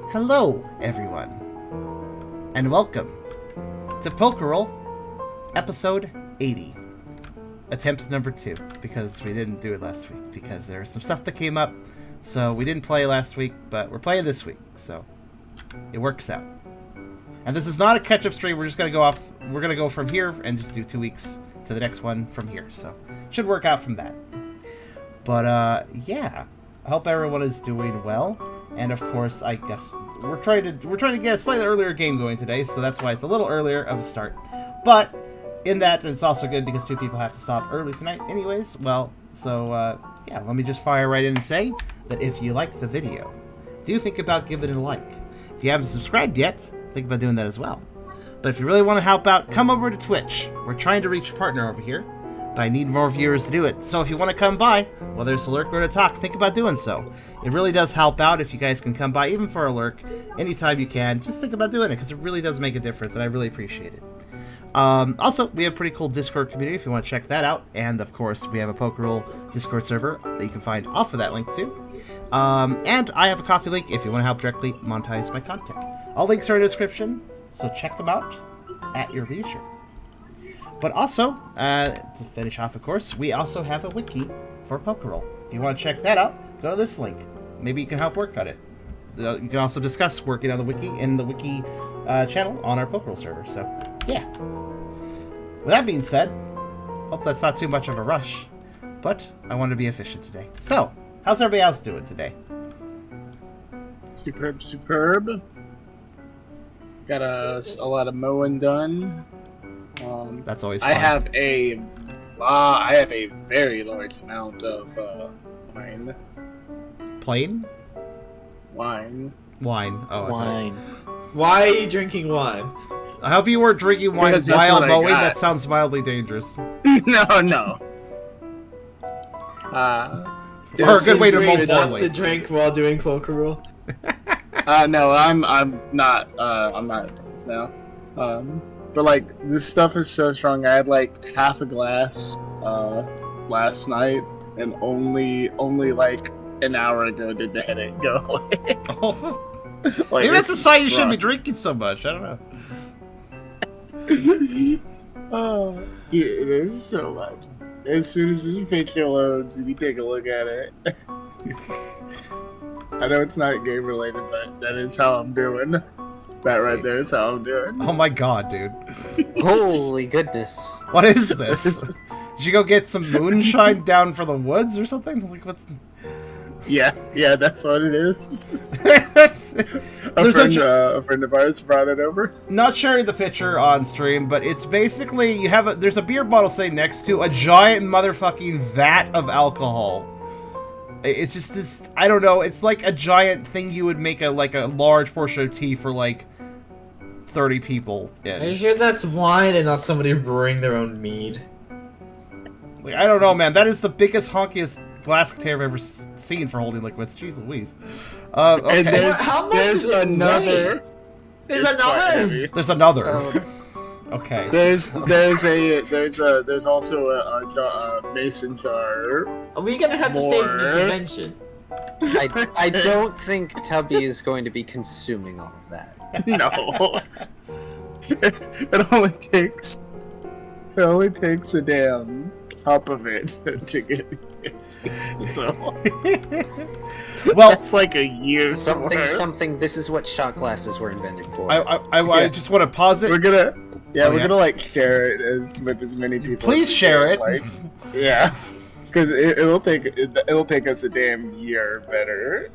Hello, everyone, and welcome to Pokerole, episode 80. Attempt number 2, because we didn't do it last week, because there was some stuff that came up, so we didn't play last week, but we're playing this week, so it works out. And this is not a catch-up stream, we're just going to go off, we're going to go from here and just do 2 weeks to the next one from here, so should work out from that. But, yeah, I hope everyone is doing well. And of course, I guess we're trying to get a slightly earlier game going today, so that's why it's a little earlier of a start. But in that, it's also good because 2 people have to stop early tonight, anyways. Well, so yeah, let me just fire right in and say that if you like the video, do think about giving it a like. If you haven't subscribed yet, think about doing that as well. But if you really want to help out, come over to Twitch. We're trying to reach a partner over here, but I need more viewers to do it. So if you want to come by, whether it's a lurk or to talk, think about doing so. It really does help out if you guys can come by, even for a lurk, anytime you can. Just think about doing it, because it really does make a difference, and I really appreciate it. Also, we have a pretty cool Discord community if you want to check that out. And, of course, we have a Pokerole Discord server that you can find off of that link, too. And I have a Coffee link if you want to help directly monetize my content. All links are in the description, so check them out at your leisure. But also, to finish off, of course, we also have a wiki for Pokerole. If you want to check that out, go to this link. Maybe you can help work on it. You can also discuss working on the wiki in the wiki channel on our Pokerole server. So, yeah. With that being said, hope that's not too much of a rush, but I want to be efficient today. So, how's everybody else doing today? Superb, superb. Got a lot of mowing done. That's always fun. I have a very large amount of wine. Plain? Wine. Wine. Oh, Wine. Why are you drinking wine? I hope you weren't drinking wine Because that's while what I mowing. got. That sounds mildly dangerous. No. Or a good way to mow Is that poorly. to drink while doing Pokerole? No, I'm not. I'm not opposed now. But like this stuff is so strong. I had like half a glass last night, and only like an hour ago did the headache go away. Oh. Like, Maybe that's a it's sign you shouldn't be strong. drinking so much. I don't know. Oh, dude, there's so much. As soon as this picture loads, you take a look at it. I know it's not game related, but that is how I'm doing. That right there is how I'm doing. Oh my god, dude. Holy goodness. What is this? Did you go get some moonshine down for the woods or something? Like, what's... Yeah, that's what it is. There's A friend of ours brought it over. Not sharing the picture on stream, but it's basically there's a beer bottle sitting next to a giant motherfucking vat of alcohol. It's just this, I don't know, it's like a giant thing you would make a large portion of tea for like 30 people in. Are you sure that's wine and not somebody brewing their own mead? Like, I don't know, man. That is the biggest, honkiest glass container I've ever seen for holding liquids. Jeez Louise. Okay. And How much there's does it another. weigh? There's It's quite another. heavy. There's another. Oh, Okay. There's also a mason jar. Are we gonna have to stage More. the convention? I don't think Tubby is going to be consuming all of that. No. It only takes a damn cup of it to get this. So Well, that's like a year. Something. This is what shot glasses were invented for. I just want to pause it. We're gonna like share it with as many people. Please as we share can, it. Like, yeah, because it'll take us a damn year better.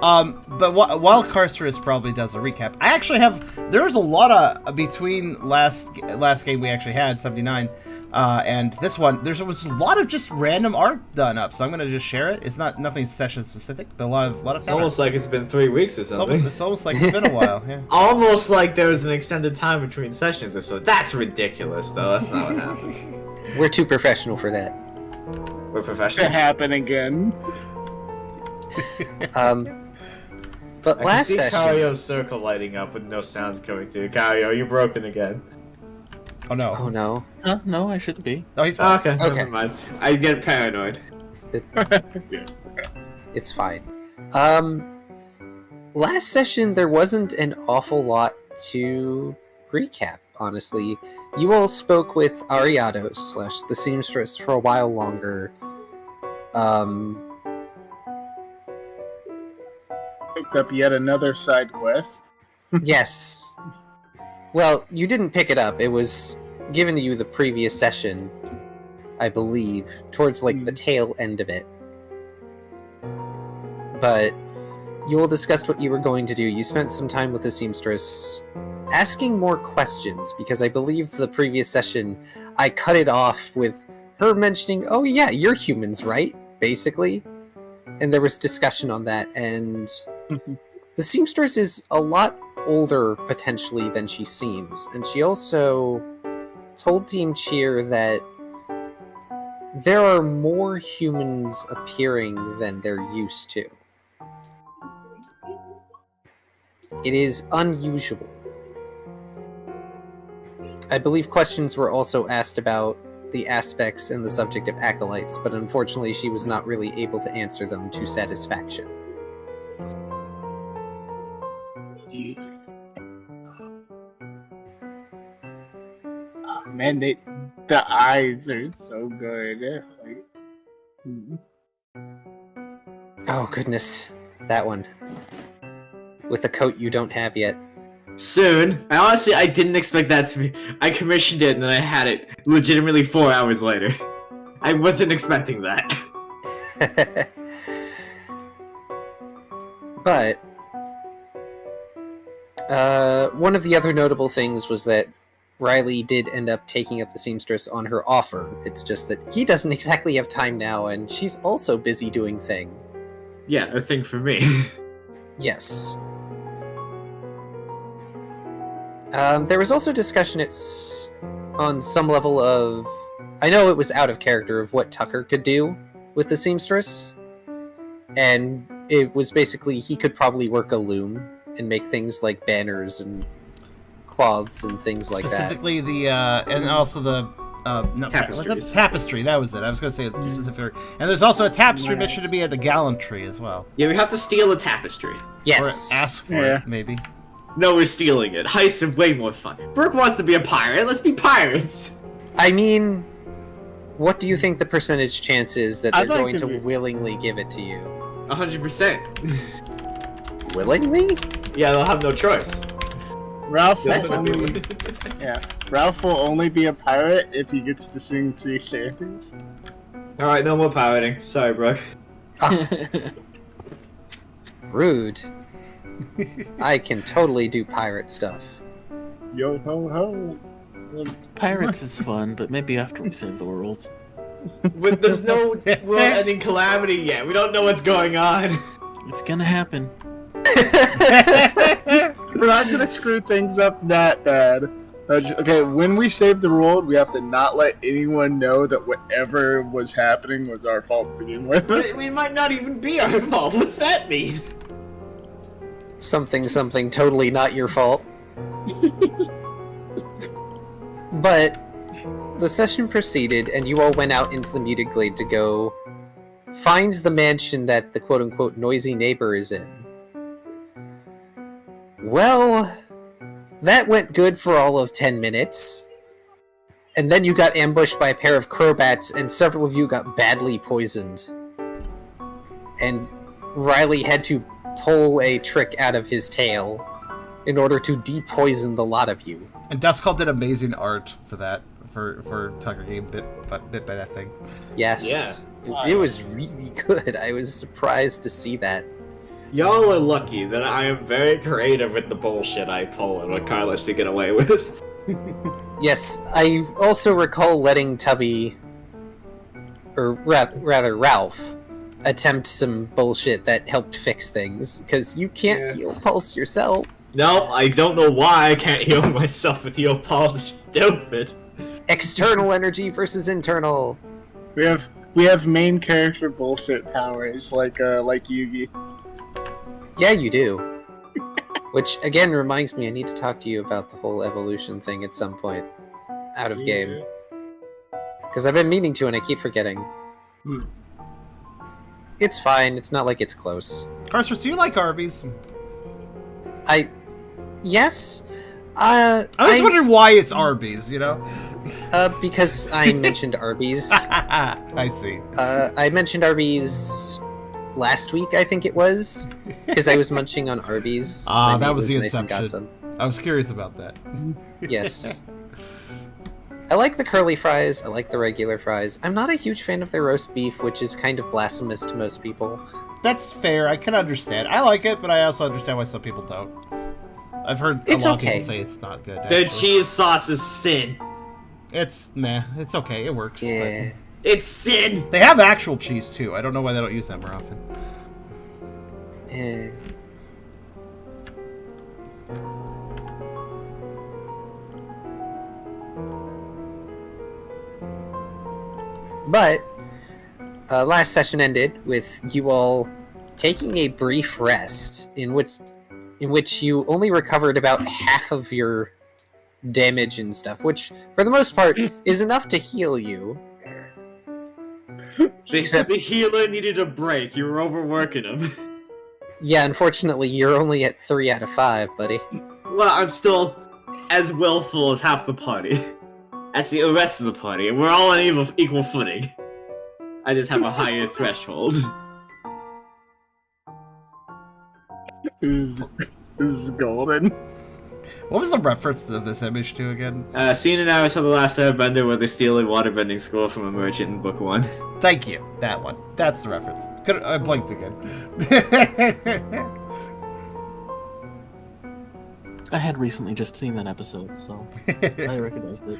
But while Karserus probably does a recap, I actually have. There was a lot of between last game we actually had 79, and this one. There was a lot of just random art done up, so I'm gonna just share it. It's nothing session specific, but a lot of It's almost like it's been 3 weeks or something. It's almost like it's been a while. Yeah. Almost like there was an extended time between sessions or so. That's ridiculous, though. That's not what happened. We're too professional for that. We're To professional. happen again. But I last can see session, Kyrio's circle lighting up with no sounds coming through. Kyrio, you're broken again. Oh no. oh no, No, I shouldn't be. Oh, he's fine. Okay, Okay. never mind. I get paranoid. it's fine. last session, there wasn't an awful lot to recap, honestly. You all spoke with Ariados / the seamstress for a while longer. Picked up yet another side quest. Yes. Well, you didn't pick it up. It was given to you the previous session, I believe, towards like the tail end of it. But you all discussed what you were going to do. You spent some time with the seamstress asking more questions, because I believe the previous session I cut it off with her mentioning, oh yeah, you're humans, right? Basically. And there was discussion on that, and the seamstress is a lot older, potentially, than she seems. And she also told Team Cheer that there are more humans appearing than they're used to. It is unusual. I believe questions were also asked about the aspects and the subject of acolytes, but unfortunately she was not really able to answer them to satisfaction. Oh, man, the eyes are so good. Like, Oh goodness, that one. With the coat you don't have yet. Soon. I didn't expect that to be... I commissioned it and then I had it legitimately 4 hours later. I wasn't expecting that. But one of the other notable things was that Riley did end up taking up the seamstress on her offer. It's just that he doesn't exactly have time now, and she's also busy doing thing. Yeah, a thing for me. Yes. There was also discussion on some level of... I know it was out of character of what Tucker could do with the seamstress. And it was basically he could probably work a loom and make things like banners and cloths and things like that. Specifically the, and also the, Tapestries. Tapestry, that was it. I was going to say a specific... And there's also a tapestry mission to be at the gallantry as well. Yeah, we have to steal a tapestry. Yes. Or ask for it, maybe. No, we're stealing it. Heists are way more fun. Brooke wants to be a pirate. Let's be pirates. I mean, what do you think the percentage chance is that they're I'd like going to to be- willingly give it to you? 100%. Willingly? Yeah, they'll have no choice. Ralph will That's not only, Ralph will only be a pirate if he gets to sing sea shanties. Alright, no more pirating. Sorry, Brooke. Rude. I can totally do pirate stuff. Yo ho ho. Pirates is fun, but maybe after we save the world. But there's no world-ending calamity yet. We don't know what's going on. It's gonna happen. We're not gonna screw things up that bad. Okay, when we save the world, we have to not let anyone know that whatever was happening was our fault to begin with. We might not even be our fault. What's that mean? Something totally not your fault. But the session proceeded, and you all went out into the muted glade to go find the mansion that the quote-unquote noisy neighbor is in. Well, that went good for all of 10 minutes. And then you got ambushed by a pair of crowbats, and several of you got badly poisoned. And Riley had to pull a trick out of his tail in order to depoison the lot of you. And Dustcall did amazing art for that, for Tucker getting bit by that thing. Yes. Yeah. It was really good. I was surprised to see that. Y'all are lucky that I am very creative with the bullshit I pull and what Kyle lets me get away with. Yes, I also recall letting Tubby, or rather Ralph, attempt some bullshit that helped fix things, because you can't heal Pulse yourself. No, I don't know why I can't heal myself with heal pulse. It's stupid. External energy versus internal. We have main character bullshit powers like Yugi. Yeah, you do. Which, again, reminds me I need to talk to you about the whole evolution thing at some point. Out of game. Because I've been meaning to and I keep forgetting. It's fine, it's not like it's close. Karserus, do you like Arby's? Yes. I was wondering why it's Arby's, you know? Because I mentioned Arby's. I see. I mentioned Arby's last week, I think it was, because I was munching on Arby's. That was the nice and got inception. some. I was curious about that. Yes. I like the curly fries. I like the regular fries. I'm not a huge fan of their roast beef, which is kind of blasphemous to most people. That's fair. I can understand. I like it, but I also understand why some people don't. I've heard a lot of people say it's not good. The actually. cheese sauce is sin. It's meh. It's okay. It works. Yeah. It's sin. They have actual cheese too. I don't know why they don't use that more often. Eh. But last session ended with you all taking a brief rest, in which you only recovered about half of your damage and stuff, which for the most part is enough to heal you. The healer needed a break. You were overworking him. Yeah, unfortunately, you're only at 3 out of 5, buddy. Well, I'm still as willful as half the party. As the rest of the party, and we're all on equal footing. I just have a higher threshold. This is golden. What was the reference to this image to again? Scene in Hours of the Last Airbender where they steal a waterbending scroll from a merchant in book 1. Thank you. That one. That's the reference. I blinked again. I had recently just seen that episode, so I recognized it.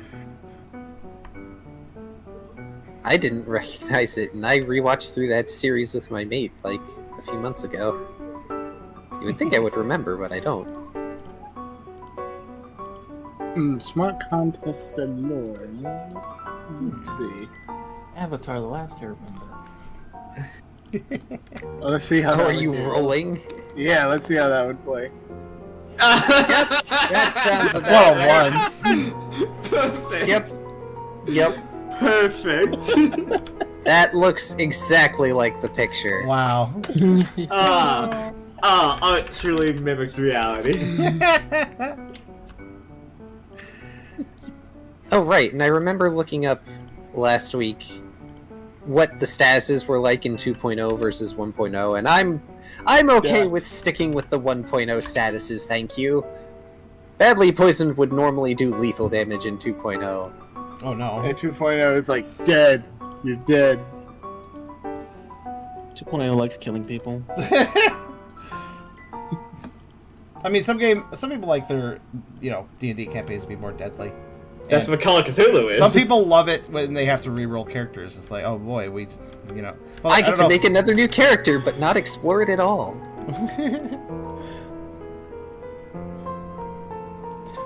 I didn't recognize it, and I rewatched through that series with my mate, like, a few months ago. You would think I would remember, but I don't. Smart contest galore. Let's see. Avatar: The Last Airbender. Let's see how. Oh, that are would you do. rolling? Yeah, let's see how that would play. That sounds That's about all right. once. Perfect. Yep. Perfect. That looks exactly like the picture. Wow. It truly mimics reality. Oh, right, and I remember looking up last week what the statuses were like in 2.0 versus 1.0, and I'm okay with sticking with the 1.0 statuses, thank you. Badly Poisoned would normally do lethal damage in 2.0. Oh no. And 2.0 is like, dead. You're dead. 2.0 likes killing people. I mean, some people like their, D&D campaigns to be more deadly. That's what Call of Cthulhu is. Some people love it when they have to re-roll characters. It's like, oh boy, Well, I get to don't make another new character, but not explore it at all.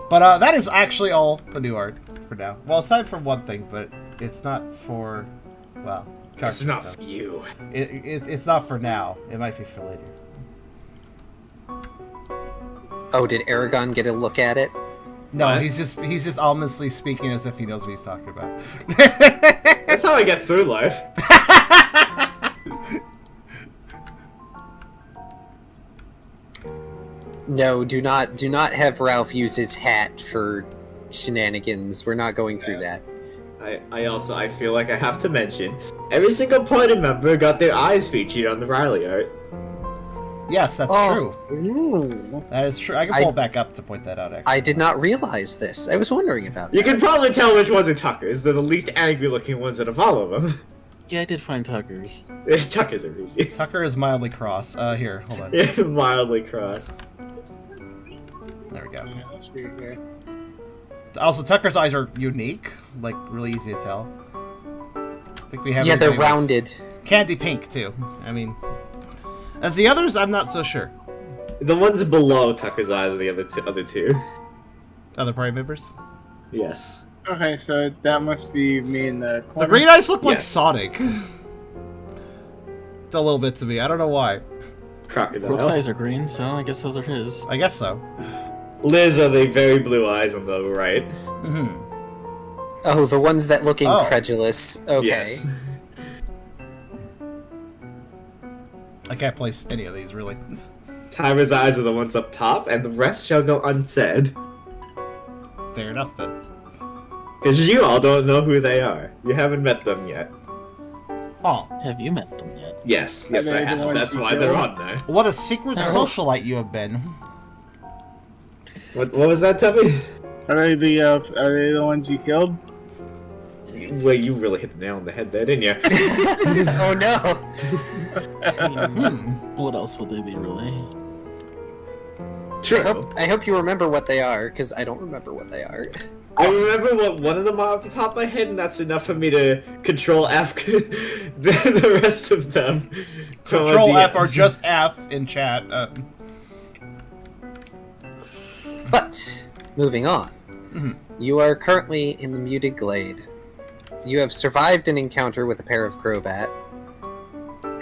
But that is actually all the new art for now. Well, aside from one thing, but it's not for, well, It's Karserus not does. for you. It's not for now. It might be for later. Oh, did Eragon get a look at it? No, What? he's just ominously speaking as if he knows what he's talking about. That's how I get through life. No, do not have Ralph use his hat for shenanigans. We're not going through that. I feel like I have to mention, every single party member got their eyes featured on the Riley art. Yes, that's Oh. true. Ooh. That is true. I can pull it back up to point that out, actually. I did not realize this. I was wondering about that. You can probably tell which ones are Tucker's. They're the least angry looking ones out of all of them. Yeah, I did find Tucker's. Tucker's are easy. Tucker is mildly cross. Here, hold on. Mildly cross. There we go. Yeah, let's see here. Also, Tucker's eyes are unique, like really easy to tell. I think we have. Yeah, they're everybody with rounded. Candy pink too. I mean, as the others, I'm not so sure. The ones below Tucker's eyes are the other two. Other party members. Yes. Okay, so that must be me in the The corner. green eyes look like Yes. Sonic. It's a little bit to me. I don't know why. Brooke's Crocodile. eyes are green, so I guess those are his. I guess so. Liz are the very blue eyes on the right. Mm-hmm. Oh, the ones that look Oh. incredulous. Okay. Yes. I can't place any of these really. Timer's eyes are the ones up top, and the rest shall go unsaid. Fair enough then. Because you all don't know who they are. You haven't met them yet. Oh, Have you met them yet? Yes, Are yes, they I the have. ones That's you why they're killed? on there. what a secret socialite you have been. What was that, Tubby? Are they the ones you killed? Well, you really hit the nail on the head there, didn't you? Oh no! What else would they be, really? True. I hope you remember what they are, because I don't remember what they are. I remember what one of them are off the top of my head, and that's enough for me to control F the rest of them. from our Control F or DMs. just F in chat. But, moving on. You are currently in the muted glade. You have survived an encounter with a pair of Crobat.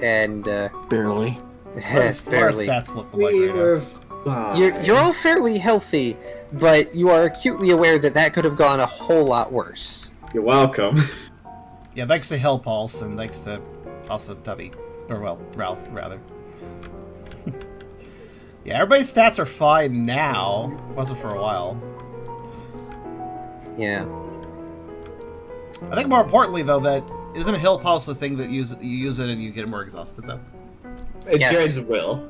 And, Barely. What does our barely. stats look like We right now? were fine. You're all fairly healthy, but you are acutely aware that that could have gone a whole lot worse. You're welcome. Yeah, thanks to Hell Pulse and thanks to also Tubby. Or, well, Ralph, rather. Yeah, everybody's stats are fine now. Wasn't for a while. Yeah. I think more importantly, though, that isn't Hill Pulse the thing that you use it and you get more exhausted, though? It Yes. drains will.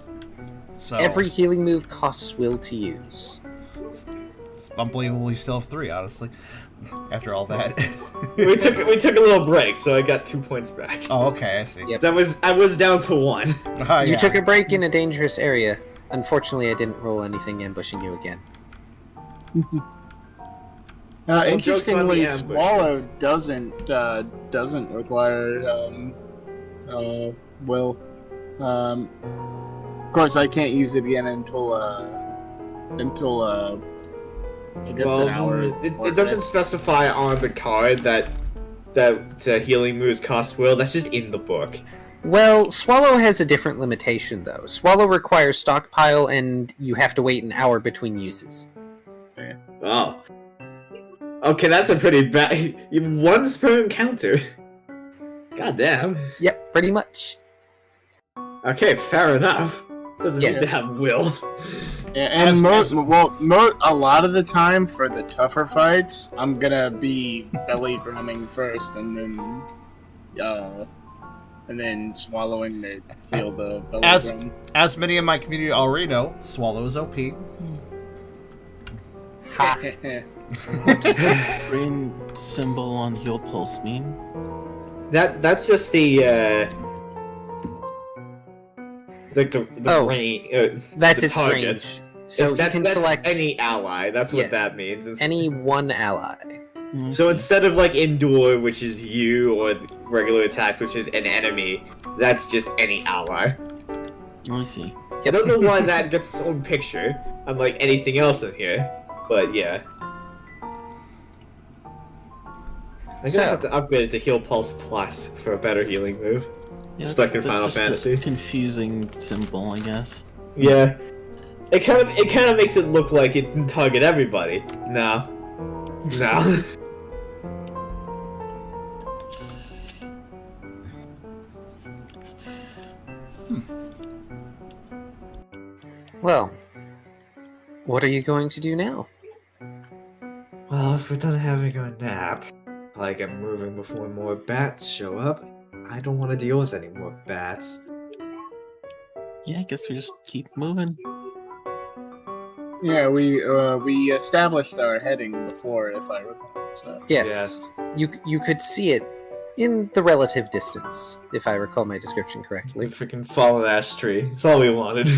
So Every healing move costs will to use. it's unbelievable you still have 3, honestly. After all that. we took a little break, so I got 2 points back. Oh, okay, I see. Yep. 'Cause I was down to 1. Yeah. You took a break in a dangerous area. Unfortunately, I didn't roll anything ambushing you again. Interestingly, joke's on the ambush. Swallow doesn't require will. Of course, I can't use it again until I guess an hour. It doesn't specify on the card that healing moves cost will. That's just in the book. Well, Swallow has a different limitation, though. Swallow requires stockpile, and you have to wait an hour between uses. Oh. Okay, that's a pretty bad. Once per encounter. God damn. Yep, pretty much. Okay, fair enough. Doesn't Yeah. need to have will. And a lot of the time for the tougher fights, I'm gonna be belly drumming first, and then swallowing to heal the belly As- drum. As many in my community already know, Swallow is OP. Ha. What does the green symbol on heal pulse mean? That's just the Oh, range. That's the its target. range. So that's, you can that's select any ally. That's what Yeah. that means. any one ally. I So see. instead of like endure, which is you, or regular attacks, which is an enemy, that's just any ally. I see. I don't know why that gets its own picture, unlike anything else in here, but yeah. I'm So- gonna have to upgrade it to Heal Pulse Plus for a better healing move. Yeah, Stuck in that's Final just a Fantasy. confusing symbol, I guess. Yeah. It kind of makes it look like it can target everybody. No. No. Well, what are you going to do now? Well, if we're done having a nap, like I'm moving before more bats show up, I don't want to deal with any more bats. Yeah, I guess we just keep moving. Yeah, we established our heading before, if I recall. So. Yes, you could see it in the relative distance, if I recall my description correctly. Freaking fallen ash tree. That's all we wanted.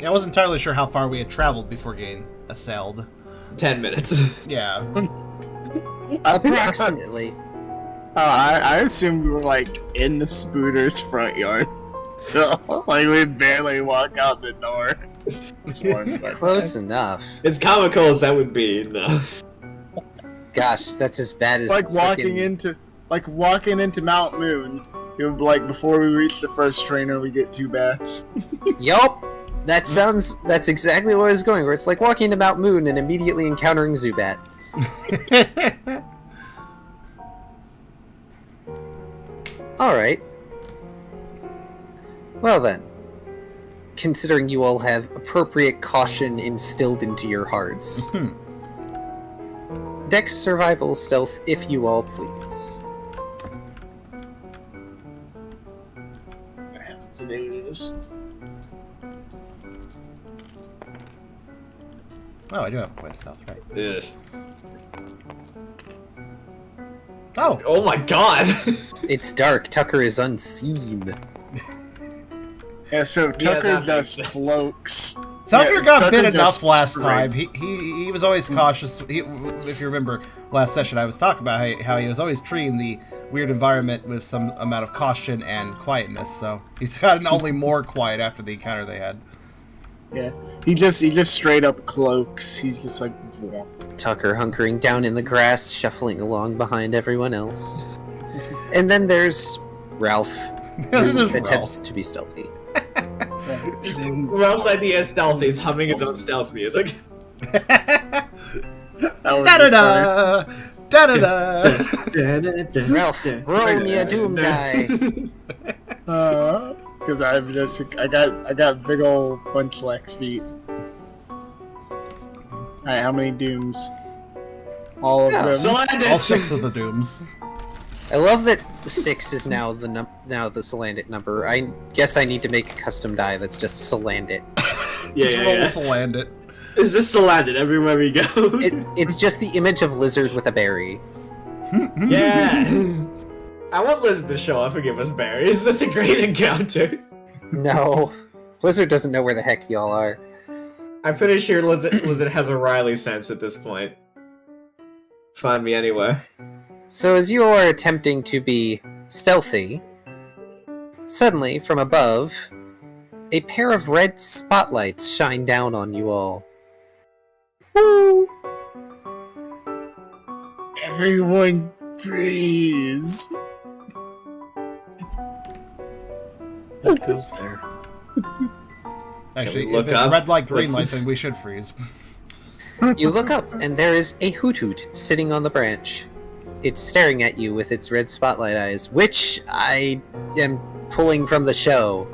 I wasn't entirely sure how far we had traveled before getting assailed. 10 minutes. Yeah. Approximately. I assumed we were like in the Spooter's front yard. Like we barely walk out the door. Close enough. As comical as that would be, no. Gosh, that's as bad as Like walking frickin- into Mount Moon. It would be like before we reach the first trainer, we get 2 bats. Yup. That's exactly where I was going, where it's like walking to Mount Moon and immediately encountering Zubat. Alright. Well then, considering you all have appropriate caution instilled into your hearts, Dex survival stealth, if you all please. Today it is. Oh, I do have a quest stealth, right? Ugh. Oh! Oh my god! It's dark. Tucker is unseen. Yeah, so Tucker that does makes sense. cloaks. Tucker Yeah, got Tucker bit just enough last sprayed. time. He was always cautious. If you remember last session, I was talking about how he was always treating the weird environment with some amount of caution and quietness. So he's gotten only more quiet after the encounter they had. Yeah, he just straight up cloaks. He's just like, "Voah." Tucker hunkering down in the grass, shuffling along behind everyone else. And then there's Ralph, who There's attempts to be stealthy. Ralph's idea is stealthy. He's humming his own stealth music. That would Da be da da! Da da da! Ralph, roll me a doom die. funny. Because I got big old bunch lex feet. Alright, how many dooms? All of Yeah, them. Salandit! All 6 of the dooms. I love that 6 is now the Salandit number. I guess I need to make a custom die that's just Salandit. Just roll Salandit. Is this Salandit everywhere we go? It's just the image of lizard with a berry. Yeah! I want Liz to show up and give us berries. That's a great encounter. No, Blizzard doesn't know where the heck y'all are. I'm pretty sure Lizard has a Riley sense at this point. Find me anywhere. So as you are attempting to be stealthy, suddenly, from above, a pair of red spotlights shine down on you all. Woo! Everyone freeze. That goes there. Actually, Look if it's up. red light, green Let's- light, then we should freeze. You look up, and there is a hoot-hoot sitting on the branch. It's staring at you with its red spotlight eyes, which I am pulling from the show.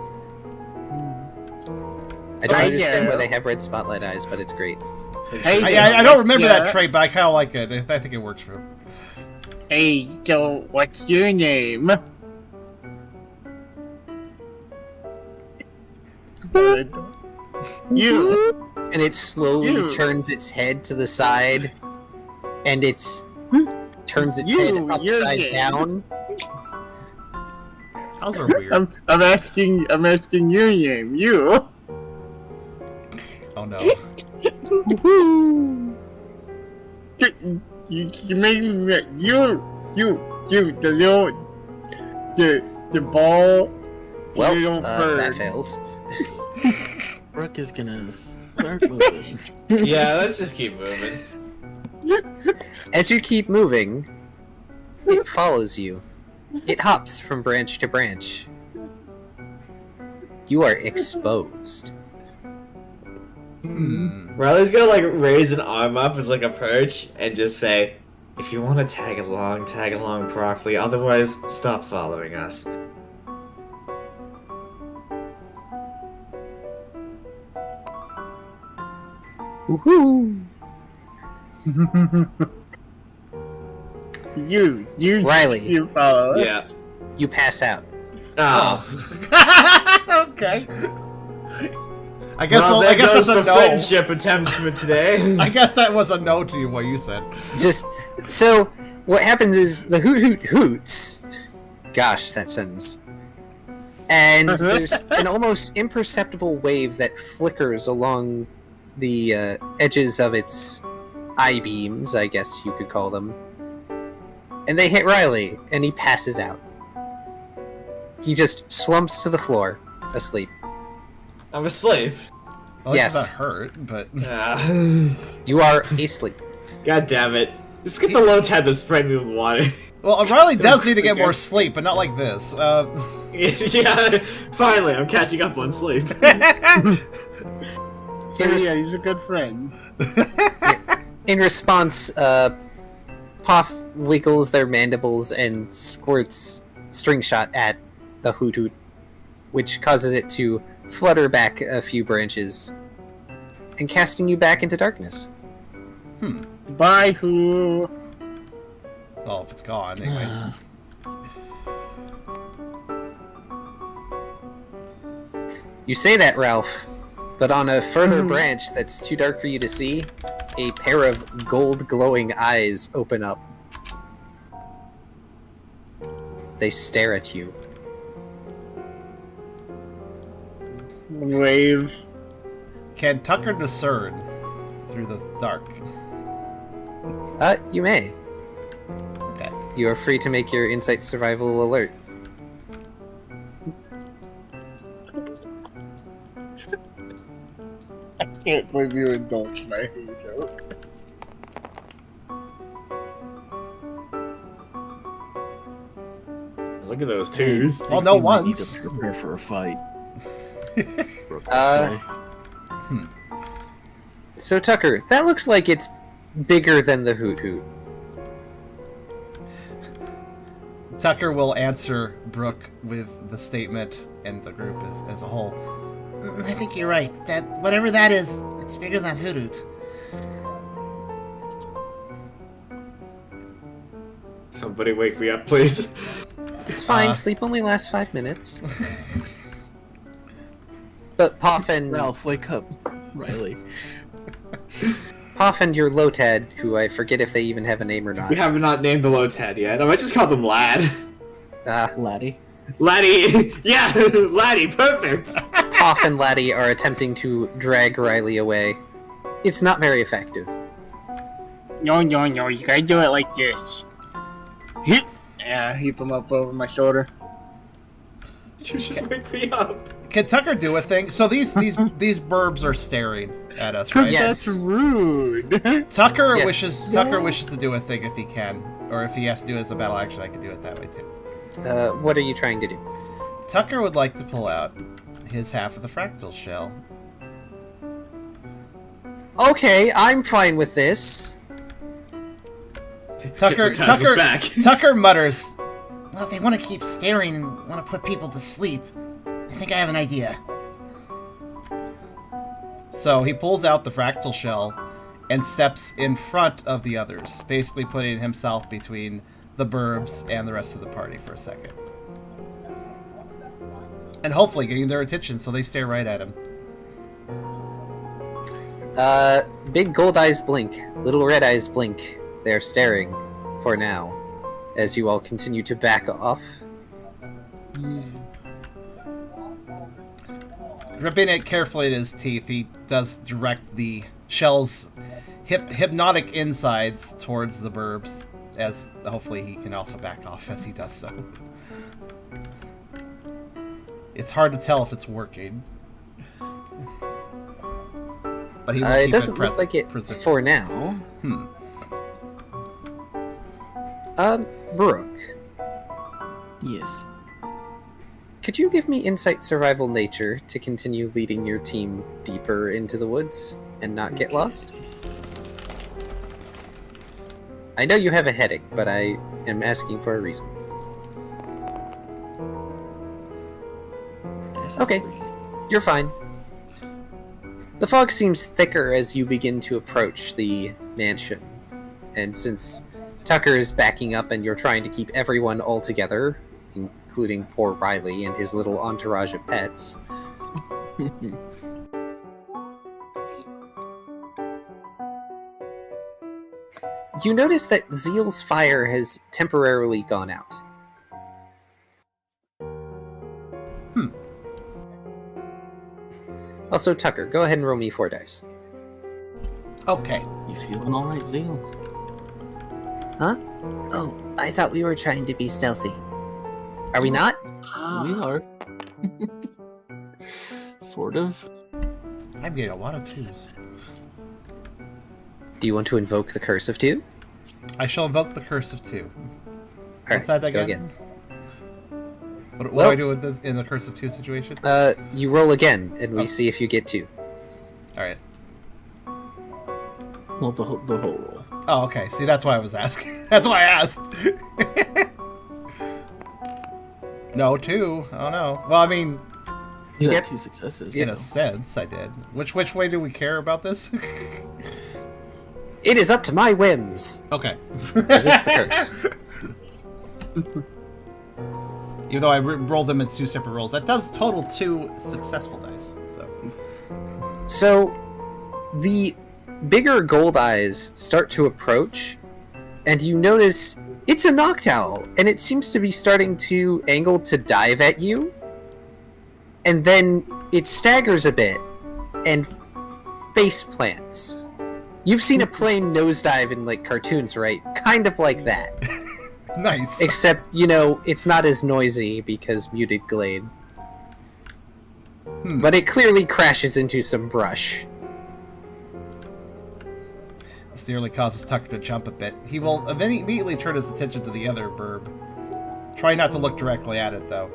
I don't Oh, understand yeah. why they have red spotlight eyes, but it's great. Hey, I don't remember that yeah. trait, but I kind of like it. I think it works for him. Hey, so what's your name? You. And it slowly You. turns its head to the side, and turns its You, head you're upside gay. down. Those are weird. I'm asking your name. You. Oh no. You made me. You. The little. The ball. Well, little that bird. fails. Brooke is gonna start moving. Yeah, let's just keep moving. As you keep moving, it follows you. It hops from branch to branch. You are exposed. Riley's gonna like raise an arm up as like a perch and just say, if you want to tag along properly, otherwise stop following us. Woohoo! You. Riley. You follow. us. Yeah. You pass out. Oh. Okay. I guess Well, I there guess goes that's a the no. friendship attempts for today. I guess that was a no to you, what you said. Just so what happens is the hoot-hoots. Gosh, that sentence. And there's an almost imperceptible wave that flickers along the edges of its eye beams, I guess you could call them. And they hit Riley, and he passes out. He just slumps to the floor, asleep. I'm asleep. At least Yes. it's not hurt, but You are asleep. God damn it. Let's get the low tab to spray me with water. well, Riley does need to get more sleep, but not like this. Yeah, finally, I'm catching up on sleep. So yeah, he's a good friend. In response, Puff wiggles their mandibles and squirts string shot at the hoot-hoot. which causes it to flutter back a few branches and casting you back into darkness. Bye, who? Well, if it's gone, anyways. You say that, Ralph, but on a further branch that's too dark for you to see, a pair of gold glowing eyes open up. They stare at you. Wave. Can Tucker discern through the dark? You may. Okay. You are free to make your insight survival alert. I can't believe you indulged my who joke. Look at those twos. Well, no You might need ones. to prepare for a fight. So Tucker, that looks like it's bigger than the hoot-hoot. Tucker will answer Brooke with the statement and the group as a whole. I think you're right. That whatever that is, it's bigger than hoot-hoot. Somebody wake me up, please. It's fine, sleep only lasts 5 minutes. But Poff and Ralph, wake up. Riley. Poff and your Lotad, who I forget if they even have a name or not. We have not named the Lotad yet. I might just call them Lad. Laddie. Laddie! Yeah! Laddie, perfect! Poff and Laddie are attempting to drag Riley away. It's not very effective. No, you gotta do it like this. Heap. Yeah, heap them up over my shoulder. You just wake me up. Can Tucker do a thing? So these burbs are staring at us, right? Cause Yes. that's rude. Tucker Yes. wishes to do a thing if he can, or if he has to do it as a battle action. I could do it that way too. What are you trying to do? Tucker would like to pull out his half of the fractal shell. Okay, I'm fine with this. Hypnotize it back. Tucker mutters, "Well, if they want to keep staring and want to put people to sleep, I think I have an idea." So he pulls out the fractal shell and steps in front of the others, basically putting himself between the burbs and the rest of the party for a second. And hopefully getting their attention so they stare right at him. Big gold eyes blink, little red eyes blink. They're staring, for now, as you all continue to back off. Gripping it carefully in his teeth, he does direct the shell's hypnotic insides towards the burbs, as hopefully he can also back off as he does so. It's hard to tell if it's working. But he will It keep doesn't look like it precision. for now. Brooke, Yes. could you give me insight survival nature to continue leading your team deeper into the woods and not get lost? I know you have a headache, but I am asking for a reason. Okay. You're fine. The fog seems thicker as you begin to approach the mansion. And since Tucker is backing up and you're trying to keep everyone all together, including poor Riley and his little entourage of pets, you notice that Zeal's fire has temporarily gone out. Also, Tucker, go ahead and roll me 4 dice. Okay. You feeling alright, Zeal? Huh? Oh, I thought we were trying to be stealthy. Are we not? We are. Sort of. I'm getting a lot of twos. Do you want to invoke the Curse of Two? I shall invoke the Curse of Two. Alright, What's that go again? again. What Well- do I do with this in the Curse of Two situation? You roll again, and we Oh. see if you get 2. Alright. Well, the whole roll. Oh, okay. See, that's why I was asking. That's why I asked. No, 2. Oh, no. Well, I mean, You got Yep. 2 successes. In a so. sense, I did. Which way do we care about this? It is up to my whims, Okay. because it's the curse. Even though I rolled them in 2 separate rolls, that does total 2 successful dice. So, the bigger gold eyes start to approach, and you notice it's a Noctowl, and it seems to be starting to angle to dive at you, and then it staggers a bit and face plants. You've seen a plane nosedive in like cartoons, right? Kind of like that. Nice. Except, you know, it's not as noisy because muted glade. But it clearly crashes into some brush. This nearly causes Tucker to jump a bit. He will immediately turn his attention to the other burb. Try not to look directly at it, though.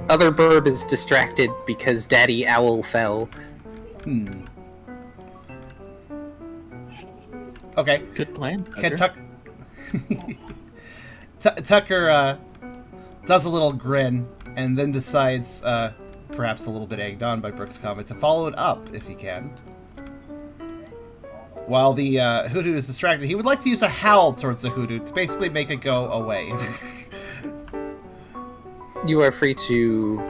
Other burb is distracted because Daddy Owl fell. Okay. Good plan. Can Tucker. Tucker does a little grin and then decides, perhaps a little bit egged on by Brooke's comment, to follow it up if he can. While the hoot-hoot is distracted, he would like to use a howl towards the hoot-hoot to basically make it go away. You are free to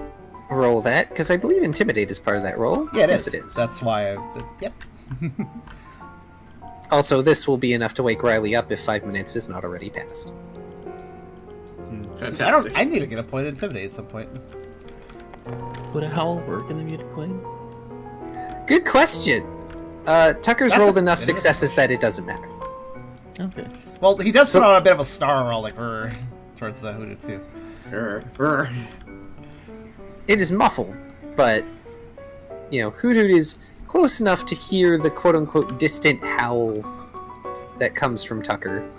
roll that, because I believe Intimidate is part of that roll. Yeah, Yes, it is. That's why yep. Also, this will be enough to wake Riley up if 5 minutes is not already passed. Fantastic. I need to get a point of Intimidate at some point. Would a howl work in the muted claim? Good question. Tucker's That's rolled a- enough successes that it doesn't matter. Okay. Well, he does So- put on a bit of a snarl, like, towards the hoot-hoot, too. It is muffled, but, you know, Hoot-Hoot is close enough to hear the quote-unquote distant howl that comes from Tucker.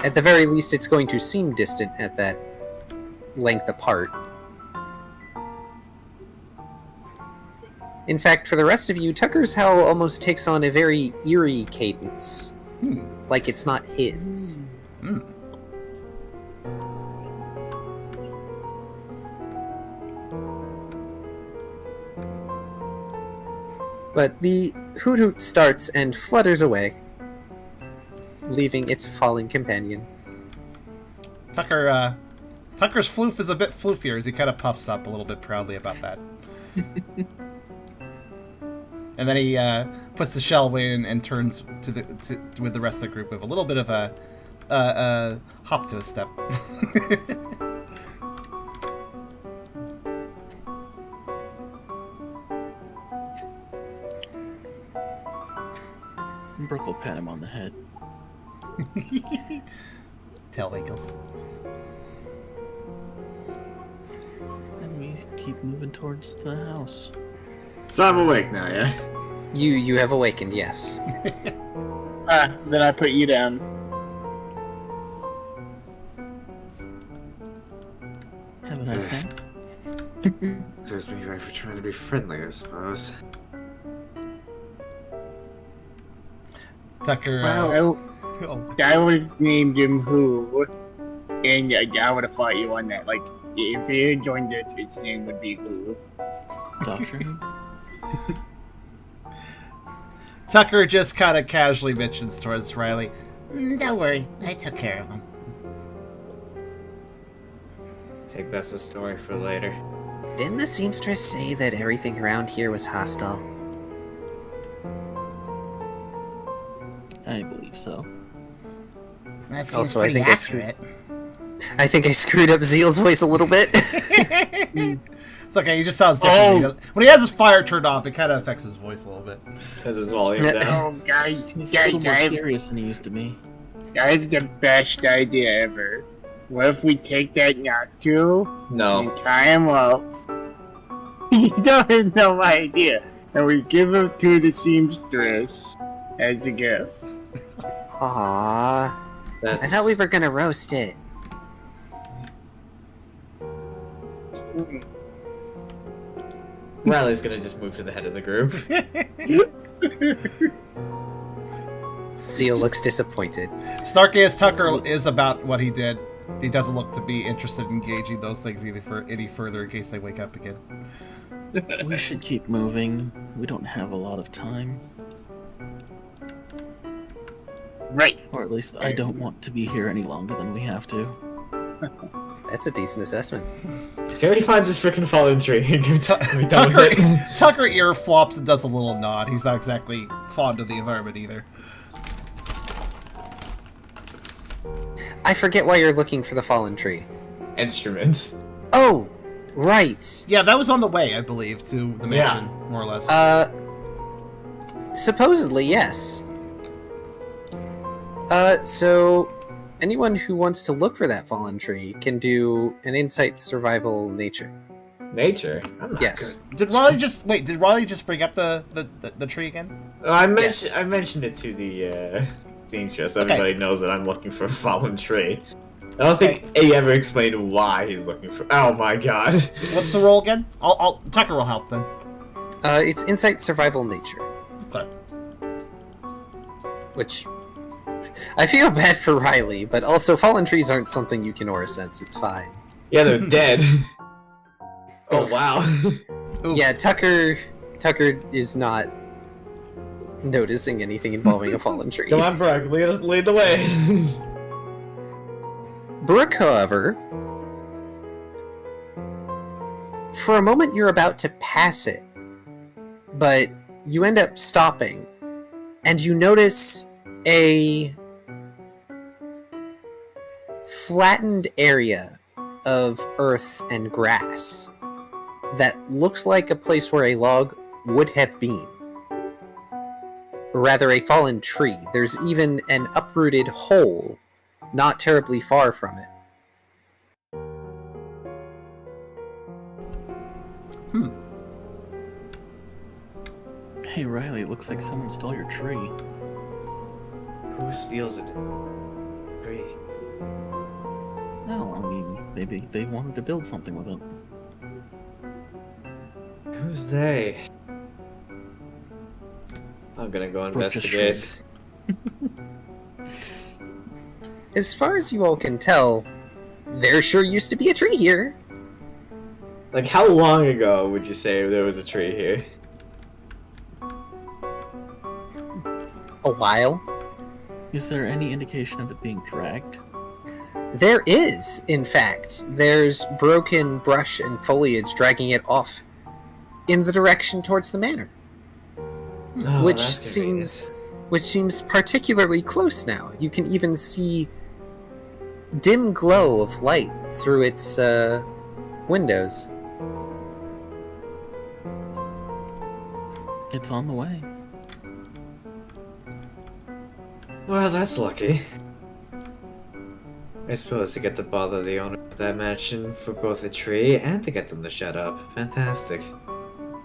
At the very least, it's going to seem distant at that length apart. In fact, for the rest of you, Tucker's howl almost takes on a very eerie cadence. Like it's not his. But the hoot-hoot starts and flutters away, leaving its falling companion. Tucker's floof is a bit floofier as he kind of puffs up a little bit proudly about that. And then he puts the shell away and turns with the rest of the group with a little bit of a hop to a step. Brooke will pat him on the head. Tail wiggles. And we keep moving towards the house. So I'm awake now, yeah? You have awakened, yes. Then I put you down. Have a nice night. Serves me right for trying to be friendly, I suppose. Tucker. I would have named him Who, and I would have fought you on that. Like, if he had joined it, his name would be Who. Doctor. Tucker just kind of casually mentions towards Riley, "Don't worry, I took care of him." Think that's a story for later. Didn't the seamstress say that everything around here was hostile? I believe so. That seems Also, I pretty think accurate. I think I screwed up Zeal's voice a little bit. It's okay, he just sounds different. When he has his fire turned off, it kind of affects his voice a little bit. Turns his volume Yeah. down. Oh, guys, He's a little more I serious than he used to be. have the best idea ever. What if we take that Noctu No. and tie him up? You don't have no idea. And we give him to the seamstress as a gift. Aww. That's... I thought we were gonna roast it. Riley's gonna just move to the head of the group. Zeal looks disappointed. Snarky as Tucker is about what he did, he doesn't look to be interested in engaging those things any further in case they wake up again. We should keep moving. We don't have a lot of time. Right. Or at least I don't want to be here any longer than we have to. That's a decent assessment. Can we find this freaking fallen tree? Can we be done Tucker, with it? Tucker ear flops and does a little nod. He's not exactly fond of the environment either. I forget why you're looking for the fallen tree. Instruments. Oh, right. Yeah, that was on the way, I believe, to the mansion, more or less. Supposedly, yes. So anyone who wants to look for that fallen tree can do an insight survival nature. Nature? I'm not Yes. Did Riley just bring up the tree again? good. I mentioned it to the seamstress, so everybody knows that I'm looking for a fallen tree. I don't think he ever explained why he's looking for. Oh my god! What's the roll again? Tucker will help then. It's insight survival nature, Okay. which I feel bad for Riley, but also fallen trees aren't something you can aura sense. It's fine. Yeah, they're dead. Oh Oof. wow! Oof. Yeah, Tucker is not noticing anything involving a fallen tree. Come on, Brock, lead the way. Brooke, however, for a moment you're about to pass it, but you end up stopping, and you notice a flattened area of earth and grass that looks like a place where a log would have been. Or rather, a fallen tree. There's even an uprooted hole not terribly far from it. Hey Riley, it looks like someone stole your tree. Who steals it? Tree. No, I mean, maybe they wanted to build something with it. Who's they? I'm gonna go Brooke just investigate. shrugs. As far as you all can tell, there sure used to be a tree here. Like, how long ago would you say there was a tree here? A while. Is there any indication of it being dragged? There is, in fact. There's broken brush and foliage dragging it off in the direction towards the manor. Oh, which that's convenient. seems particularly close now. You can even see dim glow of light through its windows. It's on the way. Well, that's lucky. I suppose to get to bother the owner of that mansion for both a tree and to get them to shut up. Fantastic.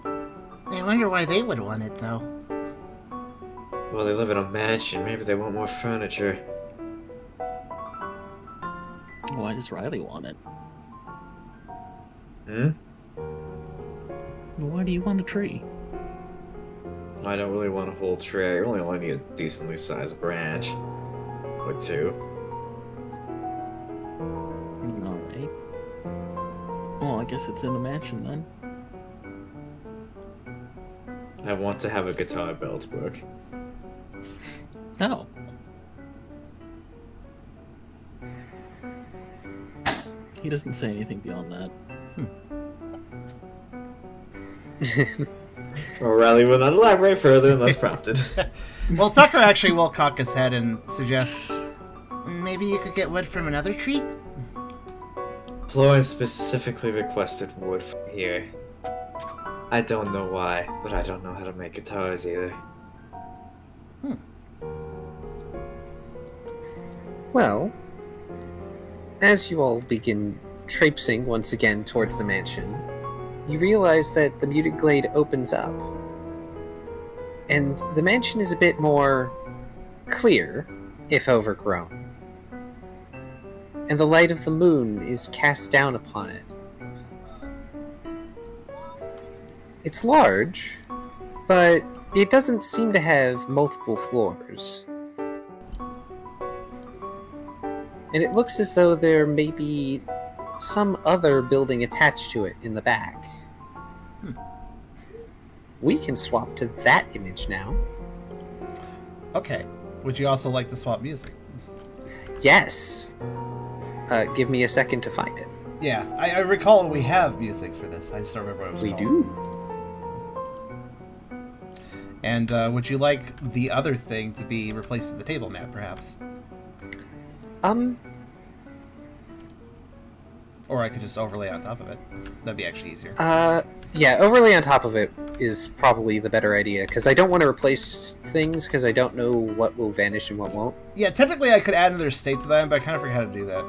I wonder why they would want it, though. Well, they live in a mansion. Maybe they want more furniture. Why does Riley want it? Hmm? Why do you want a tree? I don't really want a whole tree. I only need a decently sized branch. Or two. Alright. Well, I guess it's in the mansion then. I want to have a guitar belt, Brooke. Oh. He doesn't say anything beyond that. Well, Riley will not elaborate further unless prompted. Well, Tucker actually will cock his head and suggest maybe you could get wood from another tree? Florence specifically requested wood from here. I don't know why, but I don't know how to make guitars either. Well, as you all begin traipsing once again towards the mansion, you realize that the muted glade opens up. And the mansion is a bit more clear, if overgrown. And the light of the moon is cast down upon it. It's large, but it doesn't seem to have multiple floors. And it looks as though there may be some other building attached to it in the back. We can swap to that image now. Okay. Would you also like to swap music? Yes. Give me a second to find it. Yeah, I recall we have music for this. I just don't remember what it was We called. do. And would you like the other thing to be replaced in the table map, perhaps? Or I could just overlay on top of it. That'd be actually easier. Yeah, overlay on top of it is probably the better idea, because I don't want to replace things, because I don't know what will vanish and what won't. Yeah, technically I could add another state to that, but I kind of forgot how to do that.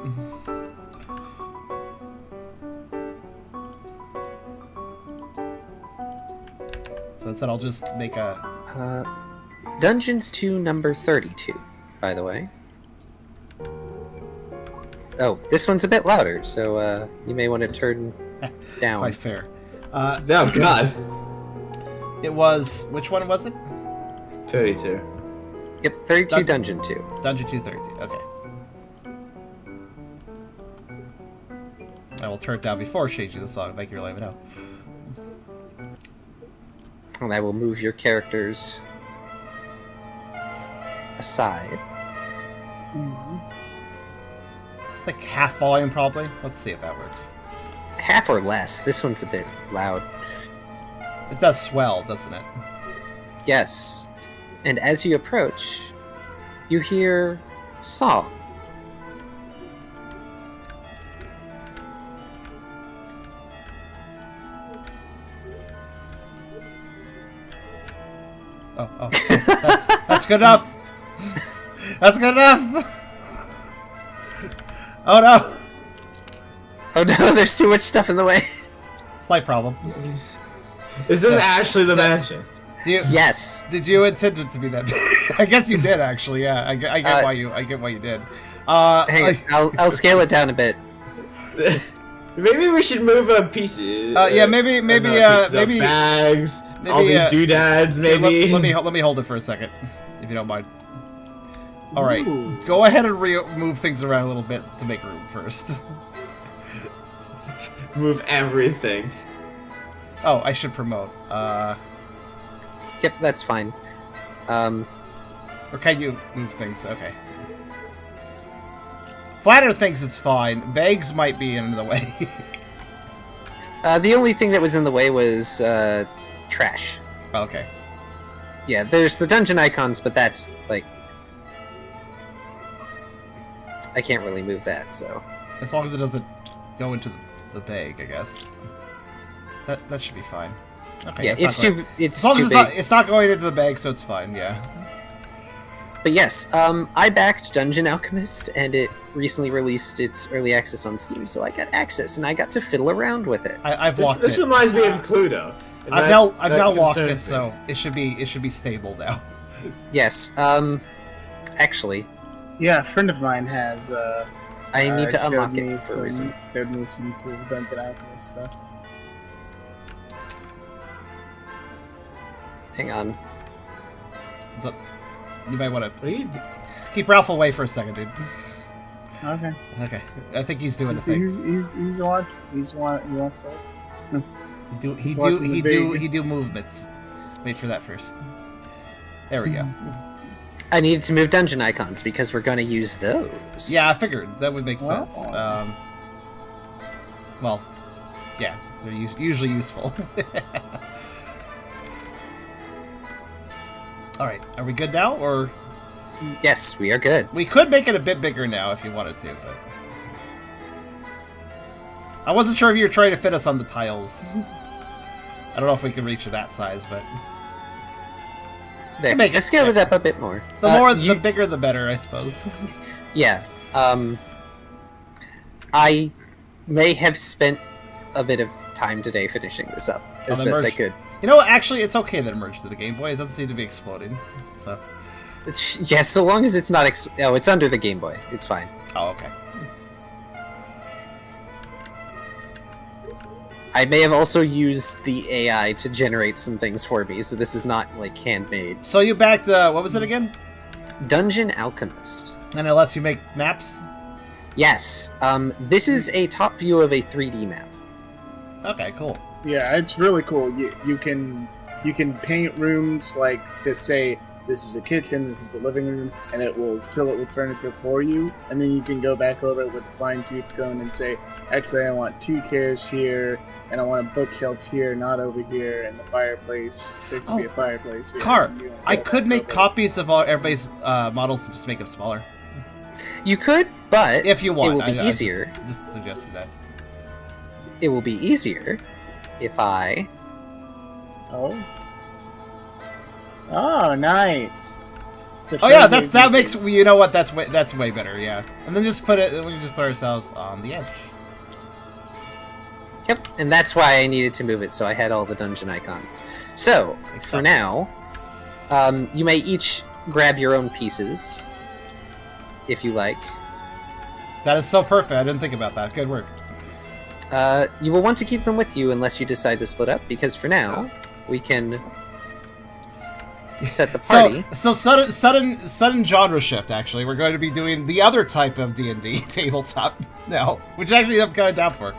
So instead I'll just make a... Dungeons 2 number 32, by the way. Oh, this one's a bit louder, so you may want to turn down. Quite fair. Oh god. It was... Which one was it? 32. Yep, 32 Dungeon 2. Dungeon 232, okay. I will turn it down before changing the song, make your life know. And I will move your characters aside. Like half volume, probably. Let's see if that works. Half or less. This one's a bit loud. It does swell, doesn't it? Yes. And as you approach, you hear song. Oh. That's good enough. That's good enough. Oh no. Oh no, there's too much stuff in the way. Slight problem. Is this actually the mansion? Yes. Did you intend it to be that? I guess you did actually. Yeah, I get why you did. Hang on, I'll scale it down a bit. Maybe we should move a piece. Yeah, maybe bags. Maybe, all these doodads. Maybe. Let me hold it for a second, if you don't mind. All right, go ahead and move things around a little bit to make room first. Move everything. Oh, I should promote. Yep, that's fine. Or can you move things? Okay. Flatter things, it's fine. Bags might be in the way. The only thing that was in the way was trash. Okay. Yeah, there's the dungeon icons, but that's like I can't really move that, so As long as it doesn't go into the bag, I guess. That should be fine. Okay. yeah, it's too big. It's not going into the bag, so it's fine. Yeah. But yes, I backed Dungeon Alchemist, and it recently released its early access on Steam, so I got access, and I got to fiddle around with it. I've locked This it. reminds me of Cluedo. I've now locked it, so it should be stable now. Yes, actually, Yeah, a friend of mine has. I need to showed unlock me it for a reason. Showed me some cool Dungeon Alchemist stuff. Hang on. You might want to keep Ralph away for a second, dude. Okay. Okay, I think he's doing the thing. He wants to. He do movements. Wait for that first. There we go. I needed to move dungeon icons because we're going to use those. Yeah, I figured that would make sense. Well, yeah, they're usually useful. All right, are we good now, or? Yes, we are good. We could make it a bit bigger now if you wanted to, but I wasn't sure if you were trying to fit us on the tiles. I don't know if we can reach that size, but There, make I it scaled it bigger. up a bit more. the bigger the better, I suppose. Yeah. I may have spent a bit of time today finishing this up as Oh, best I merged. could. You know what? Actually, it's okay that it merged to the Game Boy. It doesn't seem to be exploding. So, Yeah, so long as it's not. Oh, it's under the Game Boy. It's fine. oh, okay. I may have also used the AI to generate some things for me, so this is not like handmade. So you backed what was it again? Dungeon Alchemist. And it lets you make maps. Yes. This is a top view of a 3D map. Okay, cool. Yeah, it's really cool. You can paint rooms like to say this is a kitchen, this is the living room, and it will fill it with furniture for you. And then you can go back over it with a fine-tooth comb and say, actually, I want 2 chairs here, and I want a bookshelf here, not over here, and the fireplace. There should be a fireplace here. Car, I could make copies of everybody's models and just make them smaller. You could, but If you want. it will be easier. I just suggested that. It will be easier if I... Oh, nice. Oh yeah, that makes, you know what, that's way better, yeah. And then just we can just put ourselves on the edge. Yep, and that's why I needed to move it, so I had all the dungeon icons. So, for now, you may each grab your own pieces, if you like. That is so perfect, I didn't think about that. Good work. You will want to keep them with you unless you decide to split up, because for now, we can set the party. So sudden genre shift, actually. We're going to be doing the other type of D&D tabletop now, which actually I'm kind of down for.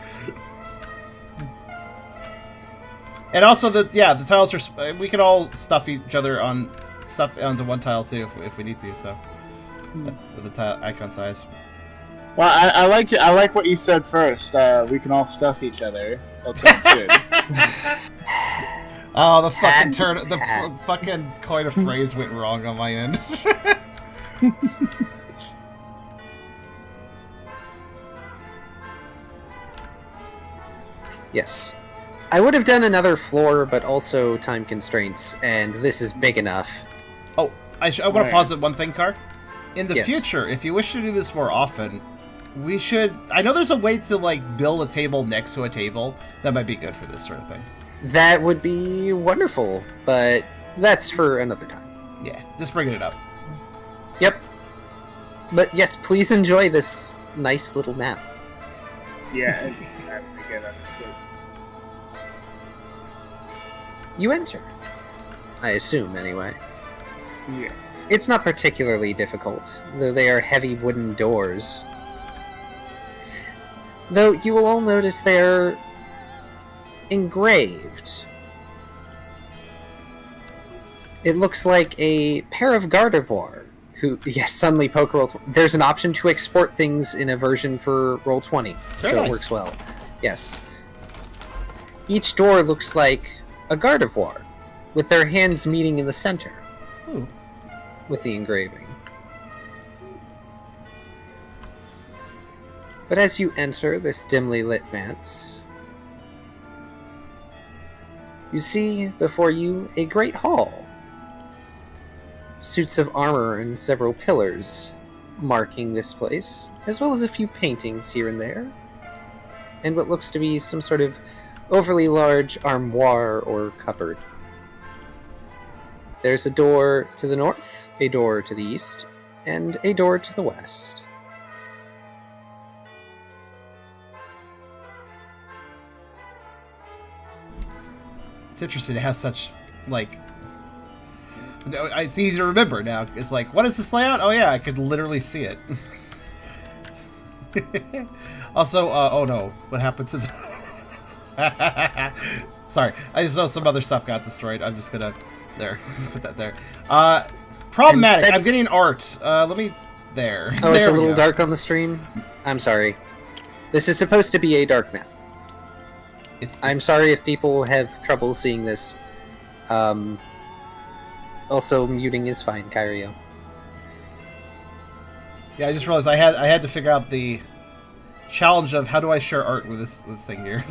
And also, the tiles are... We can all stuff each other onto one tile, too, if we need to, so... The tile icon size. Well, I like what you said first. We can all stuff each other. That sounds good. Oh, the fucking fucking coin of phrase went wrong on my end. Yes. I would have done another floor, but also time constraints, and this is big enough. Oh, I want to posit one thing, Car. In the Yes. future, if you wish to do this more often, we should... I know there's a way to, like, build a table next to a table. That might be good for this sort of thing. That would be wonderful, but that's for another time. Yeah, just bringing it up. Yep. But yes, please enjoy this nice little map. Yeah, You enter. I assume, anyway. yes. It's not particularly difficult, though they are heavy wooden doors. Though you will all notice they're engraved. It looks like a pair of Gardevoir, who, yes, suddenly Pokerole... There's an option to export things in a version for Roll20, so nice. It works well. Yes. Each door looks like a Gardevoir, with their hands meeting in the center. Ooh. With the engraving. But as you enter this dimly lit manse, you see before you a great hall. Suits of armor and several pillars marking this place, as well as a few paintings here and there, and what looks to be some sort of overly large armoire or cupboard. There's a door to the north, a door to the east, and a door to the west. It's interesting to have such, like... It's easy to remember now. It's like, what is this layout? Oh yeah, I could literally see it. Also, oh no, what happened to the... Sorry, I just know some other stuff got destroyed. I'm just gonna... There, put that there. Problematic, I'm getting art. Let me... There. Oh, there it's a we little go. dark on the stream? I'm sorry. This is supposed to be a dark map. I'm sorry if people have trouble seeing this. Also, muting is fine, Kyrio. Yeah, I just realized I had to figure out the challenge of how do I share art with this thing here.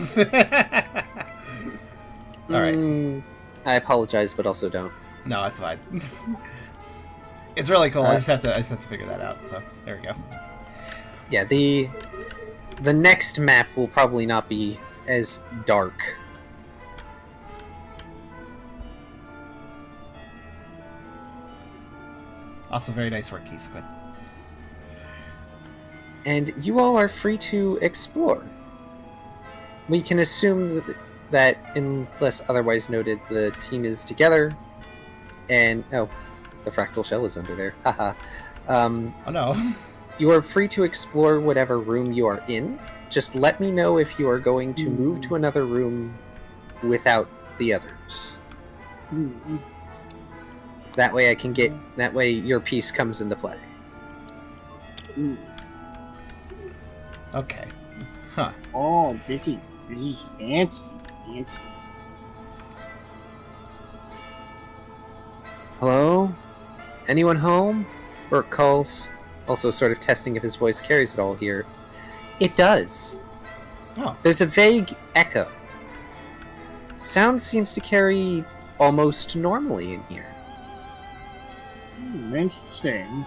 All right. I apologize, but also don't. No, that's fine. It's really cool. I just have to figure that out. So there we go. Yeah, the next map will probably not be as dark. Also, very nice work, Keysquid. And you all are free to explore. We can assume that, unless otherwise noted, the team is together. And, oh, the fractal shell is under there. Haha. Oh no. You are free to explore whatever room you are in. Just let me know if you are going to move to another room without the others. Hmm. That way that way your piece comes into play. Hmm. Okay. Huh. Oh, this is fancy. Fancy. Hello? Anyone home? Burke calls, also sort of testing if his voice carries it all here. It does. Oh. There's a vague echo. Sound seems to carry almost normally in here. Interesting.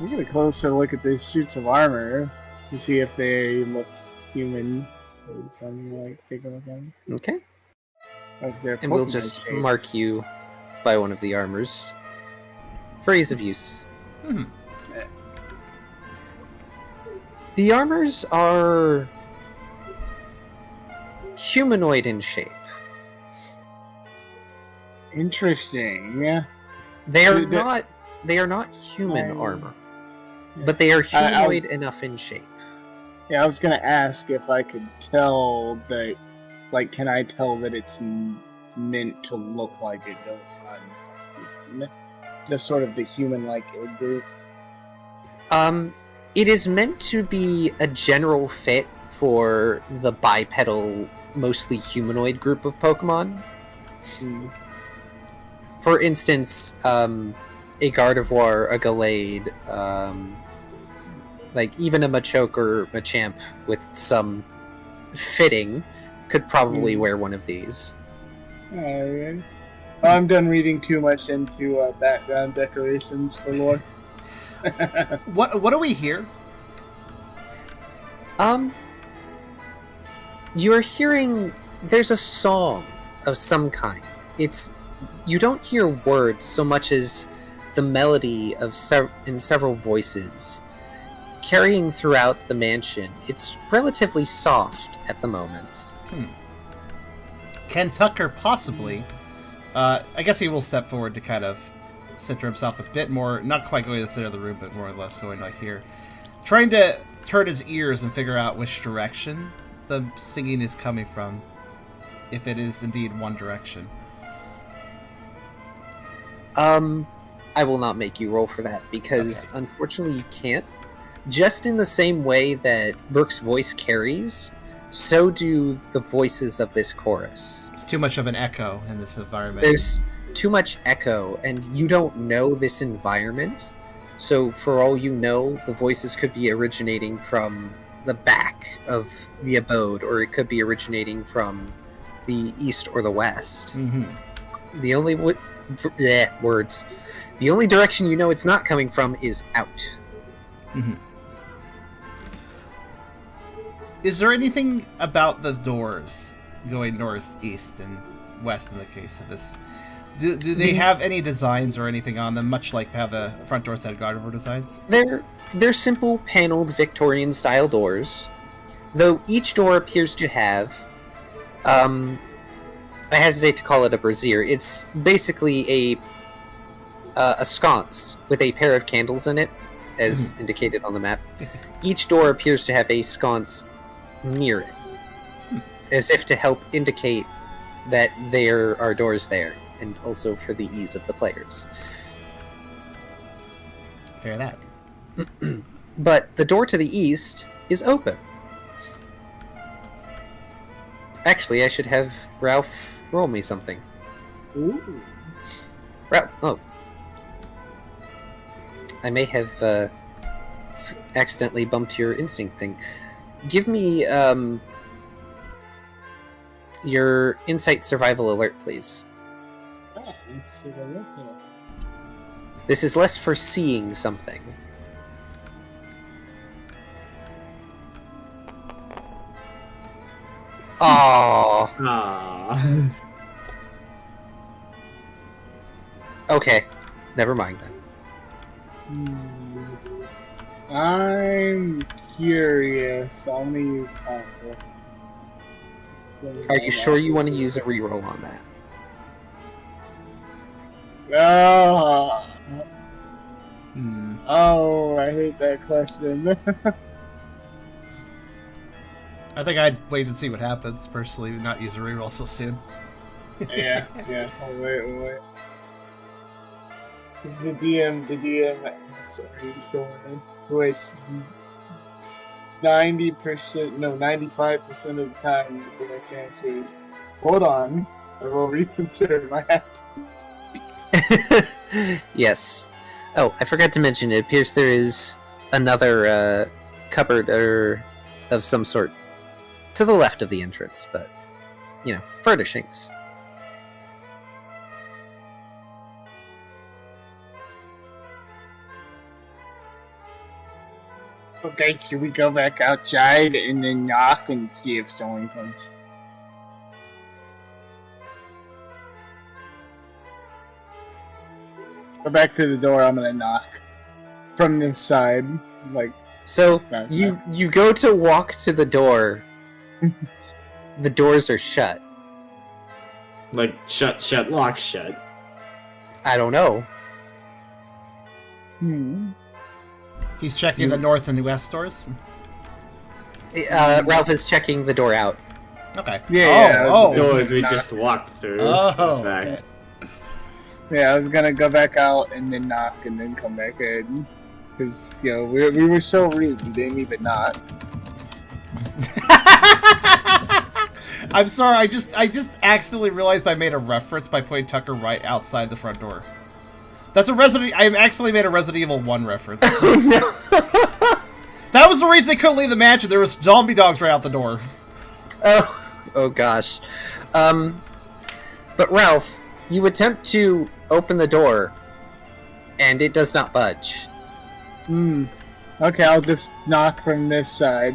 We get a closer look at these suits of armor to see if they look human. Something like take a look at them. Okay. Like they're And we'll Pokemon just shaped. mark you by one of the armors for ease of use. Hmm. The armors are humanoid in shape. Interesting. Yeah. They are The- not human I- armor, yeah. but they are I humanoid was- enough in shape. Yeah, I was gonna ask if I could tell that. Like, can I tell that it's meant to look like it goes on? Just sort of the human-like group. It is meant to be a general fit for the bipedal, mostly humanoid group of Pokemon. Hmm. For instance, a Gardevoir, a Gallade, like even a Machoke or Machamp with some fitting could probably wear one of these. Alright. I'm done reading too much into background decorations for lore. What do we hear? You're hearing there's a song of some kind. You don't hear words so much as the melody of in several voices carrying throughout the mansion. It's relatively soft at the moment. Can Tucker possibly... I guess he will step forward to kind of center himself a bit more, not quite going to the center of the room, but more or less going like here. Trying to turn his ears and figure out which direction the singing is coming from, if it is indeed one direction. I will not make you roll for that, because unfortunately you can't. Just in the same way that Brooke's voice carries, so do the voices of this chorus. It's too much of an echo in this environment. There's too much echo, and you don't know this environment, so for all you know, the voices could be originating from the back of the abode, or it could be originating from the east or the west. Mm-hmm. The only words. The only direction you know it's not coming from is out. Mm-hmm. Is there anything about the doors going north, east, and west in the case of this? Do they have any designs or anything on them, much like how the front doors had Gardevoir designs? They're simple paneled Victorian style doors, though each door appears to have I hesitate to call it a brazier. It's basically a sconce with a pair of candles in it, as indicated on the map. Each door appears to have a sconce near it, as if to help indicate that there are doors there, and also for the ease of the players. Fair that. But the door to the east is open. Actually, I should have Ralph roll me something. Ooh. Ralph, oh. I may have accidentally bumped your instinct thing. Give me your insight survival alert, please. Let's take a look here. This is less for seeing something. Oh. Ah. Okay. Never mind then. I'm curious. I'm gonna use Aqua. Are you sure you want to use a reroll on that? Hmm. Oh, I hate that question. I think I'd wait and see what happens, personally, not use a reroll so soon. Yeah. Oh, wait. It's the DM, sorry, wait, 90%, no, 95% of the time, the correct answer is, hold on, I will reconsider my actions. Yes. Oh, I forgot to mention, it appears there is another cupboard of some sort to the left of the entrance, but, furnishings. Okay, should we go back outside and then knock and see if someone comes? Go back to the door, I'm gonna knock. From this side, So, No, you go to walk to the door. The doors are shut. Like, shut, lock, shut. I don't know. He's checking the north and west doors? Ralph is checking the door out. Okay. Yeah, Oh, Doors we just walked through. Oh, in fact. Yeah, I was gonna go back out and then knock and then come back in. Because, we were so rude, we didn't even knock. I'm sorry, I just accidentally realized I made a reference by putting Tucker right outside the front door. That's a I actually made a Resident Evil 1 reference. Oh no! That was the reason they couldn't leave the mansion. There was zombie dogs right out the door. Oh gosh. But Ralph, you attempt to open the door, and it does not budge. Okay, I'll just knock from this side.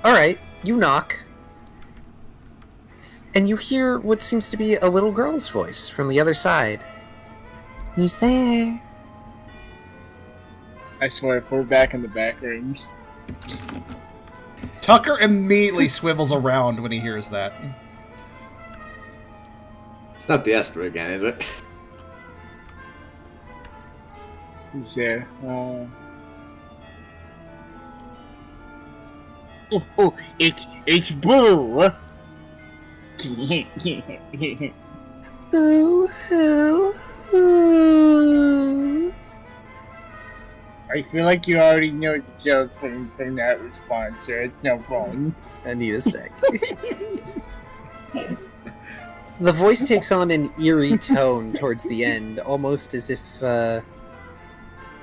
Alright, you knock. And you hear what seems to be a little girl's voice from the other side. Who's there? I swear, if we're back in the back rooms. Tucker immediately swivels around when he hears that. It's not the Esper again, is it? Who's there? It's Boo! Ooh, ooh, ooh. I feel like you already know the joke from that response, so it's no problem. I need a sec. The voice takes on an eerie tone towards the end, almost as if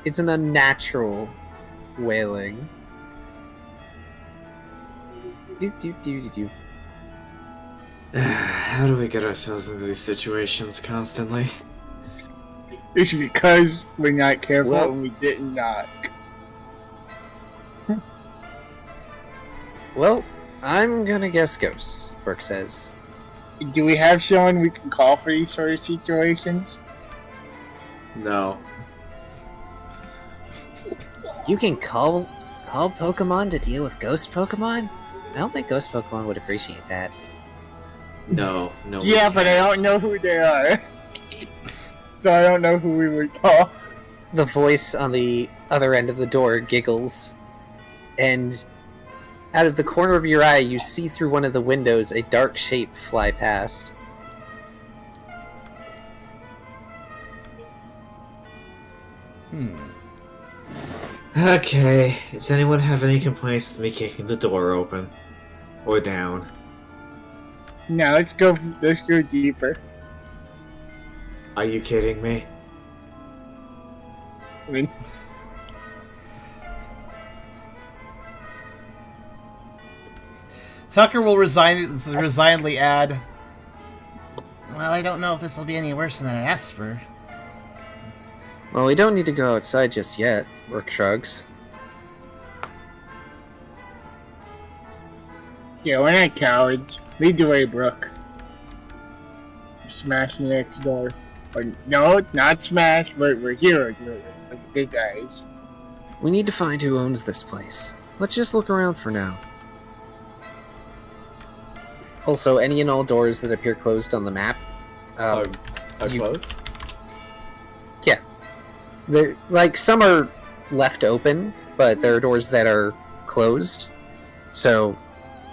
it's an unnatural wailing. Do. How do we get ourselves into these situations constantly? It's because we're not careful Well- and we didn't knock. Well, I'm gonna guess ghosts, Burke says. Do we have someone we can call for these sort of situations? No. You can call Pokemon to deal with ghost Pokemon? I don't think ghost Pokemon would appreciate that. No. Yeah, but I don't know who they are. So I don't know who we would call. The voice on the other end of the door giggles, and out of the corner of your eye, you see through one of the windows a dark shape fly past. Okay, does anyone have any complaints with me kicking the door open? Or down? Now let's go deeper. Are you kidding me? I mean, Tucker will resignedly add, well, I don't know if this will be any worse than an Esper. Well, we don't need to go outside just yet, Rook shrugs. yeah, we're not cowards. Lead the way, Brooke. Smash the next door. Or, no, not smash. We're heroes. We're the good guys. We need to find who owns this place. Let's just look around for now. Also, any and all doors that appear closed on the map, Are you- closed? like some are left open, but there are doors that are closed. So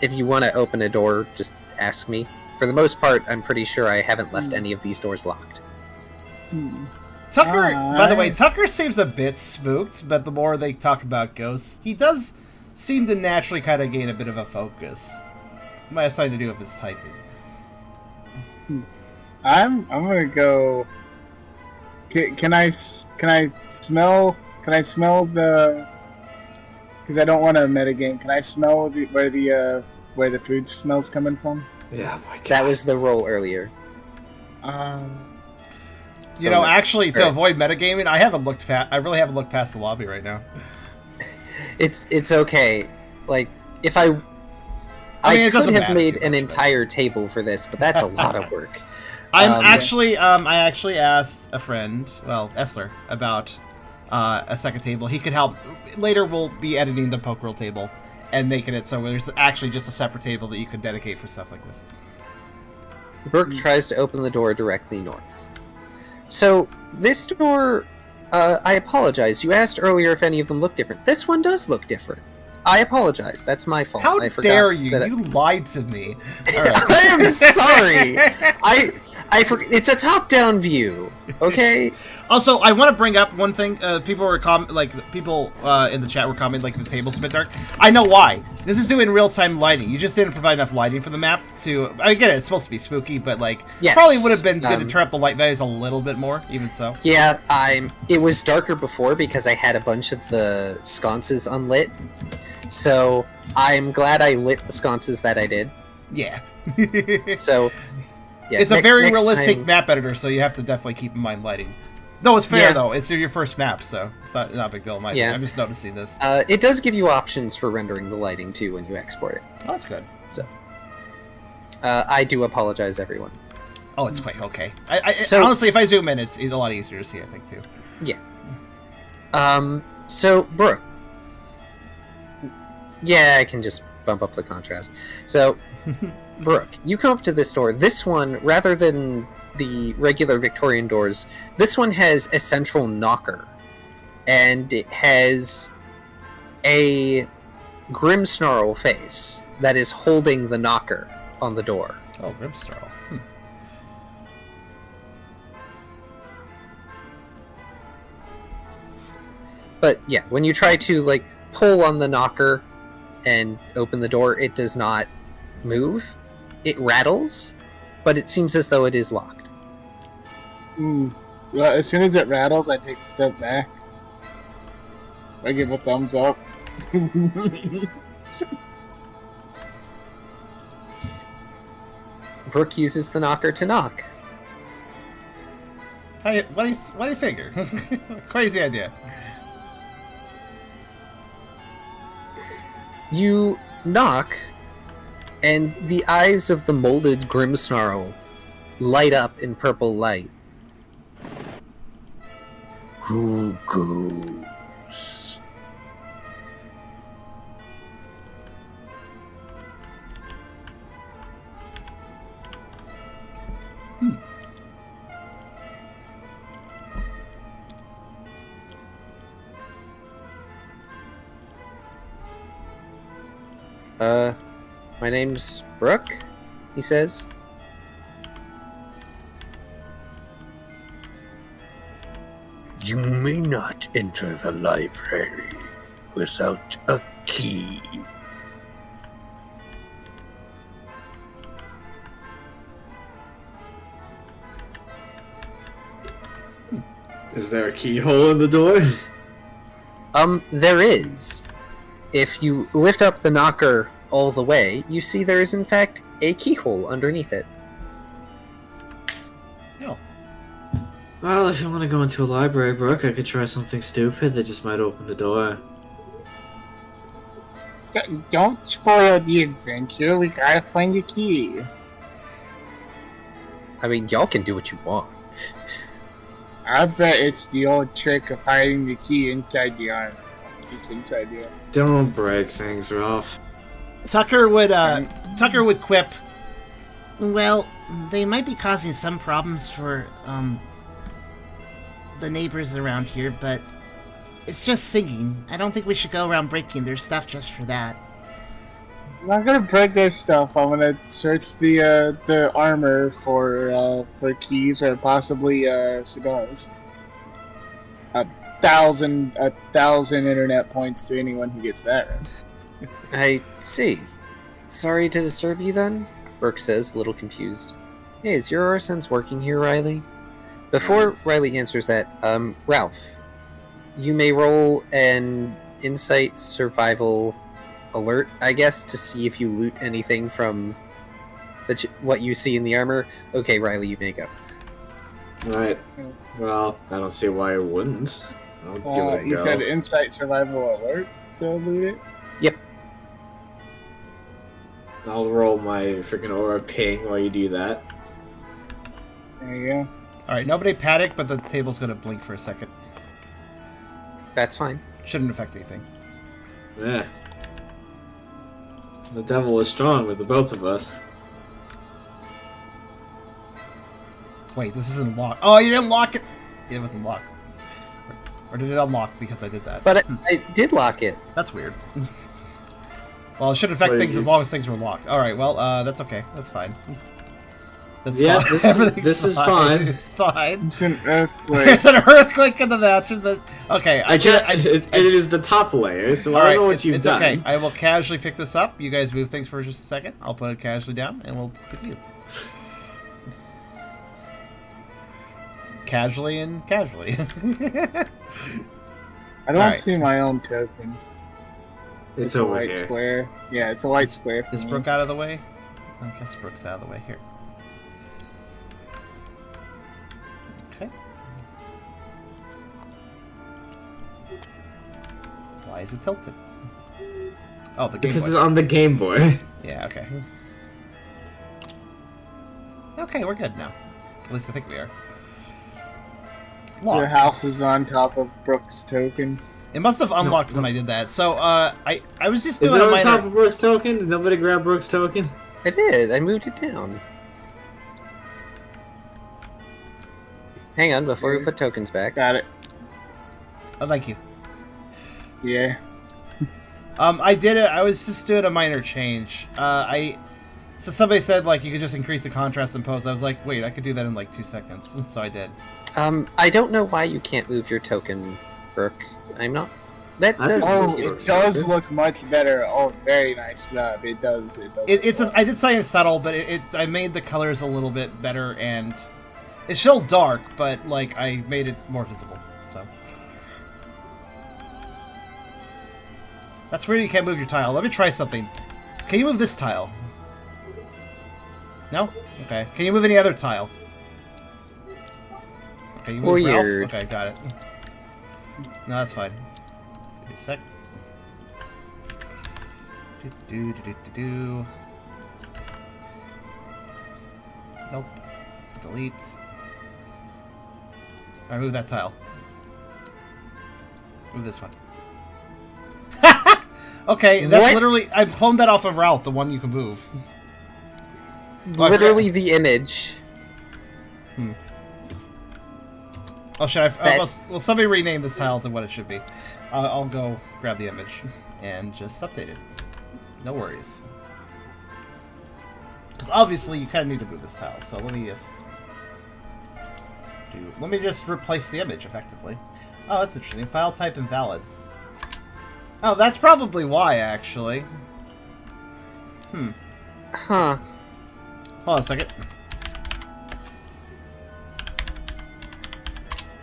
if you want to open a door, just ask me. For the most part, I'm pretty sure I haven't left any of these doors locked. Tucker, by the way, Tucker seems a bit spooked, but the more they talk about ghosts, he does seem to naturally kind of gain a bit of a focus. Might have something to do with his typing. I'm gonna go. Can I smell the? Because I don't want to metagame. Can I smell where the food smell's coming from? Yeah, my God. That was the roll earlier. You know, actually, to avoid metagaming, I really haven't looked past the lobby right now. It's okay. Like, if I mean, could have made an entire table for this, but that's a lot of work. I actually asked a friend, well, Essler, about a second table. He could help. Later, we'll be editing the Pokerole table and making it so there's actually just a separate table that you could dedicate for stuff like this. Brooke tries to open the door directly north. So, this door, I apologize. You asked earlier if any of them look different. This one does look different. I apologize. That's my fault. How I forgot dare you? that You lied to me. All right. I am sorry. It's a top-down view. Okay. Also, I want to bring up one thing. People were in the chat were commenting like the table's a bit dark. I know why. This is doing real-time lighting. You just didn't provide enough lighting for the map to. I get it. It's supposed to be spooky, but like, yes, probably would have been good to turn up the light values a little bit more. Even so. Yeah, It was darker before because I had a bunch of the sconces unlit. So I'm glad I lit the sconces that I did. Yeah. So, yeah. It's a very realistic map editor, so you have to definitely keep in mind lighting. No, it's fair though. It's your first map, so it's not a big deal in my opinion. I'm just noticing this. It does give you options for rendering the lighting too when you export it. Oh, that's good. So, I do apologize, everyone. Oh, it's quite okay. Honestly, if I zoom in, it's a lot easier to see, I think, too. Yeah. So, Brooke. Yeah, I can just bump up the contrast. So, Brooke, you come up to this door. This one, rather than the regular Victorian doors, this one has a central knocker. And it has a Grimmsnarl face that is holding the knocker on the door. Oh, Grimmsnarl. But yeah, when you try to like pull on the knocker and open the door, it does not move. It rattles, but it seems as though it is locked. Well, as soon as it rattles, I take a step back. I give a thumbs up. Brooke uses the knocker to knock. What do you figure? Crazy idea. You knock, and the eyes of the molded Grimmsnarl light up in purple light. Who goes? My name's Brooke, he says. You may not enter the library without a key. Is there a keyhole in the door? There is. If you lift up the knocker all the way, you see there is in fact a keyhole underneath it. No. Well, if you want to go into a library, Brooke, I could try something stupid that just might open the door. Don't spoil the adventure. We gotta find the key. I mean, y'all can do what you want. I bet it's the old trick of hiding the key inside the armor. It's inside the armor. Don't break things, Ralph. Tucker would quip, well, they might be causing some problems for the neighbors around here, but It's just singing. I don't think we should go around breaking their stuff just for that. I'm not gonna break their stuff. I'm gonna search the armor for keys or possibly cigars. 1,000 internet points to anyone who gets that right. I see. Sorry to disturb you then, Brooke says, a little confused. Hey, is your sense working here, Riley? Before Riley answers that, Ralph, you may roll an insight survival alert, I guess, to see if you loot anything from what you see in the armor. Okay, Riley, you may go. Alright. Well, I don't see why I wouldn't. I'll give it a You go. said insight survival alert to loot it? Yep. I'll roll my freaking aura ping while you do that. There you go. Alright, nobody panic, but the table's gonna blink for a second. That's fine. Shouldn't affect anything. Yeah. The devil is strong with the both of us. Wait, this isn't locked. Oh, you didn't lock it! It wasn't locked. Or did it unlock because I did that? But I did lock it. That's weird. Well, it should affect What is things as it? long as things were locked. Alright, well, that's okay. That's fine. That's Yeah, fine. this- Everything's this is fine. It's fine. It's an earthquake. There's an earthquake in the match. But okay, I can't. It is the top layer, so I don't know what you've it's done. okay. I will casually pick this up. You guys move things for just a second. I'll put it casually down, and we'll pick you. Casually and casually. I don't Alright. see my own token. It's a over white here. square. Yeah, it's a white square. for Is me. Brooke out of the way? I guess Brooke's out of the way here. Okay. Why is it tilted? Oh, the Game Because Boy. it's on the Game Boy. Yeah, okay. Okay, we're good now. At least I think we are. Your Locked. house is on top of Brooke's token. It must have unlocked when I did that. So, I was just Is doing it a on minor... top of Brooks' token? Did nobody grab Brooks' token? I did. I moved it down. Hang on, before we put tokens back. Got it. Oh, thank you. Yeah. I did it. I was just doing a minor change. So somebody said, like, you could just increase the contrast and pose. I was like, wait, I could do that in, like, 2 seconds. So I did. I don't know why you can't move your token, Brooke. I'm not... That I does think- move Oh, your it does token. look much better. Oh, very nice job. It does. I did say it's subtle, but I made the colors a little bit better, and it's still dark, but, like, I made it more visible, so. That's weird you can't move your tile. Let me try something. Can you move this tile? No? Okay. Can you move any other tile? Okay, you move Ralph? Weird. Okay, got it. No, that's fine. Give me a sec. Do. Nope. Delete. Alright, move that tile. Move this one. Okay, that's What? literally... I cloned that off of Ralph, the one you can move. Literally the image. Oh, should I... That- well, somebody rename this tile to what it should be. I'll go grab the image and just update it. No worries. Because obviously you kind of need to move this tile, so let me just... Let me just replace the image, effectively. Oh, that's interesting. File type invalid. Oh, that's probably why, actually. Huh. Hold on a second.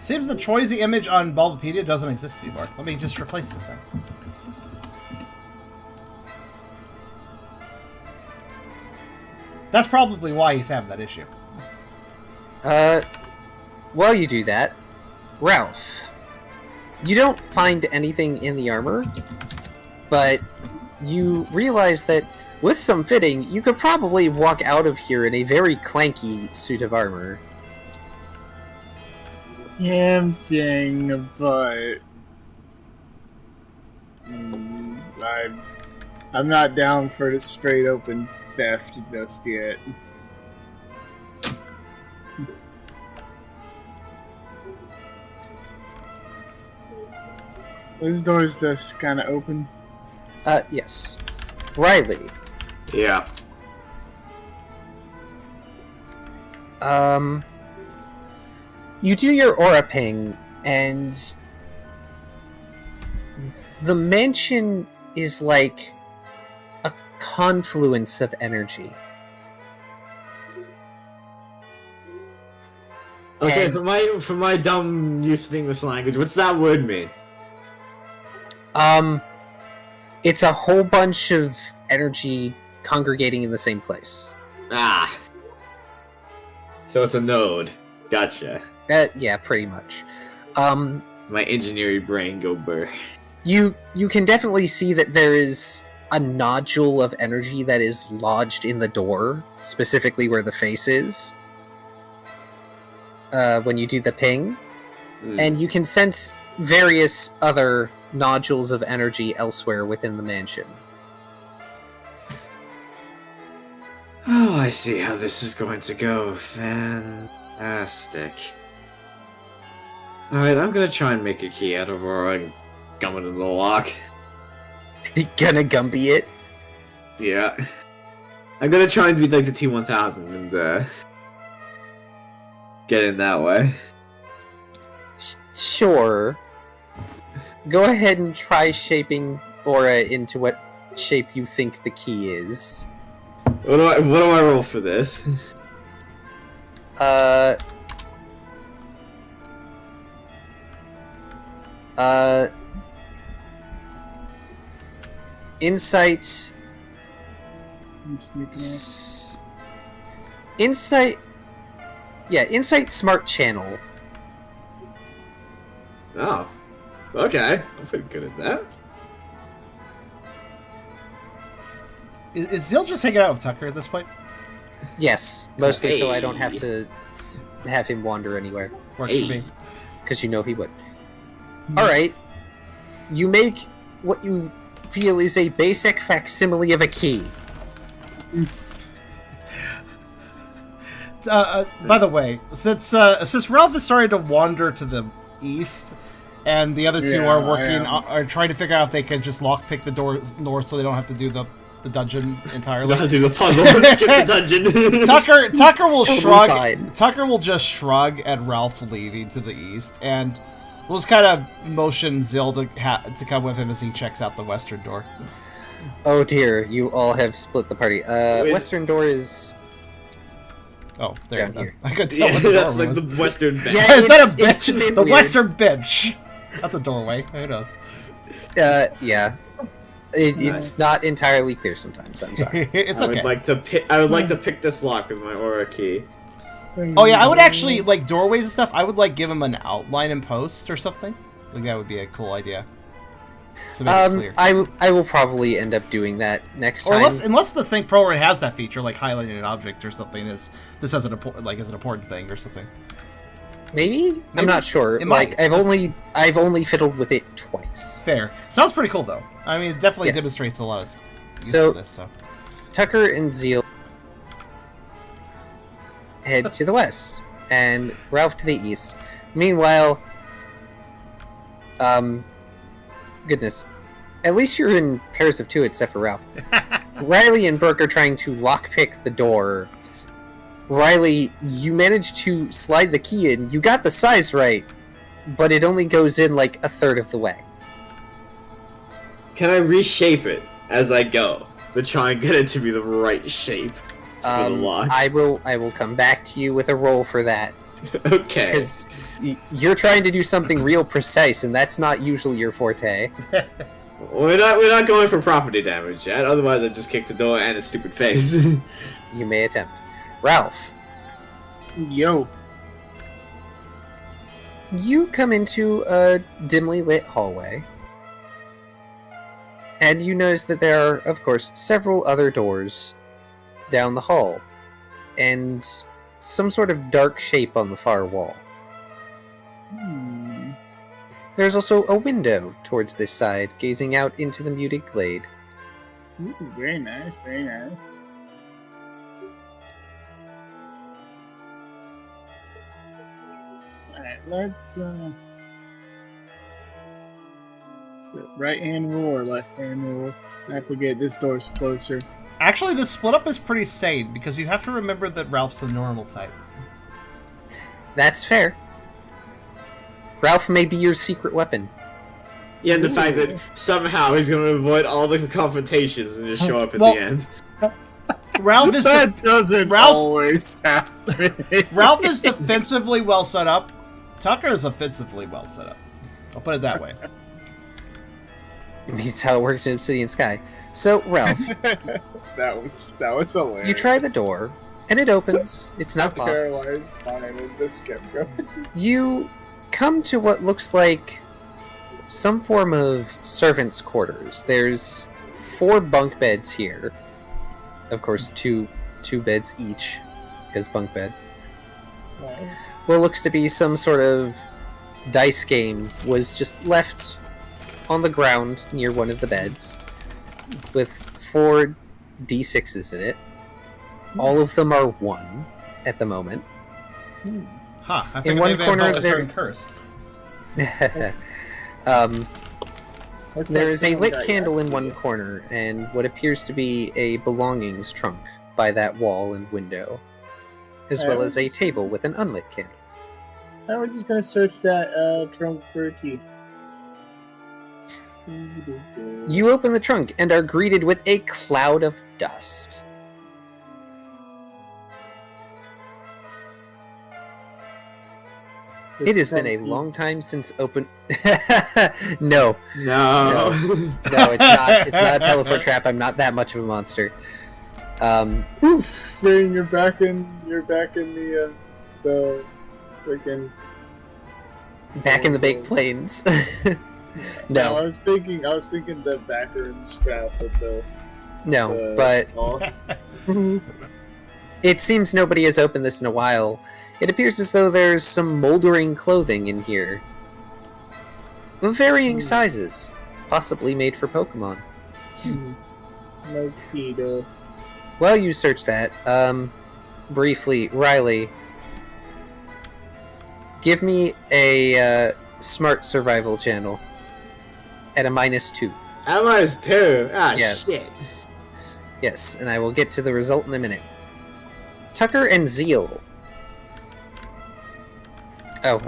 Seems the Troisy image on Bulbapedia doesn't exist anymore. Let me just replace it then. That's probably why he's having that issue. While you do that, Ralph, you don't find anything in the armor, but you realize that with some fitting, you could probably walk out of here in a very clanky suit of armor. Tempting, but I'm not down for the straight open theft just yet. Those doors just kind of open. Yes. Riley. Yeah. You do your aura ping, and the mansion is like a confluence of energy. Okay, And- for my dumb use of English language, what's that word mean? It's a whole bunch of energy congregating in the same place. Ah. So it's a node. Gotcha. Yeah, pretty much. My engineering brain go burr. You can definitely see that there is a nodule of energy that is lodged in the door, specifically where the face is. When you do the ping, and you can sense various other nodules of energy elsewhere within the mansion. Oh, I see how this is going to go. Fantastic. Alright, I'm gonna try and make a key out of Aurora and gum it in the lock. You gonna Gumby it? Yeah. I'm gonna try and be like the T-1000 and, get in that way. Sure. Go ahead and try shaping Aura into what shape you think the key is. What do I roll for this? Insight. I'm sneaking Insight. Yeah, Insight Smart Channel. Oh. Okay. I'm pretty good at that. Is Zil just hanging out with Tucker at this point? Yes, mostly so I don't have Hey. to have him wander anywhere, Works for me. because you know he would. Alright, you make what you feel is a basic facsimile of a key. By the way, since Ralph is starting to wander to the east, and the other two Yeah, are working, I am. are trying to figure out if they can just lockpick the door north, so they don't have to do the dungeon entirely. I'll do the puzzle and skip the dungeon. Tucker will It's totally shrug. fine. Tucker will just shrug at Ralph leaving to the east, and will just kind of motion Zil to come with him as he checks out the western door. Oh dear, you all have split the party. Wait. Western door is... Oh, there. Down here. I could tell Yeah, what the that's doorway like was. the western bench. Yeah, Is that a it's a bench? bit The weird. western bench. That's a doorway. Who knows? Yeah. It's not entirely clear sometimes, I'm sorry. It's I okay. would like to pick this lock with my aura key. Oh yeah, I would actually like doorways and stuff. I would like give him an outline in post or something. Like that would be a cool idea. To make it clear. I will probably end up doing that next Or time. unless the thing pro already has that feature, like highlighting an object or something, is this as an important thing or something. Maybe? I'm Maybe. not sure. It Like might. I've only fiddled with it twice. Fair. Sounds pretty cool though. I mean, it definitely Yes. demonstrates a lot of use So- of this. So Tucker and Zeal head to the west, and Ralph to the east. Meanwhile, goodness, at least you're in pairs of two, except for Ralph. Riley and Burke are trying to lockpick the door. Riley, you managed to slide the key in. You got the size right, but it only goes in like a third of the way. Can I reshape it as I go to try and get it to be the right shape for the lock? I will come back to you with a roll for that. Okay. Because you're trying to do something real precise, and that's not usually your forte. We're not going for property damage yet. Otherwise, I'd just kick the door and its stupid face. You may attempt. Ralph, Yo. you come into a dimly lit hallway, and you notice that there are, of course, several other doors down the hall, and some sort of dark shape on the far wall. There's also a window towards this side, gazing out into the muted glade. Ooh, very nice, very nice. Alright, let's Right hand rule or left hand rule? I forget. This door's closer. Actually, the split up is pretty sane because you have to remember that Ralph's a normal type. That's fair. Ralph may be your secret weapon. Yeah, and the fact that somehow he's going to avoid all the confrontations and just show up at the end. Ralph is That doesn't always happen. Ralph is defensively well set up. Tucker is offensively well set up. I'll put it that way. That's how it works in Obsidian Sky. So, Ralph, that was hilarious. you try the door, and it opens. It's not locked. Paralyzed fine, and this kept going. You come to what looks like some form of servants' quarters. There's 4 bunk beds here. Of course, two beds each, because bunk bed. Nice. What looks to be some sort of dice game was just left on the ground near one of the beds, with 4 d6s in it. All of them are 1 at the moment. Huh. I In think one maybe I corner involved a there- certain curse. Looks There like is a someone lit got candle in Yatsy. one corner, and what appears to be a belongings trunk by that wall and window, as well as a table with an unlit candle. Now we're just gonna search that trunk for a key. You open the trunk and are greeted with a cloud of dust. It has been a long time since open. No, No. no, it's not. It's not a teleport trap. I'm not that much of a monster. Oof, Rain, you're back in the freaking. Back in the baked plains. I No, was thinking the backroom strap with the. no, but Oh. it seems nobody has opened this in a while. It appears as though there's some moldering clothing in here. Of varying sizes, possibly made for Pokemon. No key though. While you search that, briefly, Riley, give me a smart survival channel at a -2. Emma's too. Ah, Yes. shit. Yes, and I will get to the result in a minute. Tucker and Zeal. Oh,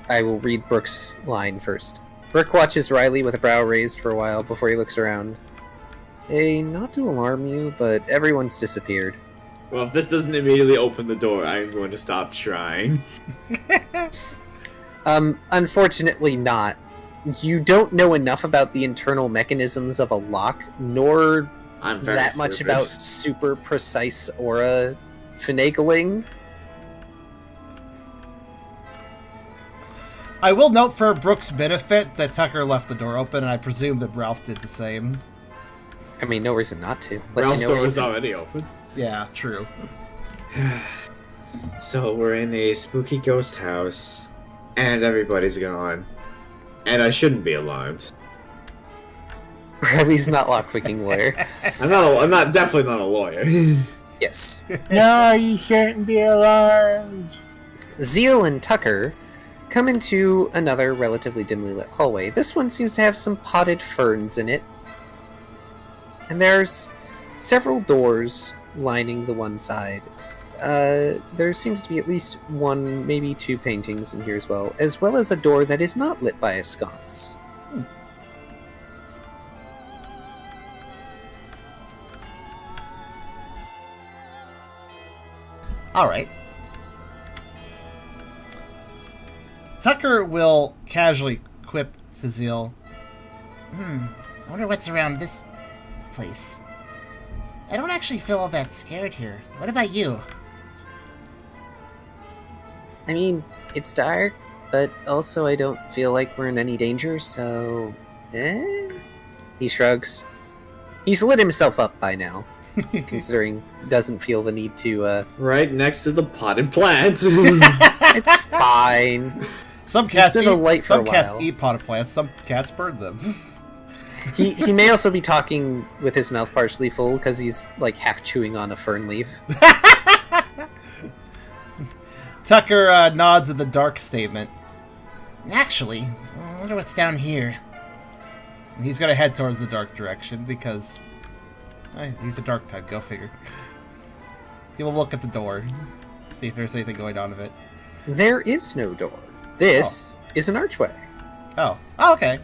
I will read Brooke's line first. Brooke watches Riley with a brow raised for a while before he looks around. Hey, not to alarm you, but everyone's disappeared. Well, if this doesn't immediately open the door, I'm going to stop trying. Unfortunately not. You don't know enough about the internal mechanisms of a lock, nor I'm very that much stupid. about super precise aura finagling. I will note for Brooke's benefit that Tucker left the door open, and I presume that Ralph did the same. I mean, no reason not to. Unless Ralph's you know door was anything. already open. Yeah, true. So we're in a spooky ghost house, and everybody's gone. And I shouldn't be alarmed. Riley's not lockpicking lawyer. I'm not definitely not a lawyer. Yes. No, you shouldn't be alarmed. Zeal and Tucker come into another relatively dimly lit hallway. This one seems to have some potted ferns in it. And there's several doors lining the one side. There seems to be at least 1, maybe 2 paintings in here as well as a door that is not lit by a sconce. Alright. Tucker will casually quip to Zeal. I wonder what's around this place. I don't actually feel all that scared here. What about you? I mean, it's dark, but also I don't feel like we're in any danger, so... He shrugs. He's lit himself up by now, considering doesn't feel the need to, Right next to the potted plant. It's fine. Some cats been a light for a while. eat potted plants, some cats burn them. He may also be talking with his mouth partially full, because he's, like, half chewing on a fern leaf. Tucker nods at the dark statement. Actually, I wonder what's down here. He's gonna head towards the dark direction because he's a dark type. Go figure. He will look at the door, see if there's anything going on with it. There is no door. This is an archway. Oh, okay.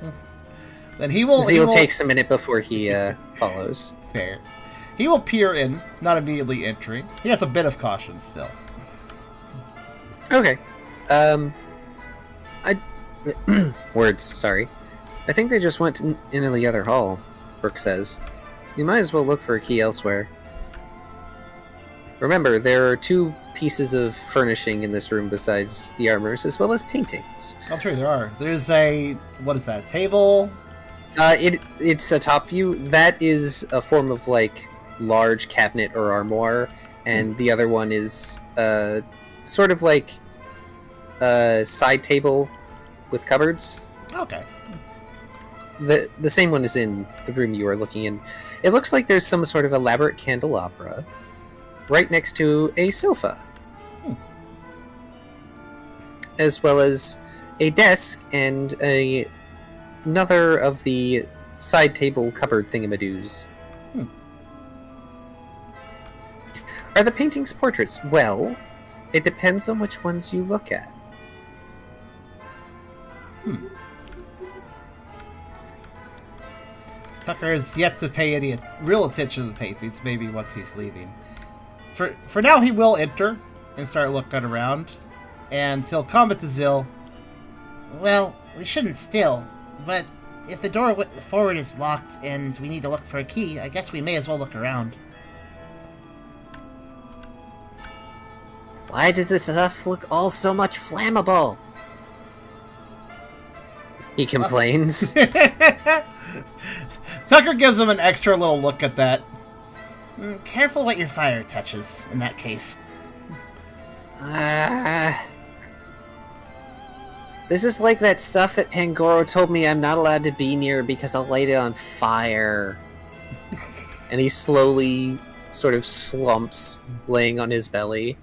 Then he will. Zeal takes a minute before he follows. Fair. He will peer in, not immediately entering. He has a bit of caution still. Okay. Words, sorry. I think they just went into the other hall, Brooke says. You might as well look for a key elsewhere. Remember, there are 2 pieces of furnishing in this room besides the armors, as well as paintings. Oh, true, there are. There's a... what is that, a table? It's a top view. That is a form of, like, large cabinet or armoire, and the other one is sort of like a side table with cupboards. Okay. The same one is in the room you are looking in. It looks like there's some sort of elaborate candelabra right next to a sofa. As well as a desk and another of the side table cupboard thingamadoos. Are the paintings portraits? Well, it depends on which ones you look at. Tucker has yet to pay any real attention to the paintings, maybe once he's leaving. For now, he will enter and start looking around, and he'll comment to Zill. Well, we shouldn't steal, but if the door forward is locked and we need to look for a key, I guess we may as well look around. Why does this stuff look all so much flammable? He complains. Tucker gives him an extra little look at that. Careful what your fire touches, in that case. This is like that stuff that Pangoro told me I'm not allowed to be near because I'll light it on fire. And he slowly sort of slumps, laying on his belly.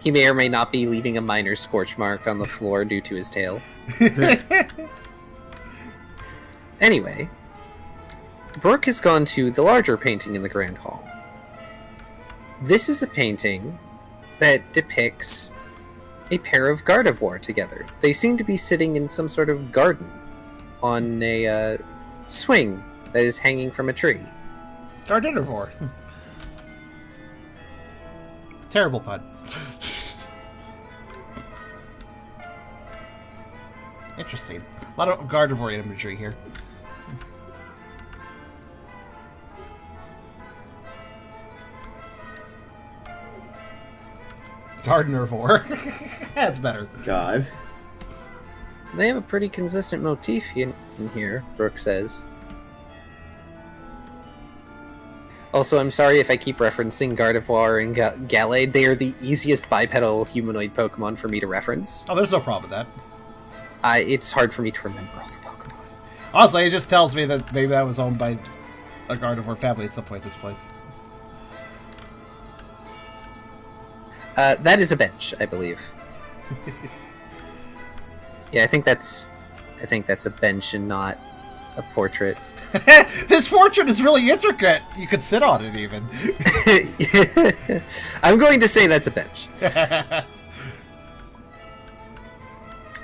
He may or may not be leaving a minor scorch mark on the floor due to his tail. Anyway, Brooke has gone to the larger painting in the Grand Hall. This is a painting that depicts a pair of Gardevoir together. They seem to be sitting in some sort of garden on a swing that is hanging from a tree. Gardevoir. Terrible pun. Interesting. A lot of Gardevoir imagery here. Gardenervore. That's better. God. They have a pretty consistent motif in here, Brooke says. Also, I'm sorry if I keep referencing Gardevoir and Gallade. They are the easiest bipedal humanoid Pokemon for me to reference. Oh, there's no problem with that. It's hard for me to remember all the Pokemon. Honestly, it just tells me that maybe that was owned by a Gardevoir family at some point, this place. That is a bench, I believe. Yeah, I think that's a bench and not a portrait. This portrait is really intricate. You could sit on it even. I'm going to say that's a bench.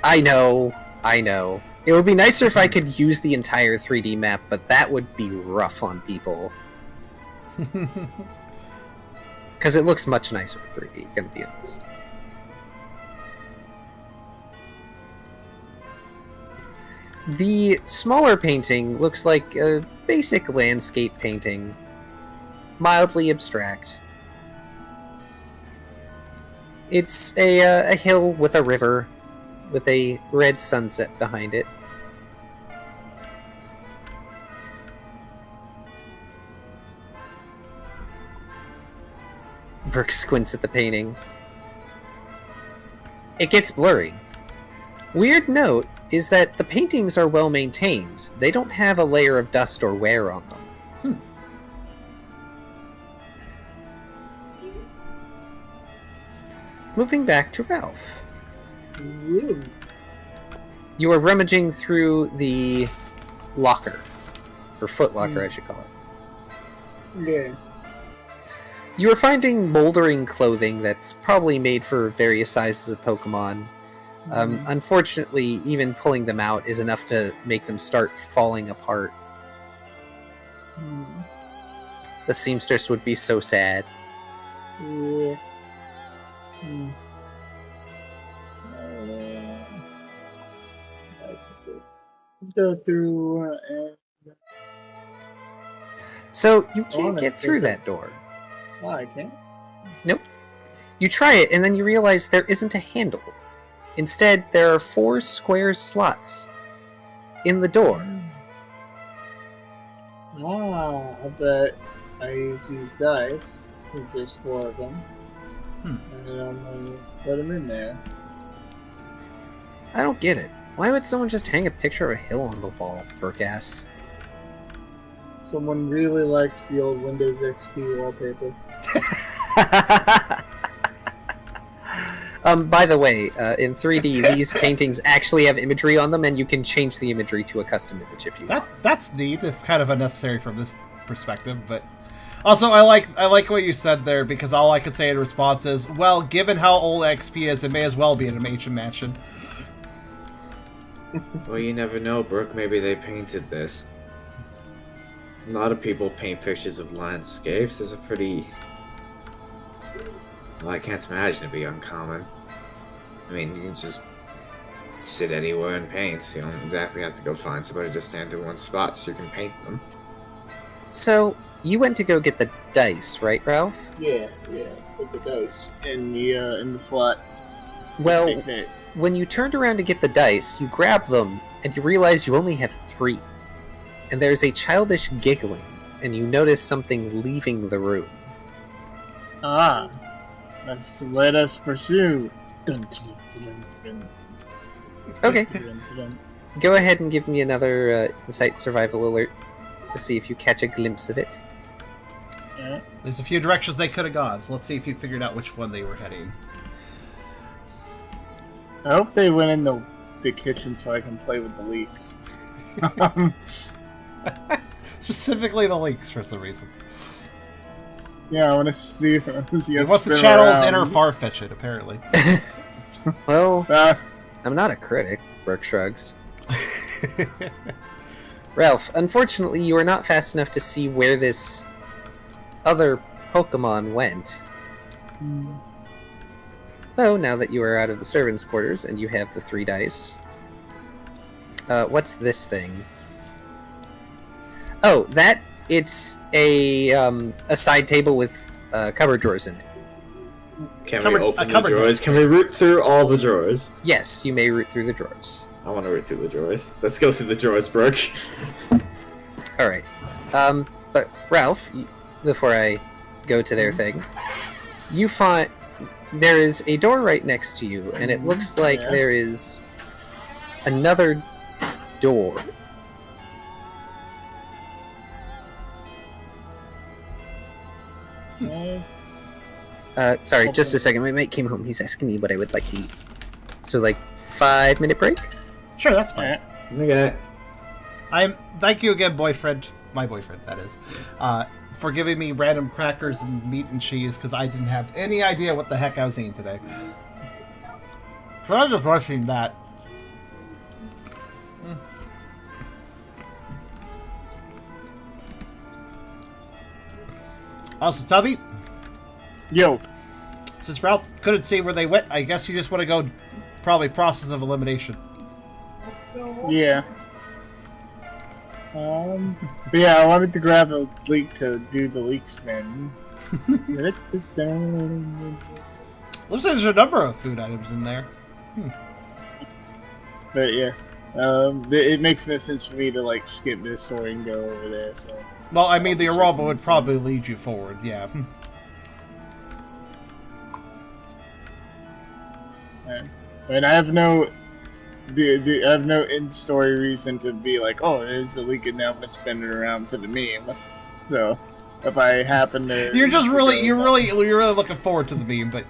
I know. It would be nicer if I could use the entire 3D map, but that would be rough on people. Because it looks much nicer in 3D, gonna be honest. The smaller painting looks like a basic landscape painting, mildly abstract. It's a hill with a river, with a red sunset behind it. Brooke squints at the painting. It gets blurry. Weird note is that the paintings are well maintained. They don't have a layer of dust or wear on them. Moving back to Ralph. You are rummaging through the locker, or foot locker, I should call it. Yeah. You are finding moldering clothing that's probably made for various sizes of Pokemon. Unfortunately, even pulling them out is enough to make them start falling apart. The seamstress would be so sad. Yeah. Let's go through. So you can't get through that door. Oh, I can't. Nope. You try it, and then you realize there isn't a handle. Instead, there are 4 square slots in the door. Ah, I bet I use these dice, since there's 4 of them. And then I'm gonna put them in there. I don't get it. Why would someone just hang a picture of a hill on the wall, Burkass? Someone really likes the old Windows XP wallpaper. By the way, in 3D, these paintings actually have imagery on them, and you can change the imagery to a custom image if you want. That's neat. It's kind of unnecessary from this perspective, but also I like what you said there, because all I could say in response is, well, given how old XP is, it may as well be in an ancient mansion. Well, you never know, Brooke. Maybe they painted this. A lot of people paint pictures of landscapes. It's a pretty... Well, I can't imagine it'd be uncommon. I mean, you can just sit anywhere and paint. You don't exactly have to go find somebody to stand in one spot so you can paint them. So, you went to go get the dice, right, Ralph? Yeah, put the dice in the slots. Well, They fit. when you turned around to get the dice, you grab them, and you realize you only have 3. And there's a childish giggling, and you notice something leaving the room. Ah, let us pursue. Dun, dun, dun, dun, dun. Okay. Dun, dun, dun. Go ahead and give me another insight survival alert to see if you catch a glimpse of it. Yeah. There's a few directions they could have gone, so let's see if you figured out which one they were heading. I hope they went in the kitchen so I can play with the leeks. Specifically the leaks for some reason. Yeah, I want to see. He wants the channel's inner Farfetch'd, apparently. Well, I'm not a critic, Brooke shrugs. Ralph, unfortunately, you are not fast enough to see where this other Pokemon went. Though, now that you are out of the servants' quarters and you have the 3 dice... what's this thing? Oh, it's a side table with cupboard drawers in it. Can we open the drawers? Can we root through all the drawers? Yes, you may root through the drawers. I want to root through the drawers. Let's go through the drawers, Brooke. Alright. But Ralph, before I go to their thing, you find there is a door right next to you, and it looks like there is another door. Sorry, just a second. My mate came home. He's asking me what I would like to eat. So, 5-minute break? Sure, that's fine. Okay. Thank you again, boyfriend. My boyfriend, that is. For giving me random crackers and meat and cheese, because I didn't have any idea what the heck I was eating today. So I was just rushing that. Also, Tubby? Yo. Since Ralph couldn't see where they went, I guess you just want to go probably process of elimination. Yeah. But yeah, I wanted to grab a leak to do the leak spin. Looks like there's a number of food items in there. But yeah, it makes no sense for me to skip this story and go over there. So. Well, I mean, the aroma would probably lead you forward. Yeah. And I have no. I have no in-story reason to be like, oh, there's a leak and now I'm gonna spin it around for the meme. So, if I happen to, you're really looking forward to the meme, but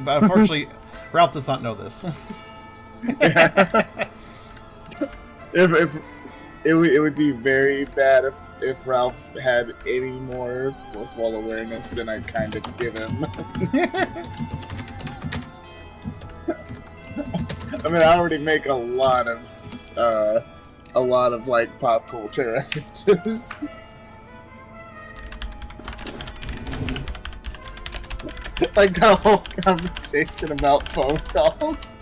but unfortunately, Ralph does not know this. If it would be very bad if Ralph had any more fourth wall awareness than I kind of give him. I mean, I already make a lot of like pop culture references. Like the whole conversation about phone calls.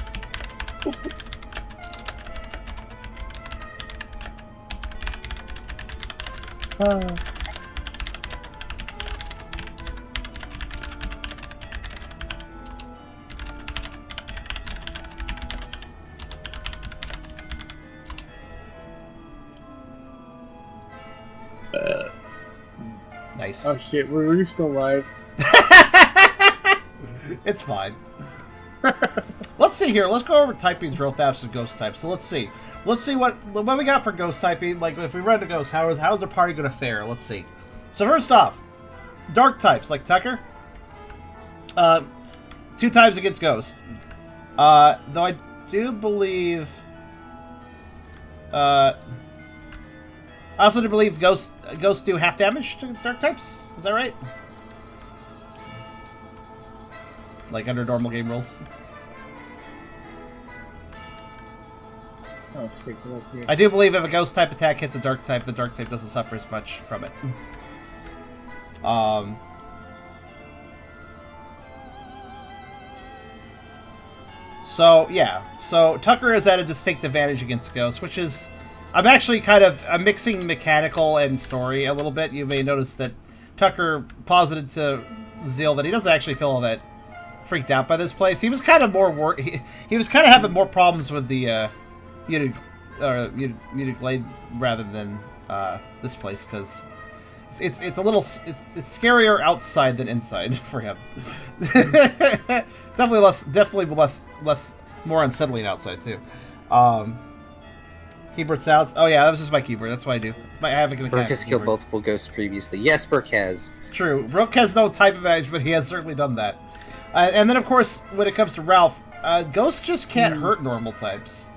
Nice. Oh shit, were we still live? It's fine. Let's see here. Let's go over typings real fast with ghost types. So let's see. Let's see what we got for ghost typing. Like if we run to ghost, how's the party gonna fare? Let's see. So first off, dark types like Tucker. 2 times against ghost. Though I do believe. I also do believe ghosts do half damage to dark types. Is that right? Like under normal game rules. Let's take a look here. I do believe if a ghost type attack hits a dark type, the dark type doesn't suffer as much from it. So yeah, so Tucker is at a distinct advantage against ghosts, which is, I'm actually I'm mixing mechanical and story a little bit. You may notice that Tucker posited to Zeal that he doesn't actually feel all that freaked out by this place. He was kind of more he was kind of having more problems with the muted glade rather than this place, because it's a little it's scarier outside than inside for him. definitely less more unsettling outside too. Keyboard sounds. Oh yeah, that was just my keyboard. That's what I do. I have a Brooke has killed multiple ghosts previously. Yes, Brooke has. True. Brooke has no type advantage, but he has certainly done that. And then, of course, when it comes to Ralph, ghosts just can't hurt normal types.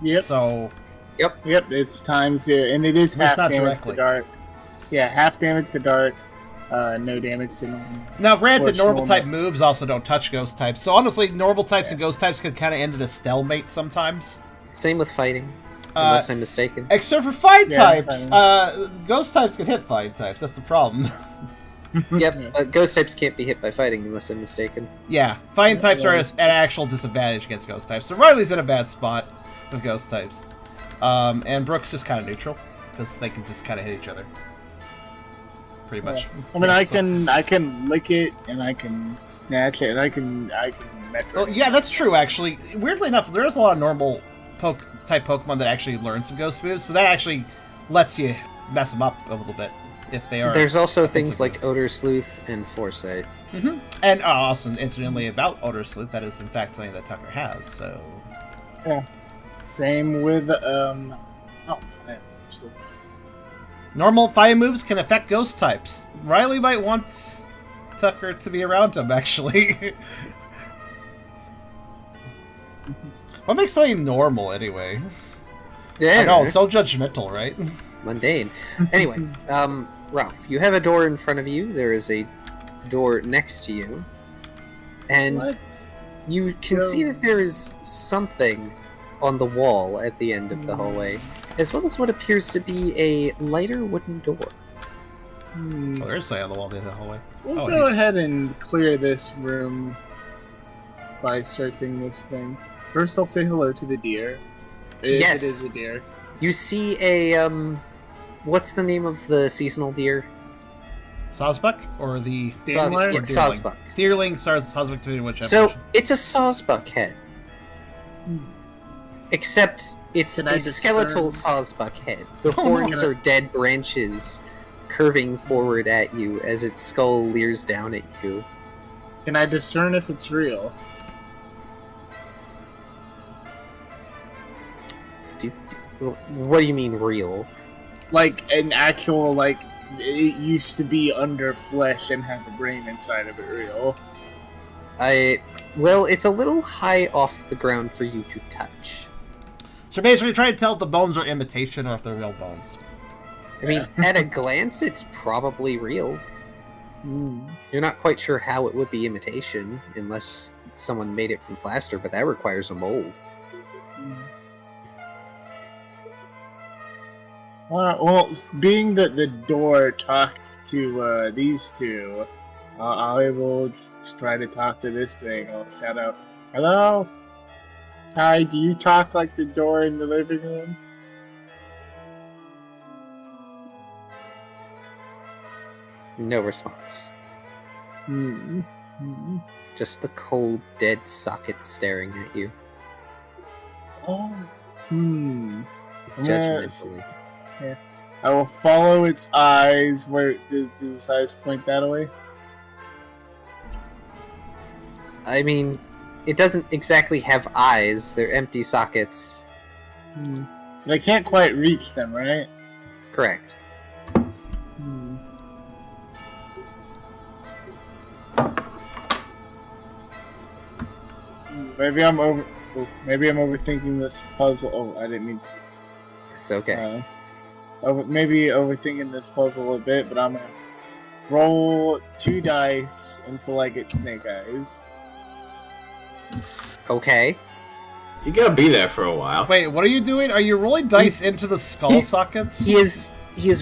Yep. So. Yep. It's times here, and it is half damage directly. to dark. Yeah, half damage to dark. No damage to normal. Now, granted, normal type moves also don't touch ghost types. So honestly, normal types and ghost types could kind of end in a stalemate sometimes. Same with fighting, unless I'm mistaken. Except for fight types, ghost types can hit fight types. That's the problem. Yep, ghost types can't be hit by fighting unless I'm mistaken. Yeah, fighting types are at an actual disadvantage against ghost types. So Riley's in a bad spot with ghost types. And Brooke's just kind of neutral, because they can just kind of hit each other. Pretty much. Yeah. I mean, I can lick it, and I can snatch it, and I can metro. Well, yeah, that's true, actually. Weirdly enough, there's a lot of normal type Pokemon that actually learn some ghost moves, so that actually lets you mess them up a little bit. If they are. There's also things like Odor Sleuth and Foresight. Mm-hmm. And also, incidentally, about Odor Sleuth, that is in fact something that Tucker has. So. Yeah. Same with normal fire moves can affect ghost types. Riley might want Tucker to be around him, actually. What makes something normal, anyway? Yeah. I know, so judgmental, right? Mundane. Anyway, Ralph, you have a door in front of you. There is a door next to you. And you can see that there is something on the wall at the end of the hallway, as well as what appears to be a lighter wooden door. Oh, there's something on the wall at the end of the hallway. We'll go ahead and clear this room by searching this thing. First, I'll say hello to the deer. Yes. It is a deer. You see a, what's the name of the seasonal deer? Sawsbuck? Or the... Sawsbuck. Deerling, Sawsbuck, to whichever. So, it's a Sawsbuck head. Except it's a skeletal Sawsbuck head. The horns are dead branches curving forward at you as its skull leers down at you. Can I discern if it's real? What do you mean real? Like an actual, like, it used to be under flesh and have a brain inside of it real? Well, it's a little high off the ground for you to touch. So basically, try to tell if the bones are imitation or if they're real bones. I mean, at a glance, it's probably real. You're not quite sure how it would be imitation, unless someone made it from plaster, but that requires a mold. Well, being that the door talked to these two, I will try to talk to this thing. I'll shout out, "Hello? Hi, do you talk like the door in the living room?" No response. Just the cold, dead socket staring at you. Oh. Judgmentally. Yeah. I will follow its eyes. Where does its eyes point that way? I mean, it doesn't exactly have eyes. They're empty sockets. But I can't quite reach them, right? Correct. Maybe I'm overthinking this puzzle. Oh, I didn't mean. It's okay. Maybe overthinking this puzzle a bit, but I'm gonna roll 2 dice until I get snake eyes. Okay. You gotta be there for a while. Wait, what are you doing? Are you rolling dice into the skull sockets? He is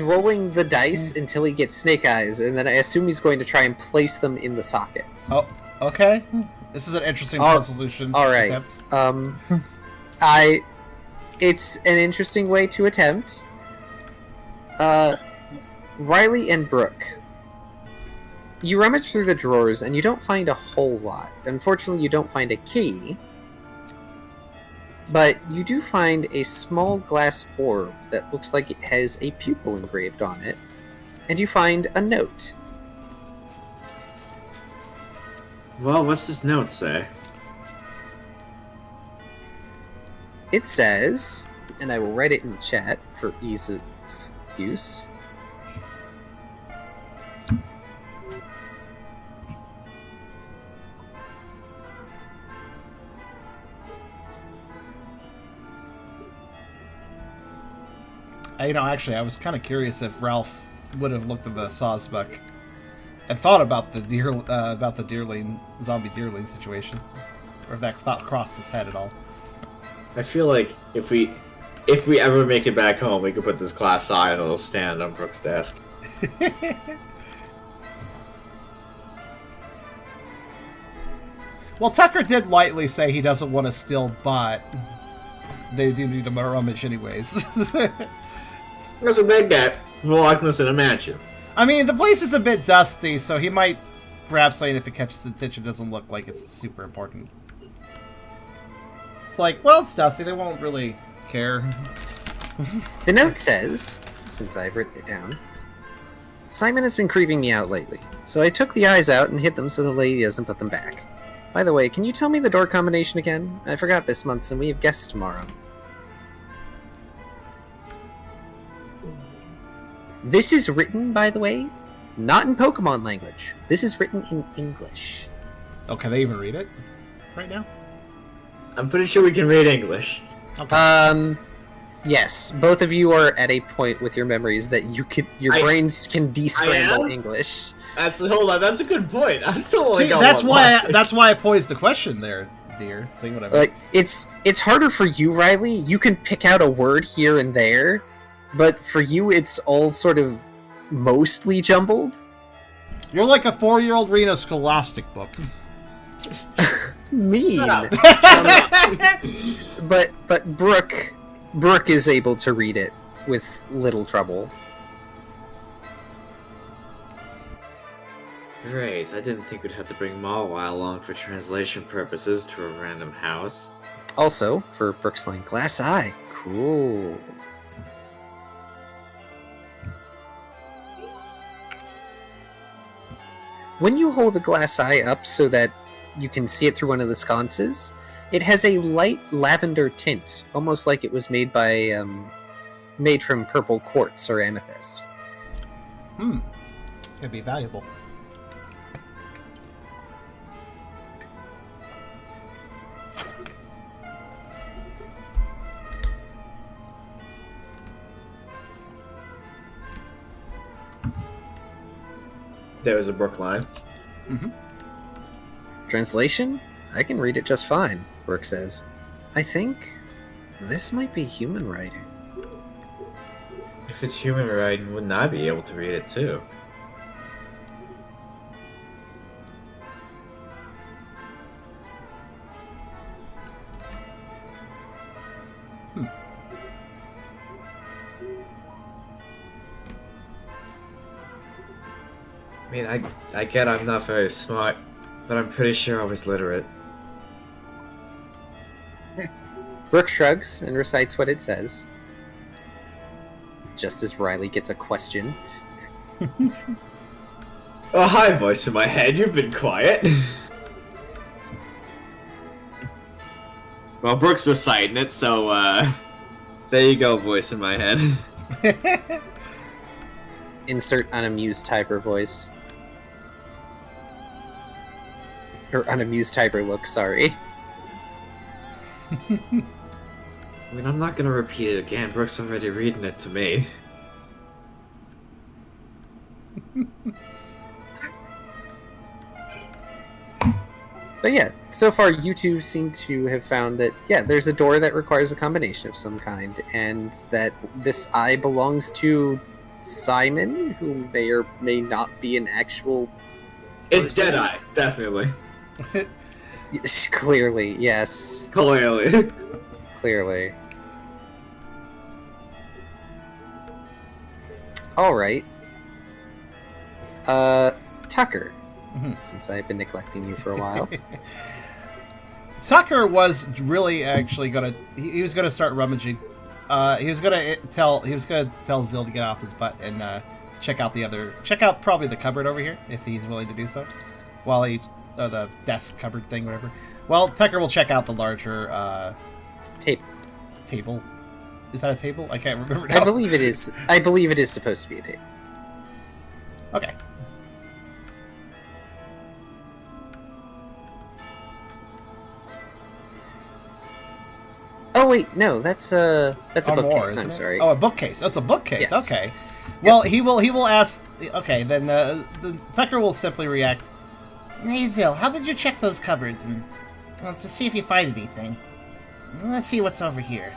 rolling the dice until he gets snake eyes, and then I assume he's going to try and place them in the sockets. Oh, okay. This is an interesting resolution. All right. Attempt. It's an interesting way to attempt. Riley and Brooke, you rummage through the drawers and you don't find a whole lot. Unfortunately, you don't find a key, but you do find a small glass orb that looks like it has a pupil engraved on it, and you find a note. Well, what's this note say? It says, and I will write it in the chat for ease of use. Actually, I was kind of curious if Ralph would have looked at the Sawsbuck and thought about the zombie deerling situation, or if that thought crossed his head at all. I feel like if we ever make it back home, we could put this glass eye and it'll stand on Brooke's desk. Well, Tucker did lightly say he doesn't want to steal, but they do need a rummage anyways. There's a big guy locked us in a mansion. I mean, the place is a bit dusty, so he might grab something if it catches his attention. It doesn't look like it's super important. It's like, well, it's dusty. They won't really care. The note says, since I've written it down, Simon has been creeping me out lately, so I took the eyes out and hid them so the lady doesn't put them back. By the way, can you tell me the door combination again? I forgot this month and we have guests tomorrow. This is written, by the way, not in Pokemon language. This is written in English. Oh, can they even read it right now? I'm pretty sure we can read English. Okay. Yes, both of you are at a point with your memories that your brains can descramble English. Hold on, that's a good point. I'm still only See, that's why I posed the question there, dear. See what I mean? Like, it's harder for you, Riley. You can pick out a word here and there, but for you, it's all sort of mostly jumbled. You're like a 4-year-old reading a Scholastic book. Mean. But Brooke is able to read it with little trouble. Great, I didn't think we'd have to bring Mawile along for translation purposes to a random house. Also, for Brooke's line, glass eye. Cool. When you hold the glass eye up so that you can see it through one of the sconces, it has a light lavender tint, almost like it was made from purple quartz or amethyst. Could be valuable. There was a Brookline. Mm-hmm. Translation? I can read it just fine, Brooke says. I think this might be human writing. If it's human writing, wouldn't I be able to read it too? I mean, I get I'm not very smart, but I'm pretty sure I was literate. Brooke shrugs and recites what it says. Just as Riley gets a question. Oh, hi, voice in my head. You've been quiet. Well, Brooke's reciting it, so, there you go, voice in my head. Insert unamused typer voice. Or unamused typer look, sorry. I mean, I'm not gonna repeat it again. Brooke's already reading it to me. But yeah, so far you two seem to have found that, yeah, there's a door that requires a combination of some kind, and that this eye belongs to Simon, who may or may not be an actual It's person. Deadeye, definitely. Clearly, yes. Clearly. Clearly. Alright. Tucker. Mhm. Since I've been neglecting you for a while. Tucker was really actually gonna. He was gonna start rummaging. He was gonna tell Zill to get off his butt and check out probably the cupboard over here if he's willing to do so. While the desk cupboard thing, whatever. Well, Tucker will check out the larger table. Is that a table? I can't remember now. I believe it is. I believe it is supposed to be a table. Okay. Oh wait, no, that's a Armoire, bookcase. isn't I'm it? sorry. Oh, a bookcase. Oh, it's a bookcase. Yes. Okay. Well, he will ask. Okay, then Tucker will simply react. Hey, Zill, how about you check those cupboards and to see if you find anything? Let's see what's over here.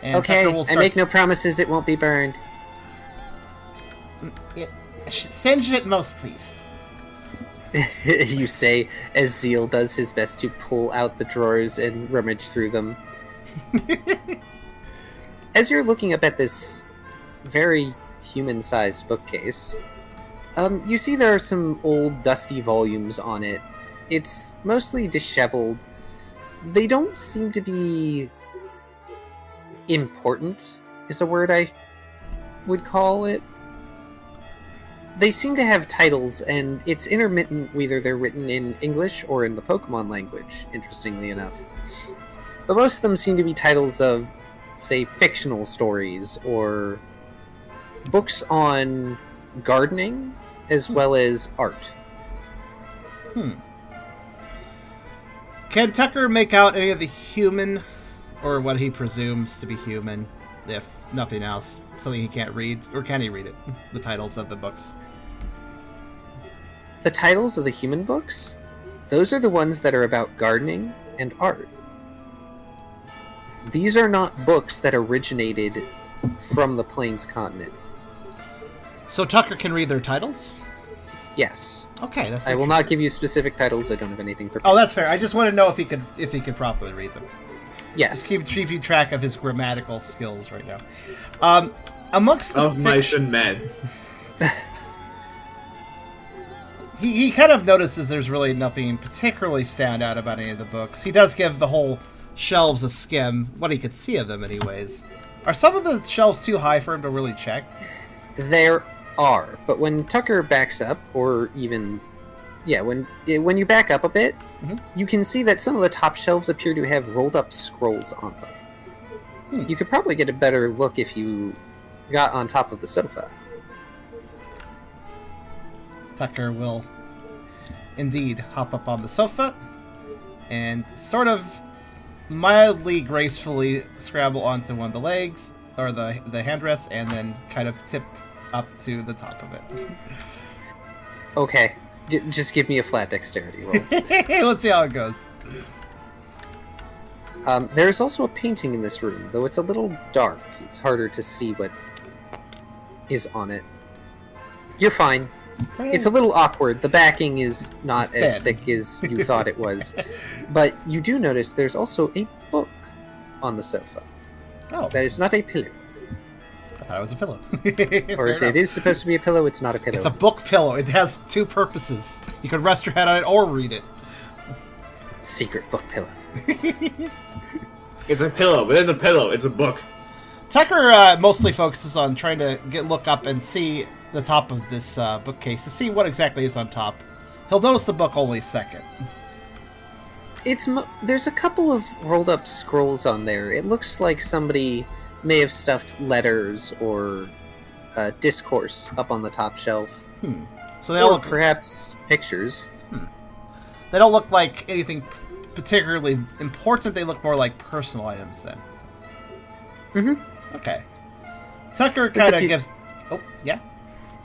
And Okay, Tucker will I start, make no promises it won't be burned. Send it most, please. You say as Zeal does his best to pull out the drawers and rummage through them. As you're looking up at this very human-sized bookcase, you see there are some old, dusty volumes on it. It's mostly disheveled. They don't seem to be important, is a word I would call it. They seem to have titles, and it's intermittent whether they're written in English or in the Pokemon language, interestingly enough. But most of them seem to be titles of, say, fictional stories, or books on gardening, as well as art. Can Tucker make out any of the human, or what he presumes to be human, if nothing else, something he can't read, or can he read it? The titles of the books. The titles of the human books? Those are the ones that are about gardening and art. These are not books that originated from the Plains continent. So Tucker can read their titles? Yes. Okay, that's. I will not give you specific titles. I don't have anything prepared. Oh, that's fair. I just want to know if he could properly read them. Yes. Just keeping track of his grammatical skills right now. Amongst the Mice and men. he kind of notices there's really nothing particularly stand out about any of the books. He does give the whole shelves a skim, what he could see of them anyways. Are some of the shelves too high for him to really check? There are, but when Tucker backs up, or even, when you back up a bit, you can see that some of the top shelves appear to have rolled up scrolls on them. You could probably get a better look if you got on top of the sofa. Tucker will indeed hop up on the sofa and sort of mildly gracefully scrabble onto one of the legs, or the handrest, and then kind of tip up to the top of it. Okay. Just give me a flat dexterity roll. Let's see how it goes. There's also a painting in this room, though it's a little dark. It's harder to see what is on it. You're fine. It's a little awkward. The backing is not as thick as you thought it was. But you do notice there's also a book on the sofa. Oh. That is not a pillow. I thought it was a pillow. Or if it is supposed to be a pillow, it's not a pillow. It's a book pillow. It has two purposes. You could rest your head on it or read it. Secret book pillow. It's a pillow. Within the pillow, it's a book. Tucker mostly focuses on trying to look up and see the top of this bookcase to see what exactly is on top. He'll notice the book only a second. There's a couple of rolled up scrolls on there. It looks like somebody may have stuffed letters or discourse up on the top shelf. So they all look, perhaps pictures. They don't look like anything particularly important. They look more like personal items then. Mm-hmm. Okay. Tucker kind of gives... Oh, yeah?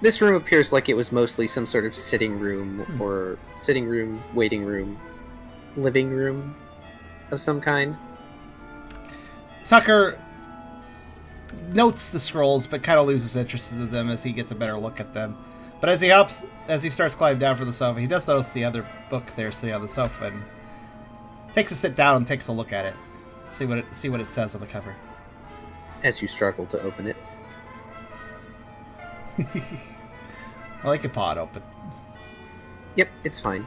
This room appears like it was mostly some sort of sitting room or sitting room, waiting room, living room of some kind. Tucker notes the scrolls, but kind of loses interest in them as he gets a better look at them. But as he starts climbing down from the sofa, he does notice the other book there sitting on the sofa and takes a sit down and takes a look at it. See what it says on the cover. As you struggle to open it. Well, I could paw it open. Yep, it's fine.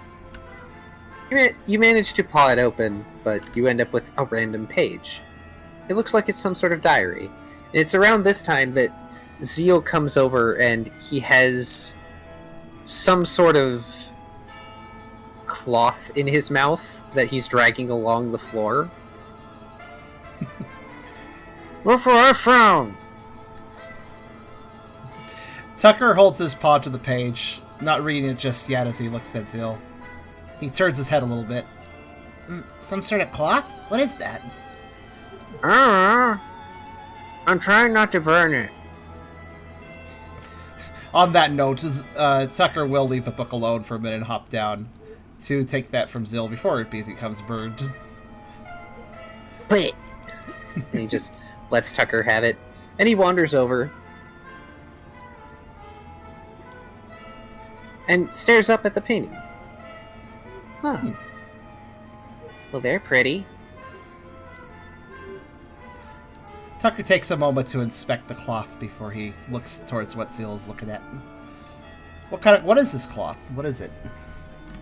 You manage to paw it open, but you end up with a random page. It looks like it's some sort of diary. And it's around this time that Zeal comes over and he has some sort of cloth in his mouth that he's dragging along the floor. Look what I found! Tucker holds his paw to the page, not reading it just yet as he looks at Zeal. He turns his head a little bit. Some sort of cloth? What is that? I'm trying not to burn it. On that note, Tucker will leave the book alone for a minute and hop down to take that from Zeal before it becomes burned. And he just lets Tucker have it, and he wanders over and stares up at the painting. Huh. Well, they're pretty. Tucker takes a moment to inspect the cloth before he looks towards what Zeal is looking at. What is this cloth? What is it?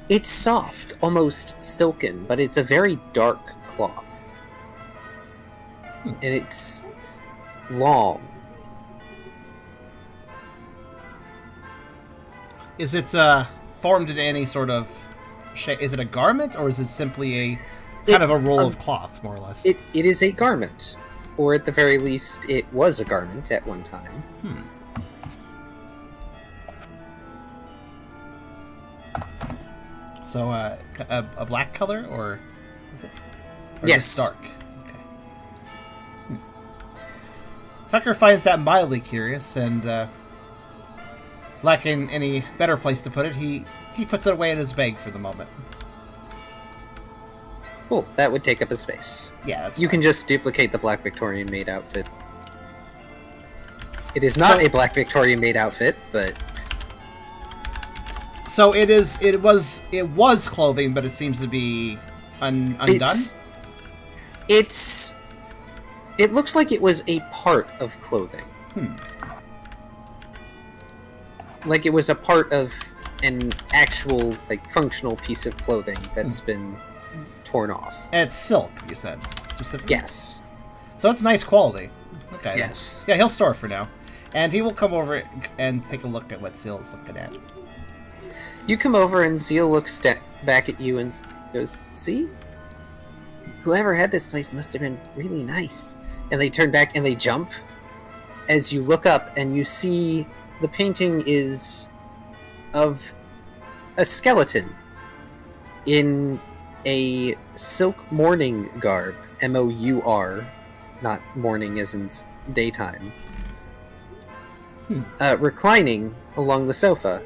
It's soft, almost silken, but it's a very dark cloth. And it's long. Is it formed in any sort of shape? Is it a garment, or is it simply a roll of cloth, more or less? It is a garment. Or at the very least, it was a garment at one time. So, a black color, or is it? Or yes. Is it dark? Okay. Tucker finds that mildly curious, and lacking any better place to put it, he puts it away in his bag for the moment. Cool, that would take up a space. Yeah, that's You fine. can just duplicate the Black Victorian maid outfit. It is not a Black Victorian maid outfit, but So it was clothing, but it seems to be undone. It looks like it was a part of clothing. Like it was a part of an actual, functional piece of clothing that's been torn off. And it's silk, you said, specifically? Yes. So it's nice quality. Okay. Yes. Yeah, he'll store it for now. And he will come over and take a look at what Zeal is looking at. You come over and Zeal looks back at you and goes, "See? Whoever had this place must have been really nice." And they turn back and they jump as you look up and you see the painting is of a skeleton in a silk mourning garb, M-O-U-R, not mourning as in daytime, reclining along the sofa.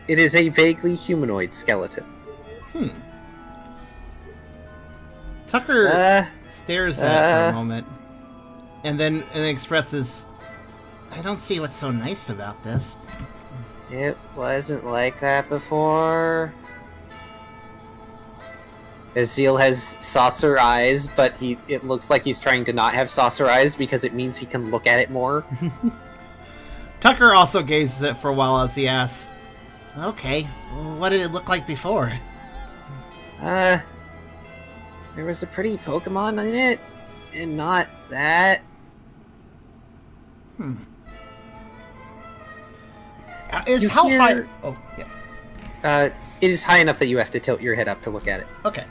It is a vaguely humanoid skeleton. Tucker stares at it for a moment, and then expresses, "I don't see what's so nice about this." It wasn't like that before. Azil has saucer eyes, but it looks like he's trying to not have saucer eyes because it means he can look at it more. Tucker also gazes at it for a while as he asks, Okay, what did it look like before? There was a pretty Pokemon in it, and not that. Is how high? Oh, yeah. It is high enough that you have to tilt your head up to look at it. Okay.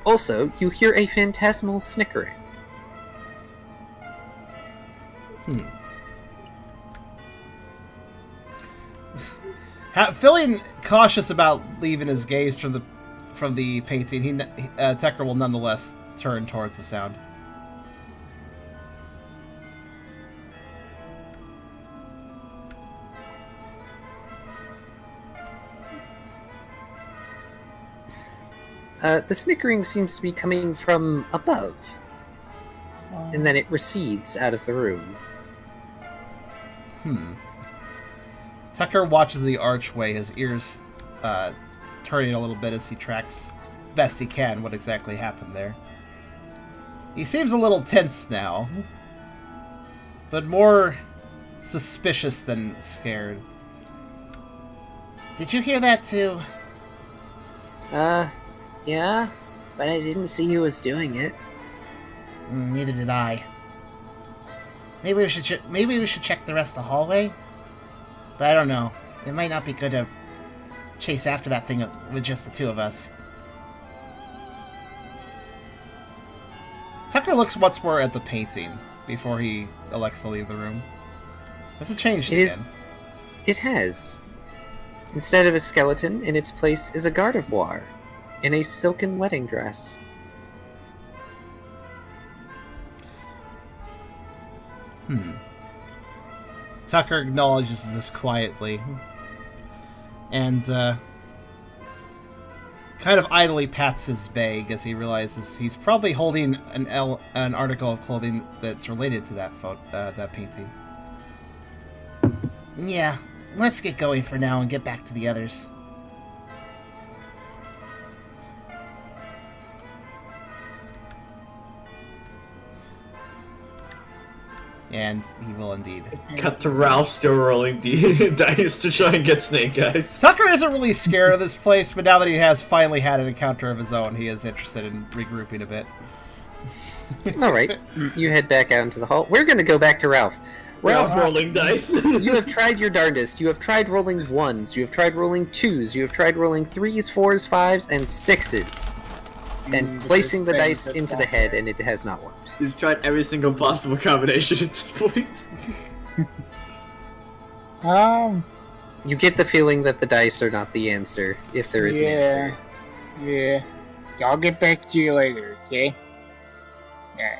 Also, you hear a phantasmal snickering. Feeling cautious about leaving his gaze from the painting, Tucker will nonetheless turn towards the sound. The snickering seems to be coming from above, and then it recedes out of the room. Tucker watches the archway, his ears turning a little bit as he tracks best he can what exactly happened there. He seems a little tense now, but more suspicious than scared. Did you hear that too? Yeah, but I didn't see who was doing it. Neither did I. Maybe we should check the rest of the hallway. But I don't know. It might not be good to chase after that thing with just the two of us. Tucker looks once more at the painting before he elects to leave the room. Has it changed again? It has. Instead of a skeleton, in its place is a gardevoir in a silken wedding dress. Tucker acknowledges this quietly and kind of idly pats his bag as he realizes he's probably holding an article of clothing that's related to that painting. Yeah, let's get going for now and get back to the others. And he will indeed. Cut to Ralph still rolling dice to try and get Snake Eyes. Tucker isn't really scared of this place, but now that he has finally had an encounter of his own, he is interested in regrouping a bit. Alright, you head back out into the hall. We're going to go back to Ralph. Ralph rolling dice. You have tried your darndest. You have tried rolling ones. You have tried rolling twos. You have tried rolling threes, fours, fives, and sixes. And placing the dice into the head, and it has not worked. He's tried every single possible combination at this point. You get the feeling that the dice are not the answer, if there is an answer. Yeah. I'll get back to you later, okay? Yeah.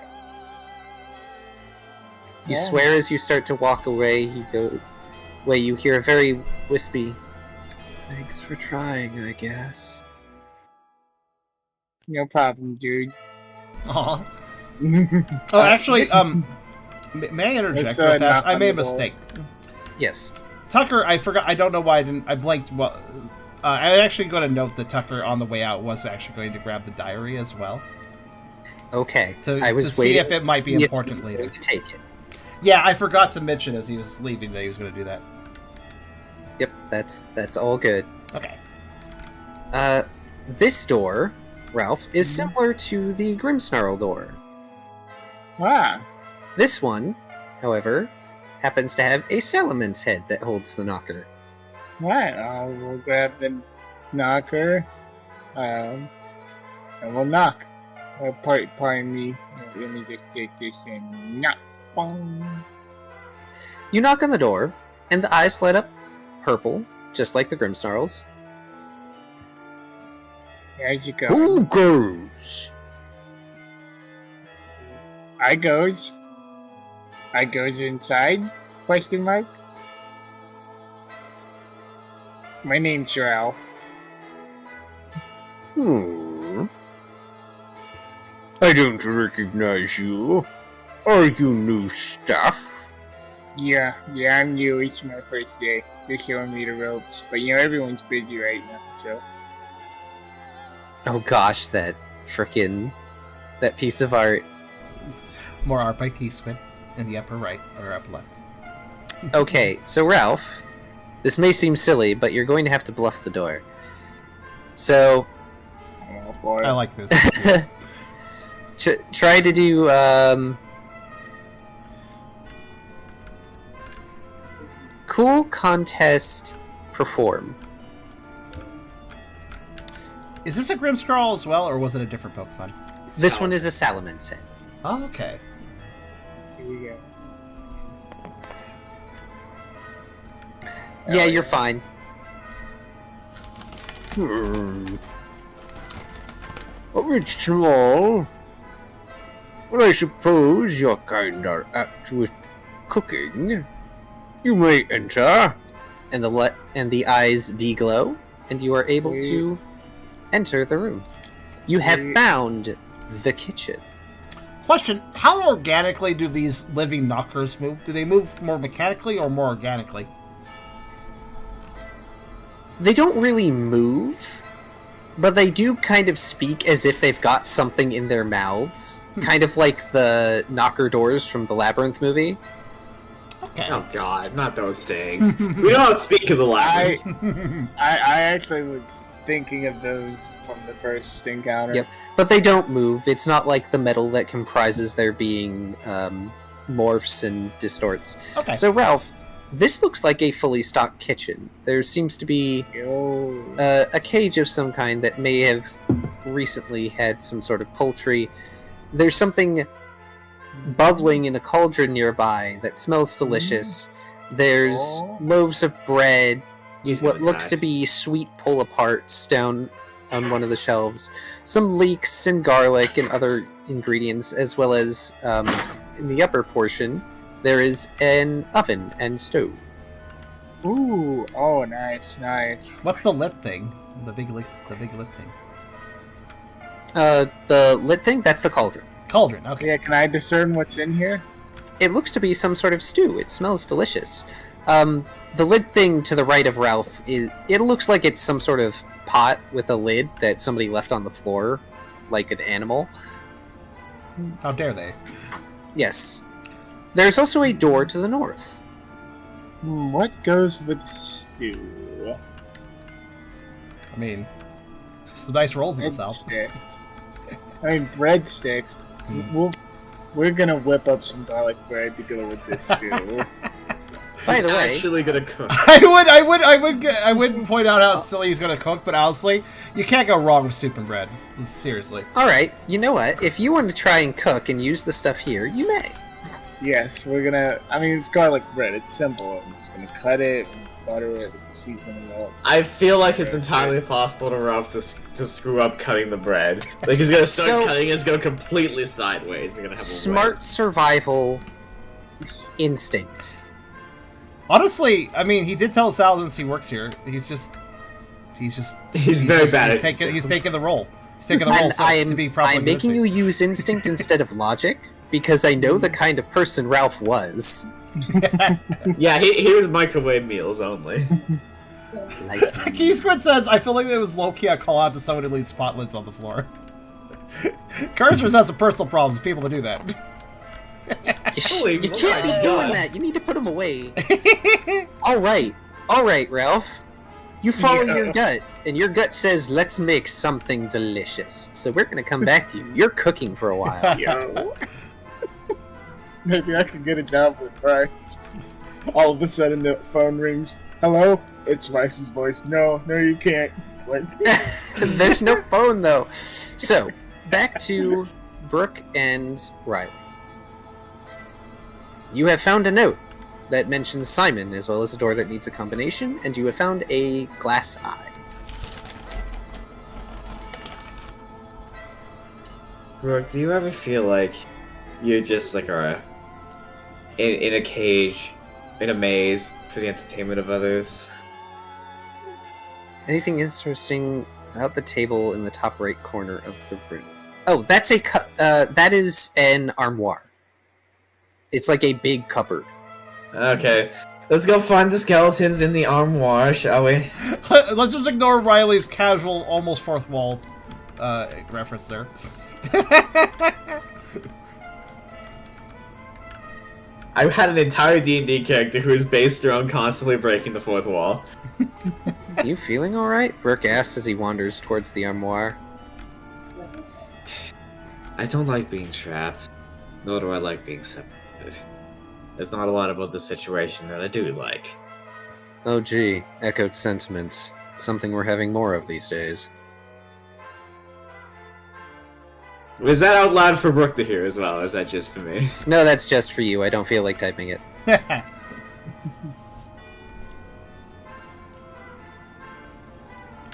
You swear as you start to walk away, you hear a very wispy, "Thanks for trying, I guess." No problem, dude. Aw. Oh, actually, may I interject real fast? I made a mistake. Yes. Tucker, I forgot. I don't know why I blanked. Well, I actually got a note that Tucker on the way out was actually going to grab the diary as well. Okay. I was waiting see if it might be important later. To take it. Yeah, I forgot to mention as he was leaving that he was going to do that. Yep, that's all good. Okay. This door, Ralph, is similar to the Grimmsnarl door. Ah. This one, however, happens to have a Salaman's head that holds the knocker. Right, we'll grab the knocker, and we'll knock. Pardon me, let me just take this and knock. Bong. You knock on the door, and the eyes light up purple, just like the Grimmsnarls. There you go. Who goes? I goes inside? Question mark? My name's Ralph. I don't recognize you. Are you new staff? Yeah, I'm new. It's my first day. They're showing me the ropes, but everyone's busy right now, so. Oh gosh, that piece of art. More art by Keysquid in the upper right or upper left. Okay, so Ralph, this may seem silly, but you're going to have to bluff the door. So, I like this. try to do cool contest perform. Is this a Grimmscrawl as well, or was it a different Pokemon? This one is a Salamence head. Oh, okay. Here we go. Yeah, you're fine. A bit small. But I suppose you're kinda apt with cooking. You may enter. And the eyes deglow, and you are able to enter the room. You have found the kitchen. Question, how organically do these living knockers move? Do they move more mechanically or more organically? They don't really move, but they do kind of speak as if they've got something in their mouths. Kind of like the knocker doors from the Labyrinth movie. Okay. Oh god, not those things. We don't speak of the labyrinth. I actually was thinking of those from the first encounter. Yep, but they don't move. It's not like the metal that comprises their being morphs and distorts. Okay. So, Ralph, this looks like a fully stocked kitchen. There seems to be a cage of some kind that may have recently had some sort of poultry. There's something bubbling in a cauldron nearby that smells delicious. There's loaves of bread, what looks to be sweet pull-aparts down on one of the shelves, some leeks and garlic and other ingredients, as well as in the upper portion there is an oven and stove. Ooh, oh, nice. What's the lit thing? The big lit thing. The lit thing, that's the cauldron. Cauldron, okay. Yeah, can I discern what's in here? It looks to be some sort of stew. It smells delicious. The lid thing to the right of Ralph, it looks like it's some sort of pot with a lid that somebody left on the floor, like an animal. How dare they? Yes. There's also a door to the north. What goes with stew? I mean, some nice rolls in the south. Breadsticks. I mean, breadsticks. We're gonna whip up some garlic bread to go with this stew. By the way, Actually gonna cook. I would point out how silly he's gonna cook, but honestly, you can't go wrong with soup and bread. Seriously. all right, you know what? If you want to try and cook and use the stuff here, you may. Yes, we're gonna. I mean, it's garlic bread. It's simple. I'm just gonna cut it, butter it, season it up. I feel like it's entirely possible to Ralph to screw up cutting the bread. Like he's gonna start cutting, it's gonna completely sideways. He's gonna have a smart survival instinct. Honestly, I mean, he did tell Sal since he works here. He's very bad at he's taking the role. He's taking the role. So to be properly I'm making you use instinct instead of logic because I know the kind of person Ralph was. Yeah, he was microwave meals only. Like Keysquid says, I feel like it was low-key a call out to someone who leaves spot lids on the floor. Karserus has some personal problems with people to do that. You can't be doing that. You need to put them away. All right, Ralph. You follow your gut, and your gut says, let's make something delicious. So we're going to come back to you. You're cooking for a while. Yo. Maybe I could get a job with Bryce. All of a sudden the phone rings. Hello? It's Bryce's voice. No, you can't. There's no phone, though. So, back to Brooke and Riley. You have found a note that mentions Simon, as well as a door that needs a combination, and you have found a glass eye. Brooke, do you ever feel like you're just like in a cage, in a maze, for the entertainment of others? Anything interesting about the table in the top right corner of the room? Oh, that's that is an armoire. It's like a big cupboard. Okay, let's go find the skeletons in the armoire, shall we? Let's just ignore Riley's casual, almost fourth wall reference there. I had an entire D&D character who is based around constantly breaking the fourth wall. Are you feeling alright? Brooke asks as he wanders towards the armoire. I don't like being trapped, nor do I like being separated. There's not a lot about the situation that I do like. Oh gee, echoed sentiments. Something we're having more of these days. Was that out loud for Brooke to hear as well, or is that just for me? No, that's just for you. I don't feel like typing it. I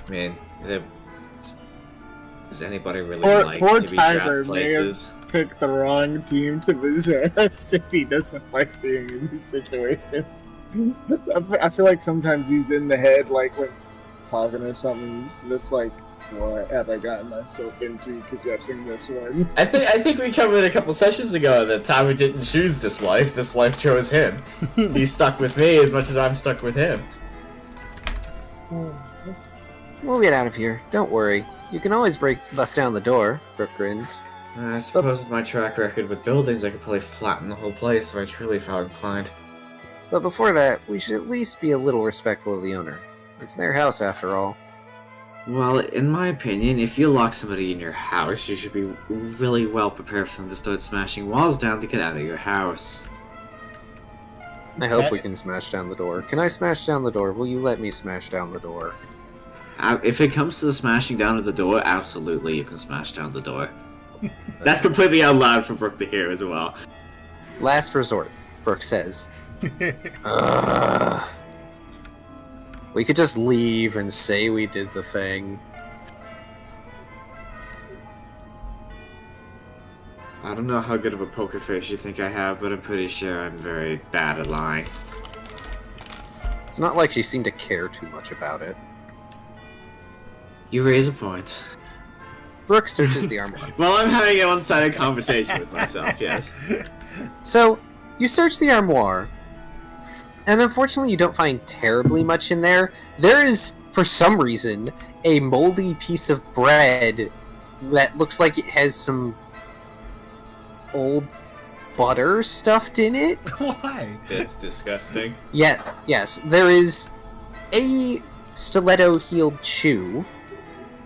mean, does anybody really like Poor to be Tyler trapped may have places? picked the wrong team to possess if he doesn't like being in these situations. I feel like sometimes he's in the head, like when talking or something, he's just like, what have I gotten myself into possessing this one? I think we covered a couple sessions ago that Tyler didn't choose this life chose him. He's stuck with me as much as I'm stuck with him. We'll get out of here. Don't worry. You can always bust down the door, Brooke grins. I suppose with my track record with buildings, I could probably flatten the whole place if I truly felt inclined. But before that, we should at least be a little respectful of the owner. It's their house, after all. Well, in my opinion, if you lock somebody in your house, you should be really well prepared for them to start smashing walls down to get out of your house. I hope we can smash down the door. Can I smash down the door? Will you let me smash down the door? If it comes to the smashing down of the door, absolutely you can smash down the door. That's completely out loud for Brooke to hear as well. Last resort, Brooke says. We could just leave and say we did the thing. I don't know how good of a poker face you think I have, but I'm pretty sure I'm very bad at lying. It's not like she seemed to care too much about it. You raise a point. Brooke searches the armoire. Well, I'm having a one-sided conversation with myself, yes. So, you search the armoire, and unfortunately you don't find terribly much in there. There is, for some reason, a moldy piece of bread that looks like it has some old butter stuffed in it. Why? That's disgusting. Yes, there is a stiletto-heeled shoe.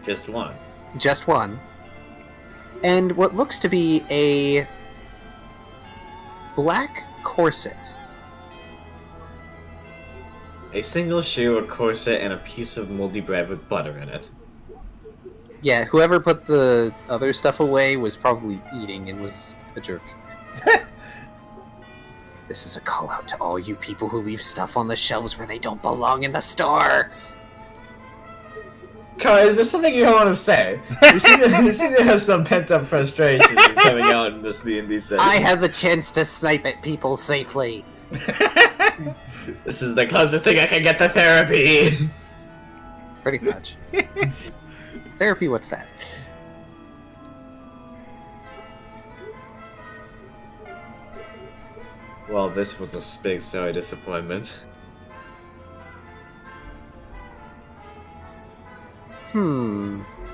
Just one. Just one. And what looks to be a black corset. A single shoe, a corset, and a piece of moldy bread with butter in it. Yeah, whoever put the other stuff away was probably eating and was a jerk. This is a call out to all you people who leave stuff on the shelves where they don't belong in the store. Kai, is there something you want to say? You seem to have some pent-up frustration coming out in this D&D session. I have the chance to snipe at people safely. This is the closest thing I can get to therapy. Pretty much. Therapy, what's that? Well, this was a big sorry disappointment.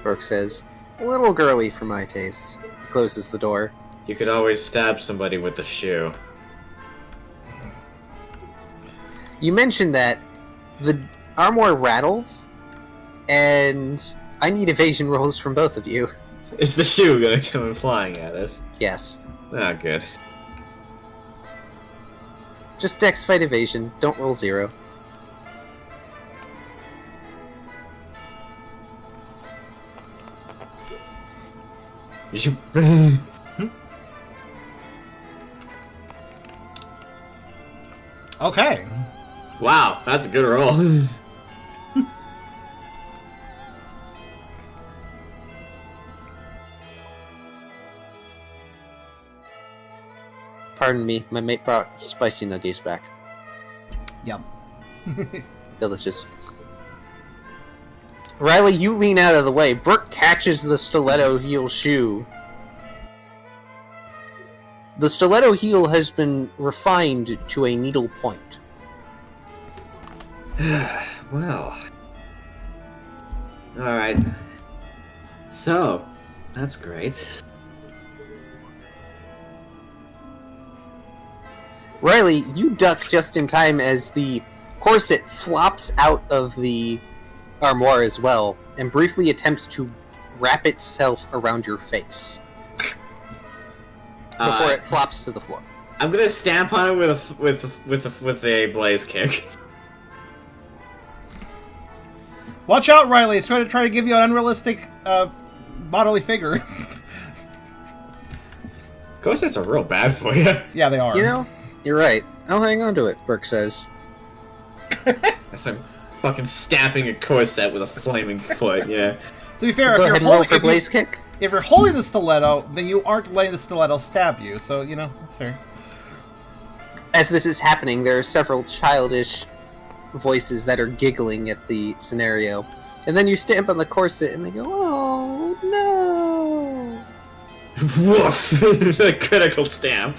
Brooke says. A little girly for my taste. Closes the door. You could always stab somebody with the shoe. You mentioned that the armoire rattles, and I need evasion rolls from both of you. Is the shoe gonna come in flying at us? Yes. Ah, good. Just dex fight evasion. Don't roll 0. Okay. Wow, that's a good roll. Pardon me, my mate brought spicy nuggies back. Yum. Delicious. Riley, you lean out of the way. Brooke catches the stiletto heel shoe. The stiletto heel has been refined to a needle point. Well. Alright. So, that's great. Riley, you duck just in time as the corset flops out of the armoire as well, and briefly attempts to wrap itself around your face before it flops to the floor. I'm gonna stamp on it with a blaze kick. Watch out, Riley! It's trying to give you an unrealistic bodily figure. Corsets are real bad for you. Yeah, they are. You know, you're right. I'll hang on to it, Brooke says. That's like fucking stamping a corset with a flaming foot, yeah. To be fair, Go ahead and roll for blaze kick. If you're holding the stiletto, then you aren't letting the stiletto stab you, so, you know, that's fair. As this is happening, there are several childish voices that are giggling at the scenario. And then you stamp on the corset and they go, oh, no! Woof! A critical stamp.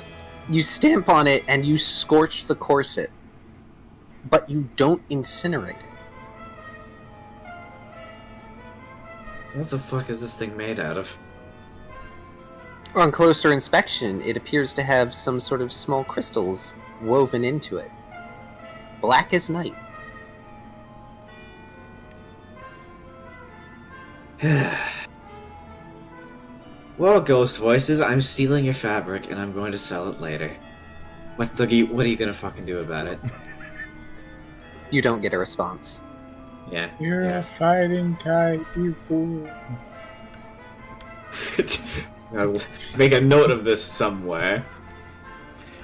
You stamp on it and you scorch the corset. But you don't incinerate it. What the fuck is this thing made out of? On closer inspection, it appears to have some sort of small crystals woven into it. Black as night. Well, ghost voices, I'm stealing your fabric and I'm going to sell it later. What are you gonna fucking do about it? You don't get a response. Yeah. You're a fighting type, you fool. I'll make a note of this somewhere.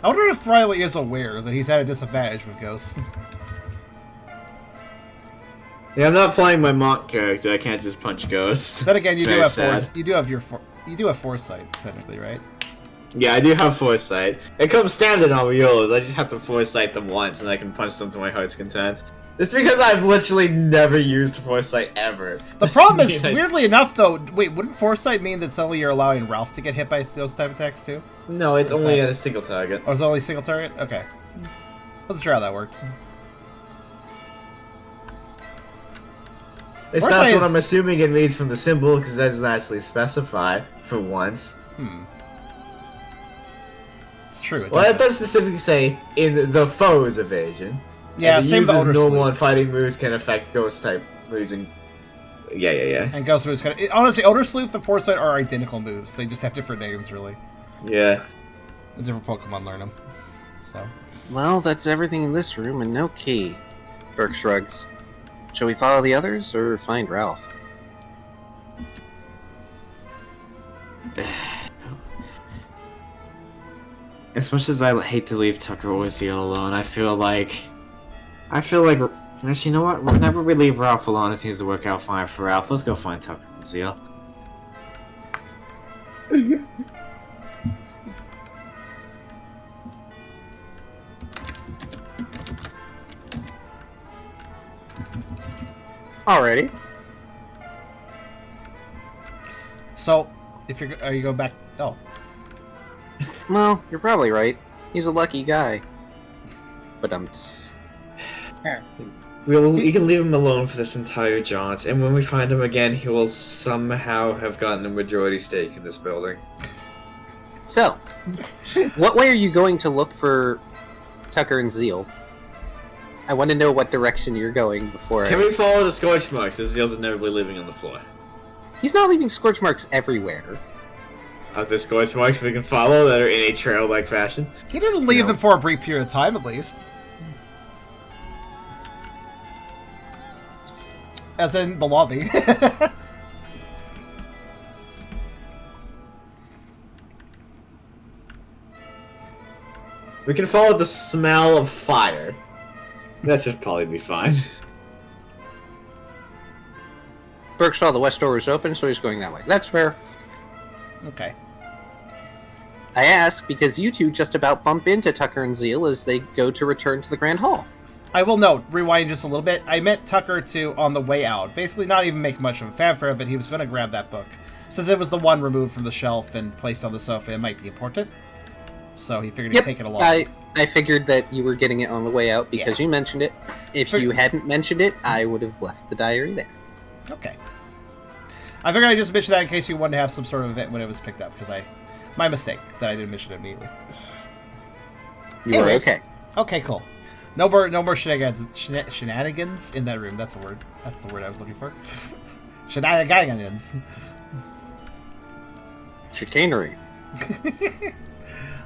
I wonder if Riley is aware that he's at a disadvantage with ghosts. Yeah, I'm not playing my monk character. I can't just punch ghosts. Then again, you do Very have sad. you do have foresight technically, right? Yeah, I do have foresight. It comes standard on Riolas. I just have to foresight them once, and I can punch them to my heart's content. It's because I've literally never used foresight ever. The problem is, weirdly enough, though. Wait, wouldn't foresight mean that suddenly you're allowing Ralph to get hit by those type attacks too? No, it's What's only that? at a single target. Or is it only single target? Okay. Wasn't sure how that worked. It's Foresight not what is- I'm assuming it means from the symbol, because that doesn't actually specify for once. It's true. Well, it doesn't. does specifically say in the foe's evasion. Yeah, and the same with user's Odor normal Sleuth. and fighting moves can affect ghost type moves. And yeah. And Ghost moves kind of... Honestly, Odor Sleuth and Foresight are identical moves. They just have different names, really. Yeah. The different Pokemon learn them. So... Well, that's everything in this room and no key. Burke shrugs. Shall we follow the others or find Ralph? As much as I hate to leave Tucker or Zeal alone, I feel like... Actually, you know what? Whenever we leave Ralph alone, it seems to work out fine for Ralph. Let's go find Tucker and Zeal. Alrighty. So, if you're... Are you going back... Oh. Well, you're probably right. He's a lucky guy. But We can leave him alone for this entire jaunt, and when we find him again, he will somehow have gotten a majority stake in this building. So, what way are you going to look for Tucker and Zeal? I want to know what direction you're going before Can we follow the scorch marks as Zeal's inevitably living on the floor? He's not leaving scorch marks everywhere. Are there scorch marks we can follow that are in a trail-like fashion? He didn't leave No. them for a brief period of time, at least. As in the lobby. We can follow the smell of fire. That should probably be fine. Burke saw the west door was open, so he's going that way. That's fair. Okay. I ask because you two just about bump into Tucker and Zeal as they go to return to the Grand Hall. I will note, rewind just a little bit, I meant Tucker to, on the way out, basically not even make much of a fanfare of it, he was going to grab that book. Since it was the one removed from the shelf and placed on the sofa, it might be important. So he figured he'd take it along. I figured that you were getting it on the way out because you mentioned it. If you hadn't mentioned it, I would have left the diary there. Okay. I figured I'd just mention that in case you wanted to have some sort of event when it was picked up, because my mistake that I didn't mention it immediately. You were okay. Okay, cool. No more shenanigans in that room. That's a word. That's the word I was looking for. Shenanigans. Chicanery.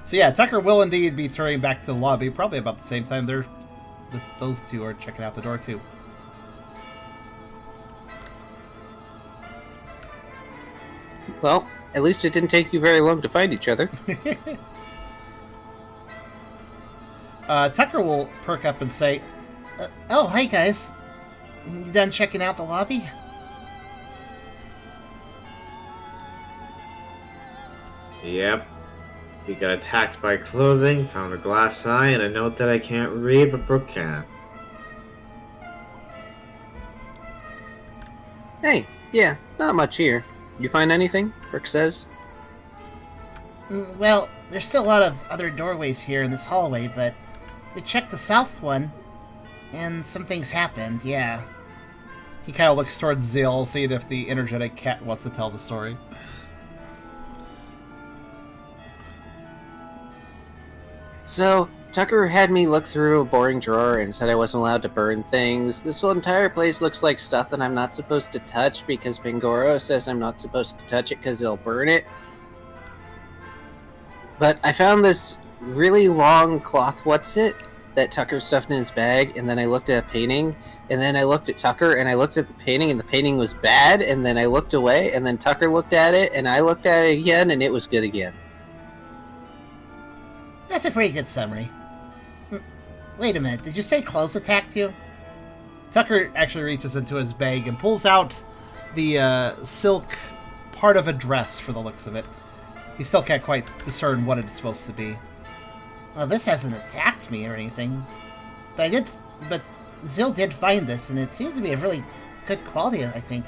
So yeah, Tucker will indeed be turning back to the lobby, probably about the same time those two are checking out the door too. Well, at least it didn't take you very long to find each other. Tucker will perk up and say, Oh, hi guys. You done checking out the lobby? Yep. We got attacked by clothing, found a glass eye, and a note that I can't read, but Brooke can. Hey, yeah, not much here. You find anything? Brooke says. Well, there's still a lot of other doorways here in this hallway, but we checked the south one, and some things happened, yeah. he kind of looks towards Zil, seeing if the energetic cat wants to tell the story. So, Tucker had me look through a boring drawer and said I wasn't allowed to burn things. This whole entire place looks like stuff that I'm not supposed to touch because Pangoro says I'm not supposed to touch it because it'll burn it. But I found this really long cloth what's-it that Tucker stuffed in his bag, and then I looked at a painting, and then I looked at Tucker, and I looked at the painting, and the painting was bad, and then I looked away, and then Tucker looked at it, and I looked at it again, and it was good again. That's a pretty good summary. Wait a minute, did you say clothes attacked you? Tucker actually reaches into his bag and pulls out the silk part of a dress for the looks of it. He still can't quite discern what it's supposed to be. Well, this hasn't attacked me or anything. But Zil did find this, and it seems to be of really good quality, I think.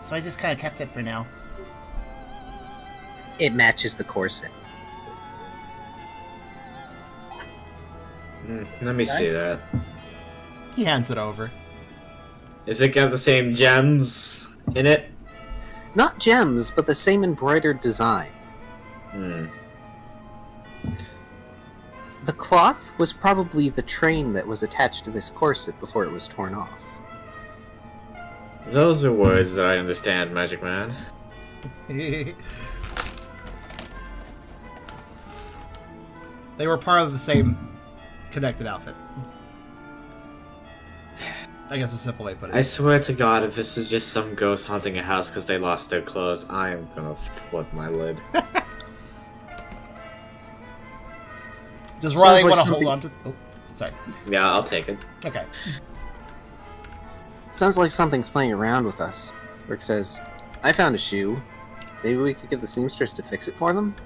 So I just kind of kept it for now. It matches the corset. Let me see that. He hands it over. Is it got the same gems in it? Not gems, but the same embroidered design. The cloth was probably the train that was attached to this corset before it was torn off. Those are words that I understand, Magic Man. They were part of the same connected outfit. I guess a simple way to put it. I swear to God, if this is just some ghost haunting a house because they lost their clothes, I am gonna flip my lid. Does Riley like want to hold on to... Oh, sorry. Yeah, I'll take it. Okay. Sounds like something's playing around with us. Rick says, I found a shoe. Maybe we could get the seamstress to fix it for them?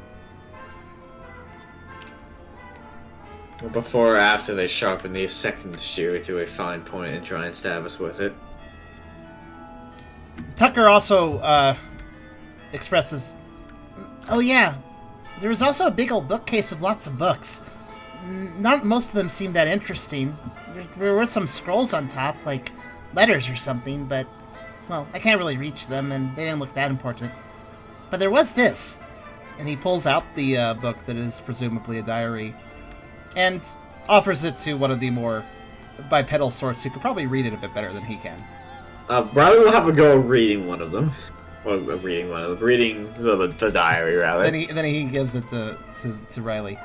Before or after they sharpen the second shoe to a fine point and try and stab us with it. Tucker also expresses... Oh yeah, there was also a big old bookcase of lots of books. Not most of them seemed that interesting. There were some scrolls on top, like letters or something, but, well, I can't really reach them, and they didn't look that important. But there was this. And he pulls out the book that is presumably a diary and offers it to one of the more bipedal sorts who could probably read it a bit better than he can. Riley will have a go reading one of them. Or reading the diary, rather. Then he gives it to Riley.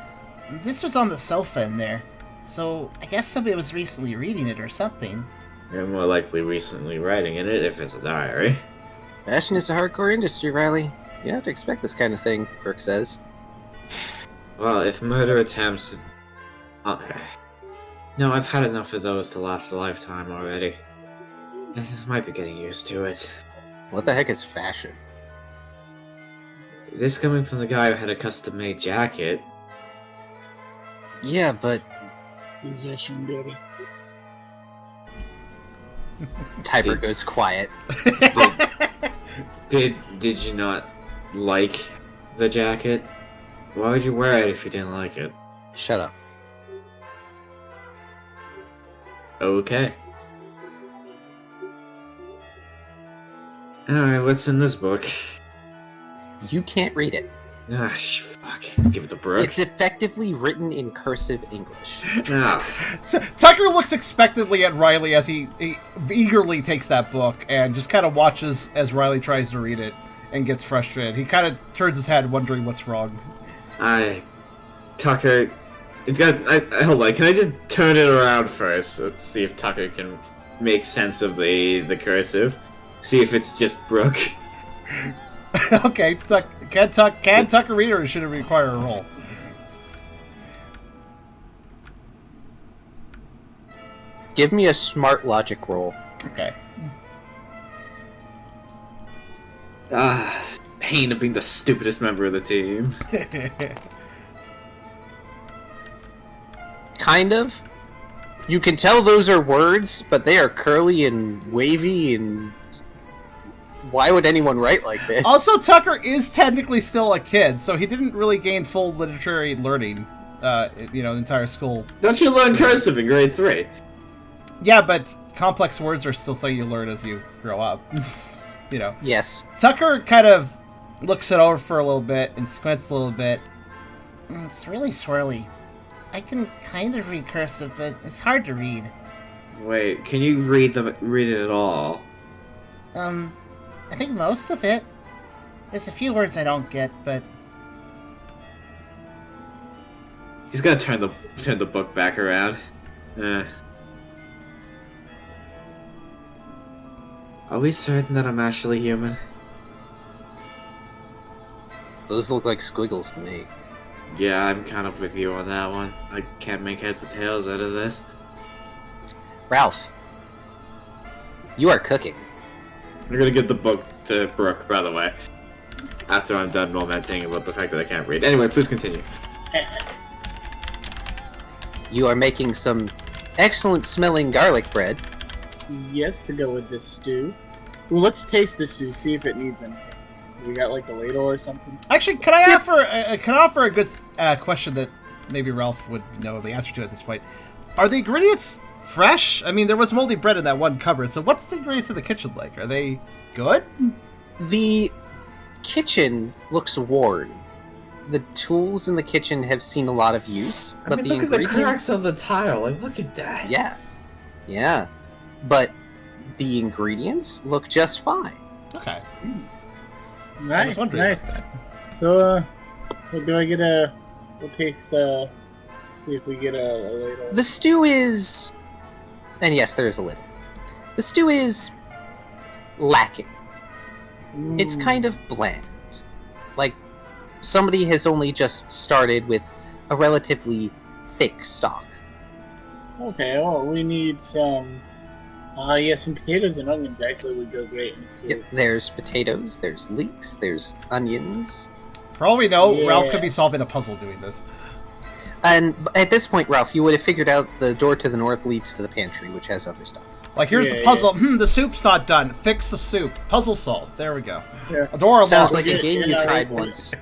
This was on the sofa in there, so I guess somebody was recently reading it or something. You're more likely recently writing in it if it's a diary. Fashion is a hardcore industry, Riley. You have to expect this kind of thing, Brooke says. Well, if murder attempts... No, I've had enough of those to last a lifetime already. I might be getting used to it. What the heck is fashion? This coming from the guy who had a custom-made jacket. Yeah, but... Possession, baby. Tiber goes quiet. Did you not like the jacket? Why would you wear it if you didn't like it? Shut up. Okay. Alright, what's in this book? You can't read it. Ah, fuck. Give it to Brooke. It's effectively written in cursive English. Ah. Tucker looks expectantly at Riley as he eagerly takes that book and just kind of watches as Riley tries to read it and gets frustrated. He kind of turns his head wondering what's wrong. Tucker... hold on, can I just turn it around first to see if Tucker can make sense of the cursive? See if it's just Brooke. Okay, can Tucker read or should it require a roll? Give me a smart logic roll. Okay. Pain of being the stupidest member of the team. Kind of. You can tell those are words, but they are curly and wavy, and why would anyone write like this? Also, Tucker is technically still a kid, so he didn't really gain full literary learning, the entire school. Don't you learn cursive in grade 3? Yeah, but complex words are still something you learn as you grow up. Yes. Tucker kind of looks it over for a little bit and squints a little bit. It's really swirly. I can kind of read cursive, but it's hard to read. Wait, can you read it at all? I think most of it. There's a few words I don't get, but... He's gonna turn the book back around. Are we certain that I'm actually human? Those look like squiggles to me. Yeah, I'm kind of with you on that one. I can't make heads or tails out of this. Ralph, you are cooking. I'm gonna give the book to Brooke, by the way. After I'm done lamenting about the fact that I can't read. Anyway, please continue. You are making some excellent smelling garlic bread. Yes, to go with this stew. Well, let's taste this stew, see if it needs anything. We got like a ladle or something. Actually, can I offer a good question that maybe Ralph would know the answer to at this point? Are the ingredients fresh? I mean, there was moldy bread in that one cupboard, so what's the ingredients in the kitchen like? Are they good? The kitchen looks worn. The tools in the kitchen have seen a lot of use, but the look ingredients... at the cracks on the tile. Like, look at that. Yeah. But the ingredients look just fine. Okay. Nice. So, do I get a... We'll taste, see if we get a ladle. The stew is... And yes, there is a lid. The stew is... lacking. It's kind of bland. Like, somebody has only just started with a relatively thick stock. Okay, well, we need some... some potatoes and onions actually would go great in the soup. Yep, there's potatoes, there's leeks, there's onions. For all we know, Yeah. Ralph could be solving a puzzle doing this. And at this point, Ralph, you would have figured out the door to the north leads to the pantry, which has other stuff. Like, here's the puzzle. The soup's not done. Fix the soup. Puzzle solved. There we go. Yeah. Adorable. Sounds like a Yeah, game you yeah, tried yeah. once.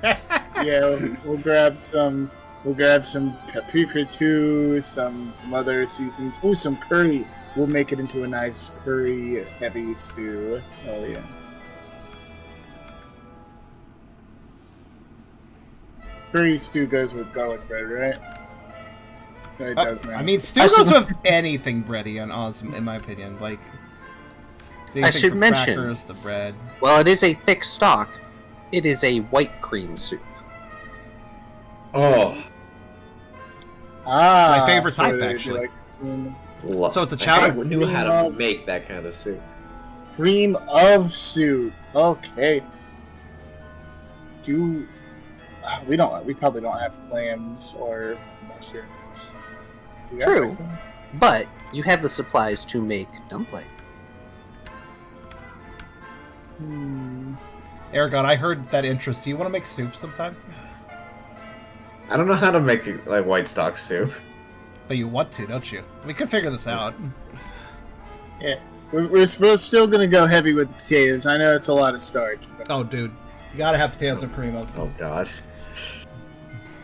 Yeah, we'll grab some paprika too, some other seasons. Oh, some curry. We'll make it into a nice curry heavy stew. Oh yeah. Curry stew goes with garlic bread, right? It does now. I mean, stew goes with anything bready and awesome, in my opinion. Like, I should from mention- crackers, the bread. Well, it is a thick stock. It is a white cream soup. Oh. my favorite type, actually. So it's a chowder? I knew how to make that kind of soup. Cream of soup. Okay. We probably don't have clams or mushrooms. We got True. mushrooms? But you have the supplies to make dumpling. Eragon, I heard that interest. Do you want to make soup sometime? I don't know how to make like white stock soup. But you want to, don't you? We could figure this out. Yeah. We're still gonna go heavy with the potatoes. I know it's a lot of starch. But... Oh, dude. You gotta have potatoes and cream of. Oh god.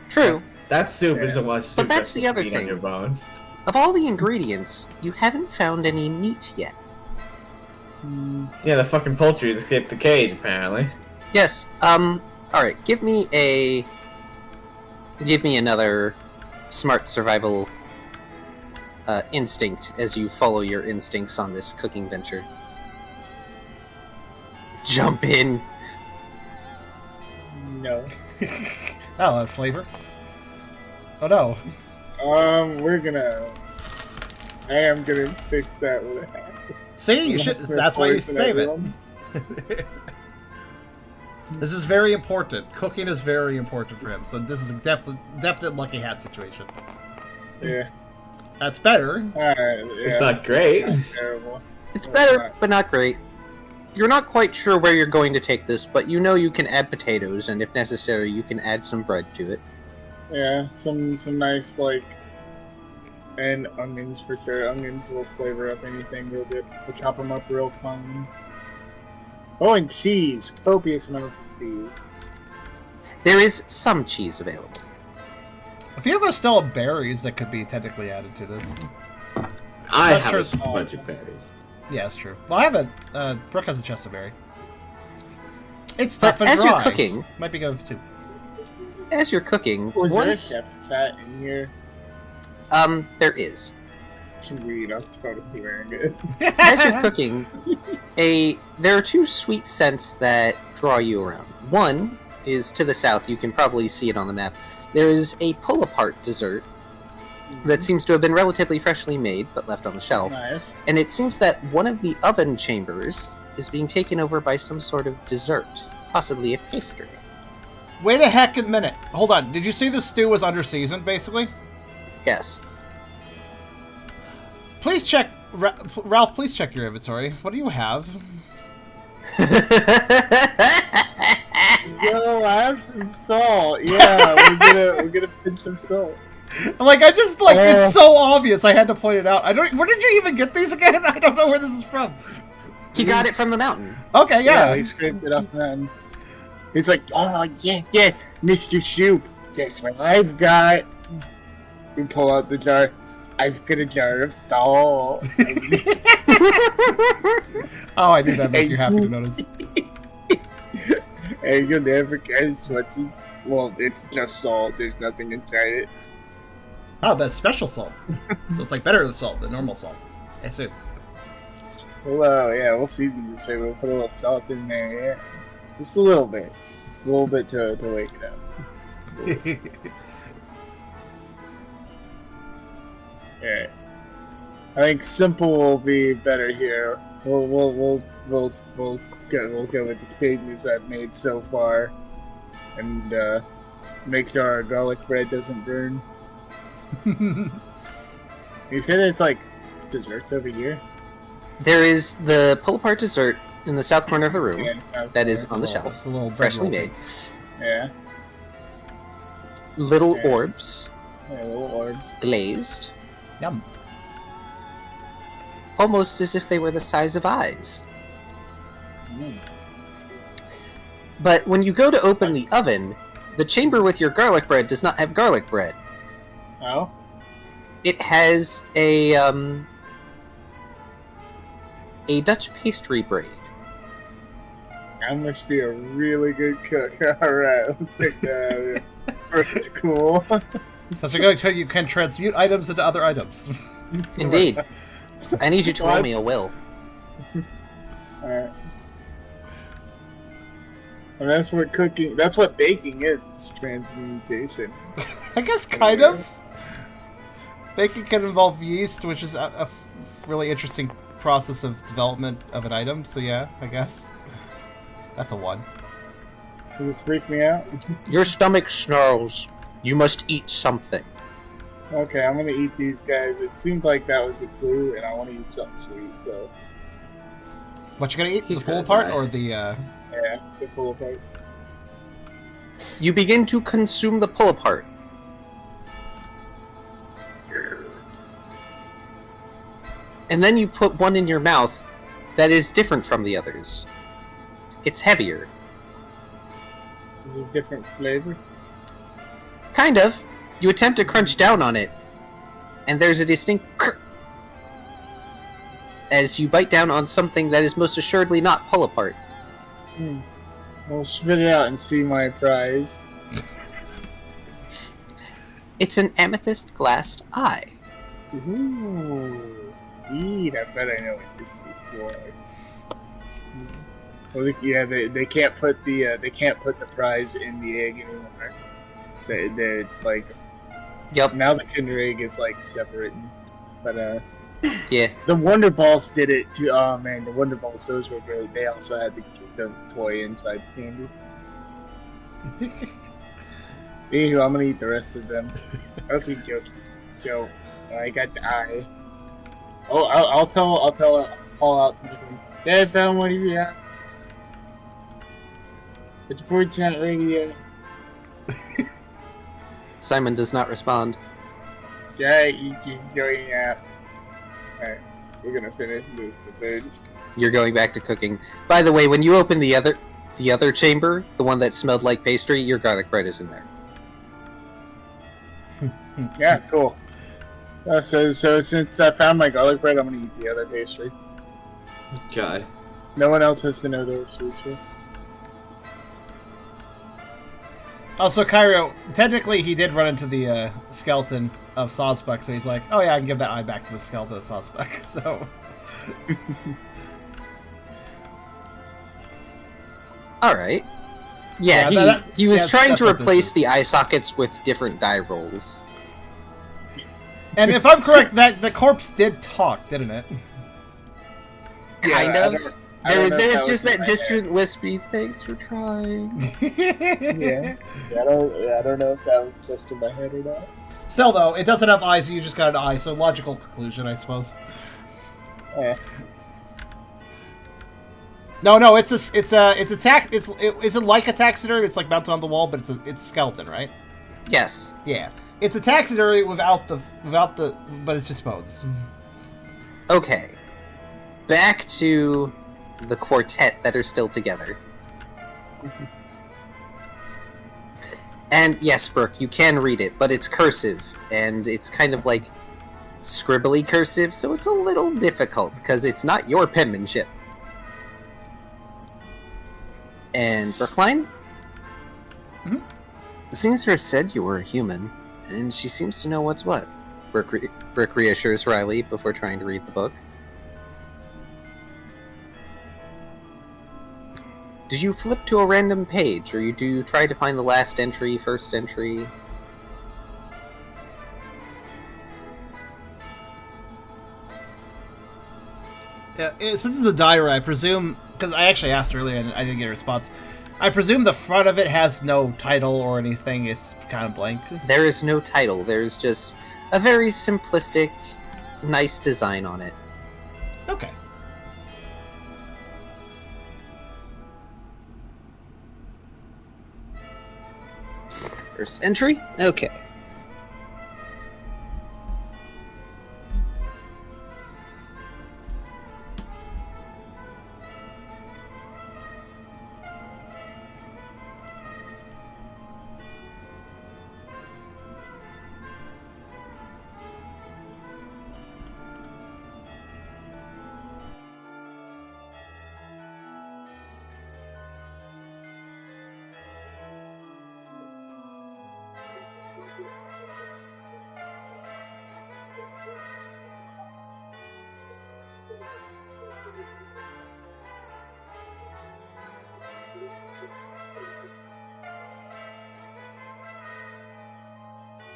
True. That soup is the one soup that's the other eat on thing. your bones. Of all the ingredients, you haven't found any meat yet. Yeah, the fucking poultry's escaped the cage, apparently. Yes. Alright, give me another smart survival instinct as you follow your instincts on this cooking venture. Jump in. No. That'll have flavor. Oh no. I am gonna fix that with a hat. See, you should. That's why you save it. This is very important. Cooking is very important for him. So this is a definite lucky hat situation. Yeah. That's better. Alright, It's not great. Not terrible. It's better, but not great. You're not quite sure where you're going to take this, but you know you can add potatoes, and if necessary, you can add some bread to it. Yeah, some nice and onions for sure. Onions will flavor up anything real good. We'll chop them up real fine. Oh, and cheese, copious amounts of cheese. There is some cheese available. A few of us still have berries that could be technically added to this. I Not have sure- a bunch of berries. Yeah, that's true. Well, I have a Brooke has a chest of berry. It's But tough and as dry. you're cooking, Might be good for soup. as you're cooking, Was there a once chef's hat in here? there is. Sweet, I'm totally wearing it. As you're cooking, there are two sweet scents that draw you around. One is to the south. You can probably see it on the map. There is a pull-apart dessert that seems to have been relatively freshly made, but left on the shelf. Nice. And it seems that one of the oven chambers is being taken over by some sort of dessert, possibly a pastry. Wait a heckin' minute. Hold on. Did you say the stew was under seasoned, basically? Yes. Please check, Ralph. Please check your inventory. What do you have? Yo, I have some salt. Yeah, we're gonna pinch some salt. Like, I just it's so obvious. I had to point it out. I don't. Where did you even get these again? I don't know where this is from. He got it from the mountain. Okay, yeah. He scraped it off the mountain. He's like, oh yeah, yes, Mr. Soup. Guess what I've got? We pull out the jar. I've got a jar of salt. Oh, I knew that'd make you happy to notice. And you'll never guess what it's. Well, it's just salt. There's nothing inside it. Oh, but it's special salt. So it's like better than salt than normal salt. I see. Well, yeah, we'll season this. So we'll put a little salt in there. Yeah, just a little bit to wake it up. Yeah, I think simple will be better here. We'll go with the stages I've made so far, and make sure our garlic bread doesn't burn. You say there's like desserts over here? There is the pull-apart dessert in the south corner of the room. Yeah, it's out That there. is on the It's shelf, a little bread freshly roll made. thing. Yeah, Little Yeah. orbs, little orbs. glazed, Yum. almost as if they were the size of eyes. Mm. But when you go to open the oven, the chamber with your garlic bread does not have garlic bread. Oh, It has a Dutch pastry braid. I must be a really good cook. All right, I'll take that. It's cool. Such a good cook, you can transmute items into other items. Indeed. I need you to roll What? me a will. Alright. And that's what baking is. It's transmutation. I guess kind of. Baking can involve yeast, which is a really interesting process of development of an item. So yeah, I guess that's a 1. Does it freak me out? Your stomach snarls. You must eat something. Okay, I'm gonna eat these guys. It seemed like that was a clue, and I want to eat something sweet, so What you gonna eat? He's The pull gonna apart die. or the? yeah, the full parts. You begin to consume the pull apart. And then you put one in your mouth, that is different from the others. It's heavier. Is it a different flavor? Kind of. You attempt to crunch down on it, and there's a distinct as you bite down on something that is most assuredly not pull apart. I'll spit it out and see my prize. It's an amethyst glassed eye. Ooh. Eat, I bet I know what this is for. Well, yeah, they can't put the prize in the egg anymore. It's like Yep. now the Kinder Egg is like separate. But Yeah. the Wonder Balls did it too. Oh man, the Wonder Balls, those were great. They also had the toy inside the candy. Anywho, I'm gonna eat the rest of them. Okay, Joe, I got the eye. Oh, I'll call out to the thing. Dad found one of you. Yeah. It's a 4-channel radio. Simon does not respond. Yeah, you can join out. Alright, we're gonna finish the food. You're going back to cooking. By the way, when you open the other chamber, the one that smelled like pastry, your garlic bread is in there. Yeah, cool. So since I found my garlic bread, I'm gonna eat the other pastry. God. No one else has to know there were sweets here. Also, Kyrio, technically he did run into the skeleton of Sawsbuck, so he's like, oh yeah, I can give that eye back to the skeleton of Sawsbuck, so... Alright. Yeah, he was trying to replace the eye sockets with different die rolls. And if I'm correct, that the corpse did talk, didn't it? Kind of. There's just that distant head. wispy, thanks for trying. Yeah. I don't know if that was just in my head or not. Still, though, it doesn't have eyes, so you just got an eye, so logical conclusion, I suppose. Yeah. No, is it like a taxidermy? It's like mounted on the wall, but it's a skeleton, right? Yes. Yeah, it's a taxidermy without the, but it's just bones. Okay. Back to the quartet that are still together. And yes, Brooke, you can read it, but it's cursive, and it's kind of like scribbly cursive, so it's a little difficult, because it's not your penmanship. And Brookline? Mm-hmm. The seamstress said you were a human, and she seems to know what's what. Brooke reassures Riley before trying to read the book. Do you flip to a random page, or do you try to find the last entry, first entry? Yeah, since it's a diary, I presume, because I actually asked earlier and I didn't get a response, I presume the front of it has no title or anything, it's kind of blank. There is no title, there's just a very simplistic, nice design on it. Okay. First entry? Okay.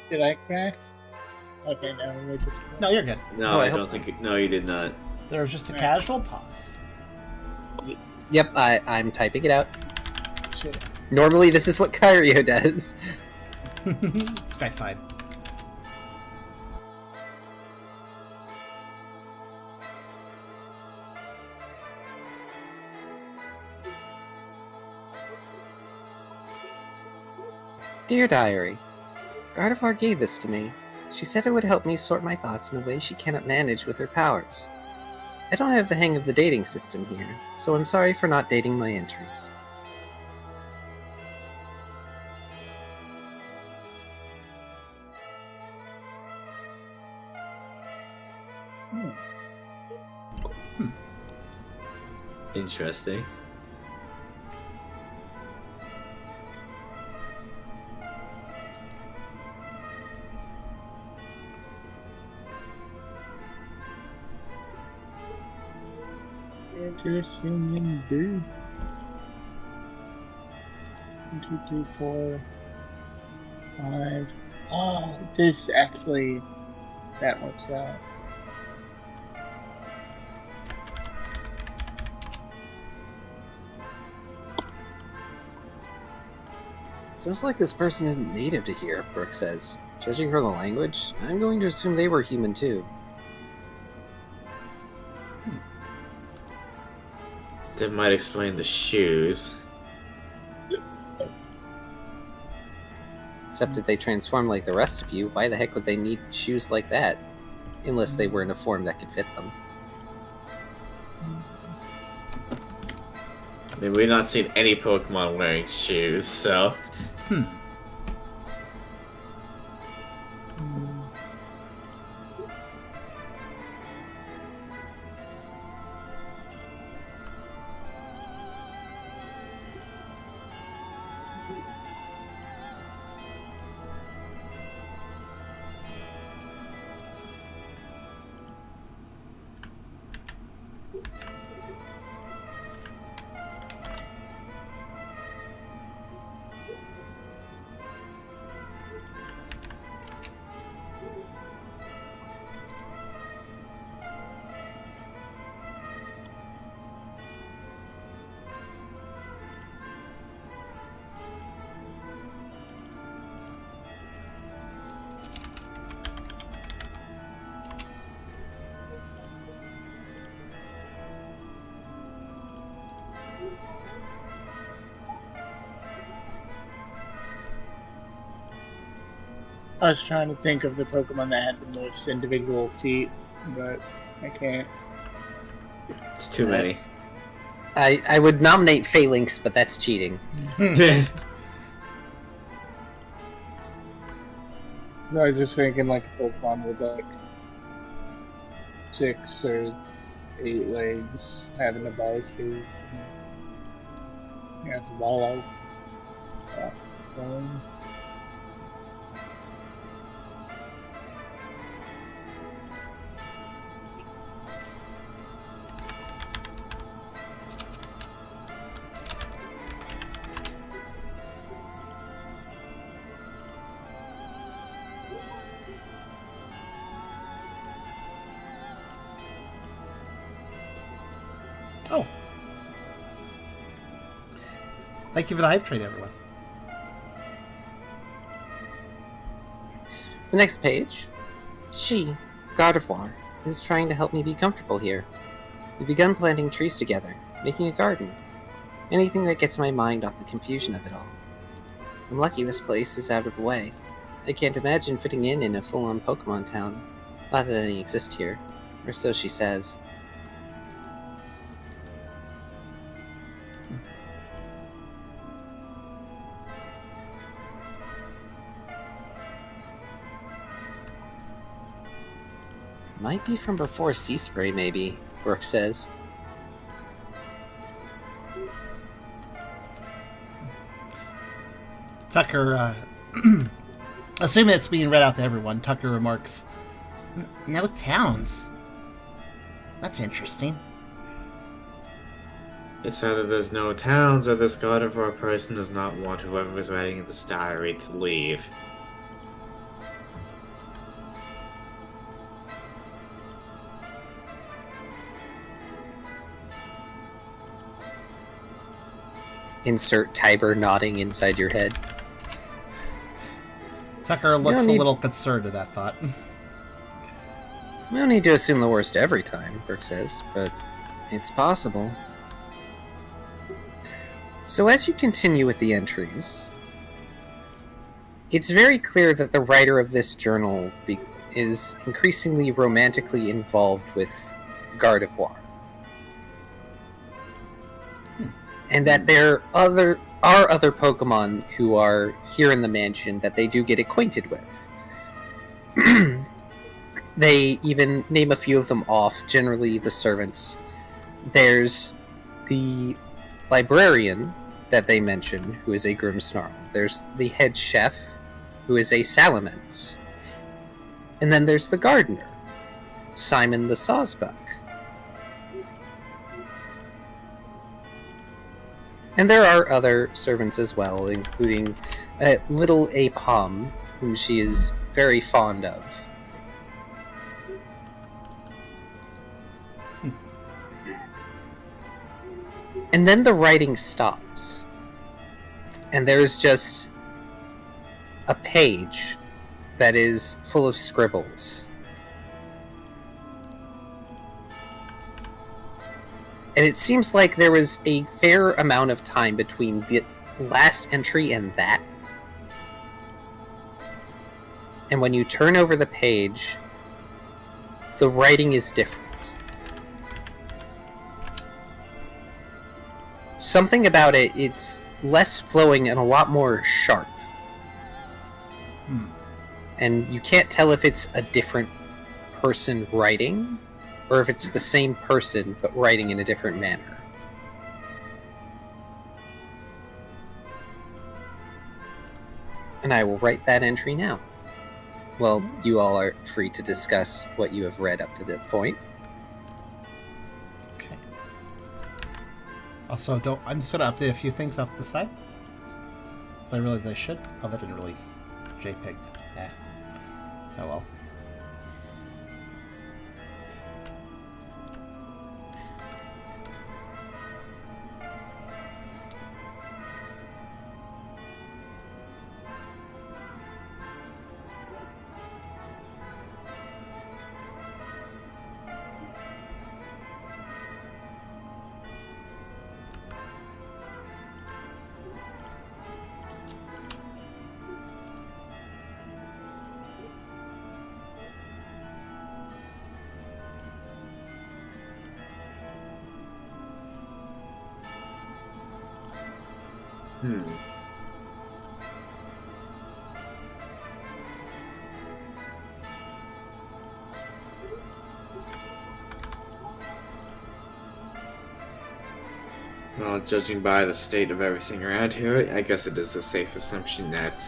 Did I crash? Okay, no, we're just... No, you're good. No, Oh, I I hope- don't think. No, you did not. There was just a casual pause. Yep, I'm typing it out. Shit. Normally this is what Kyrio does. It's quite fine. Dear Diary, Gardevoir gave this to me. She said it would help me sort my thoughts in a way she cannot manage with her powers. I don't have the hang of the dating system here, so I'm sorry for not dating my entries. Interesting. Interesting indeed. 1, 2, 3, 4, 5. Oh, this actually, that works out. Sounds like this person isn't native to here, Brooke says. Judging from the language, I'm going to assume they were human too. That might explain the shoes. Except if they transform like the rest of you, why the heck would they need shoes like that? Unless they were in a form that could fit them. I mean, we've not seen any Pokemon wearing shoes, so... I was trying to think of the Pokemon that had the most individual feet, but I can't. It's too many. I would nominate Phalanx, but that's cheating. No, I was just thinking like a Pokemon with like 6 or 8 legs, having a ball shoes. Yeah, it's about like that. Oh. Thank you for the hype train, everyone. The next page. She, Gardevoir, is trying to help me be comfortable here. We've begun planting trees together, making a garden. Anything that gets my mind off the confusion of it all. I'm lucky this place is out of the way. I can't imagine fitting in a full-on Pokemon town. Not that any exist here, or so she says. Might be from before Sea Spray, maybe, Brooke says. Tucker, assuming it's being read out to everyone, Tucker remarks, No towns. That's interesting. It's either there's no towns or this Gardevoir person does not want whoever is writing this diary to leave. Insert Tiber nodding inside your head. Tucker looks don't a need- little concerned at that thought. We don't need to assume the worst every time, Brooke says, but it's possible. So as you continue with the entries, it's very clear that the writer of this journal is increasingly romantically involved with Gardevoir. And that there are other Pokemon who are here in the mansion that they do get acquainted with. They even name a few of them off, generally the servants. There's the librarian that they mention, who is a Grimmsnarl. There's the head chef, who is a Salamence. And then there's the gardener, Simon the Sawsbuck. And there are other servants as well, including little Apom, whom she is very fond of. And then the writing stops. And there's just a page that is full of scribbles. And it seems like there was a fair amount of time between the last entry and that. And when you turn over the page, the writing is different. Something about it, it's less flowing and a lot more sharp. And you can't tell if it's a different person writing, or if it's the same person but writing in a different manner. And I will write that entry now. Well, you all are free to discuss what you have read up to that point. Okay. Also, I'm just gonna update a few things off the side. So I realized I should. Oh, that didn't really JPEG. Yeah. Oh well. Well, judging by the state of everything around here, I guess it is a safe assumption that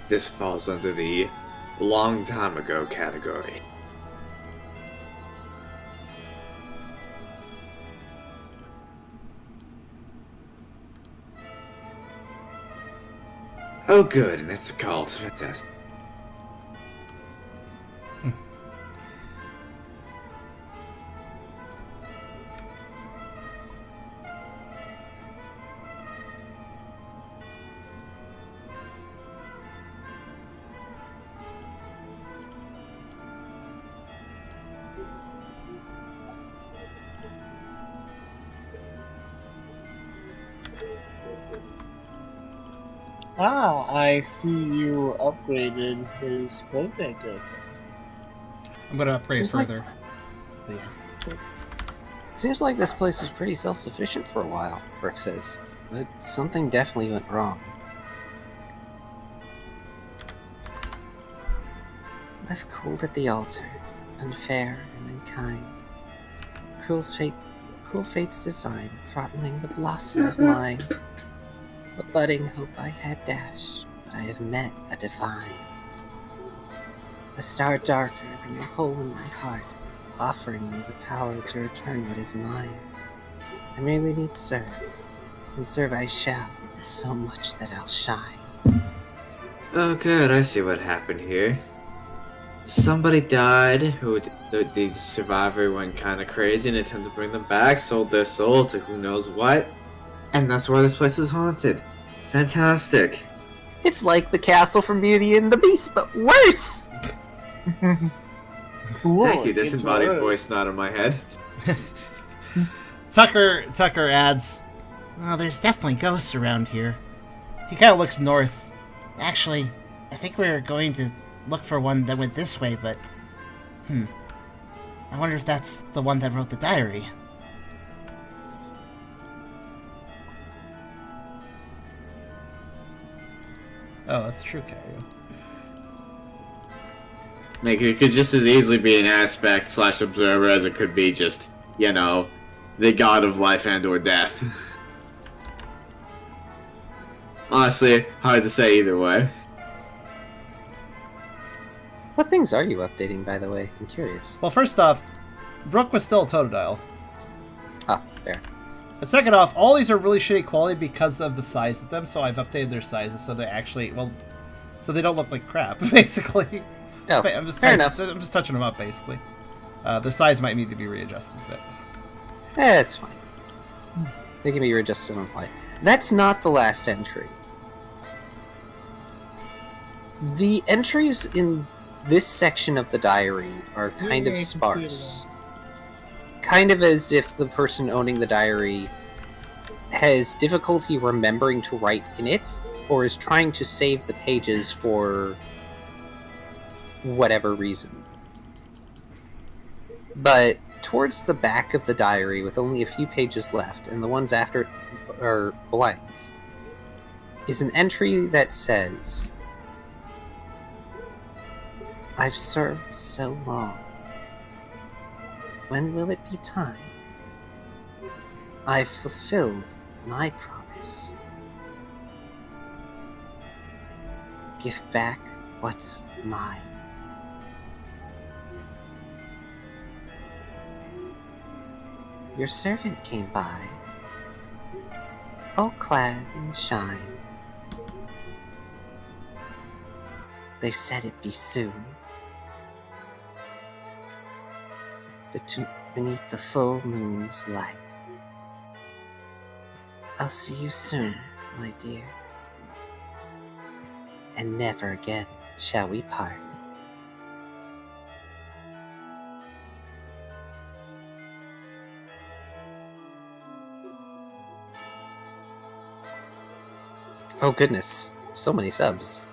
this falls under the long time ago category. Oh good, and it's a cult. Fantastic. Ah, I see you upgraded his playmaker. I'm gonna upgrade Seems further. Seems like this place was pretty self-sufficient for a while, Brooke says. But something definitely went wrong. Left cold at the altar, unfair and unkind. Cruel fate's design, throttling the blossom of mine. A budding hope I had dashed, but I have met a divine. A star darker than the hole in my heart, offering me the power to return what is mine. I merely need serve, and serve I shall, so much that I'll shine. Oh good, I see what happened here. Somebody died, the survivor went kinda crazy and attempted to bring them back, sold their soul to who knows what. And that's why this place is haunted. Fantastic. It's like the castle from Beauty and the Beast, but worse! Cool, Thank you, it this gets embodied worse. voice not in my head. Tucker adds, "Oh, there's definitely ghosts around here." He kind of looks north. Actually, I think we were going to look for one that went this way, but... I wonder if that's the one that wrote the diary. Oh, that's true, Kyrio. Like, it could just as easily be an aspect / observer as it could be just, you know, the god of life and or death. Honestly, hard to say either way. What things are you updating, by the way? I'm curious. Well, first off, Brooke was still a Totodile. Ah, fair. And second off, all these are really shitty quality because of the size of them, so I've updated their sizes so they actually, well, so they don't look like crap, basically. Oh, I'm just fair enough. I'm just touching them up, basically. The size might need to be readjusted a bit. It's fine. They can be readjusted on the fly. That's not the last entry. The entries in this section of the diary are kind of sparse. Kind of as if the person owning the diary has difficulty remembering to write in it, or is trying to save the pages for whatever reason. But towards the back of the diary, with only a few pages left, and the ones after it are blank, is an entry that says, "I've served so long. When will it be time? I've fulfilled my promise. Give back what's mine." Your servant came by, all clad in shine. They said it'd be soon. Beneath the full moon's light. I'll see you soon, my dear. And never again shall we part. Oh goodness, so many subs.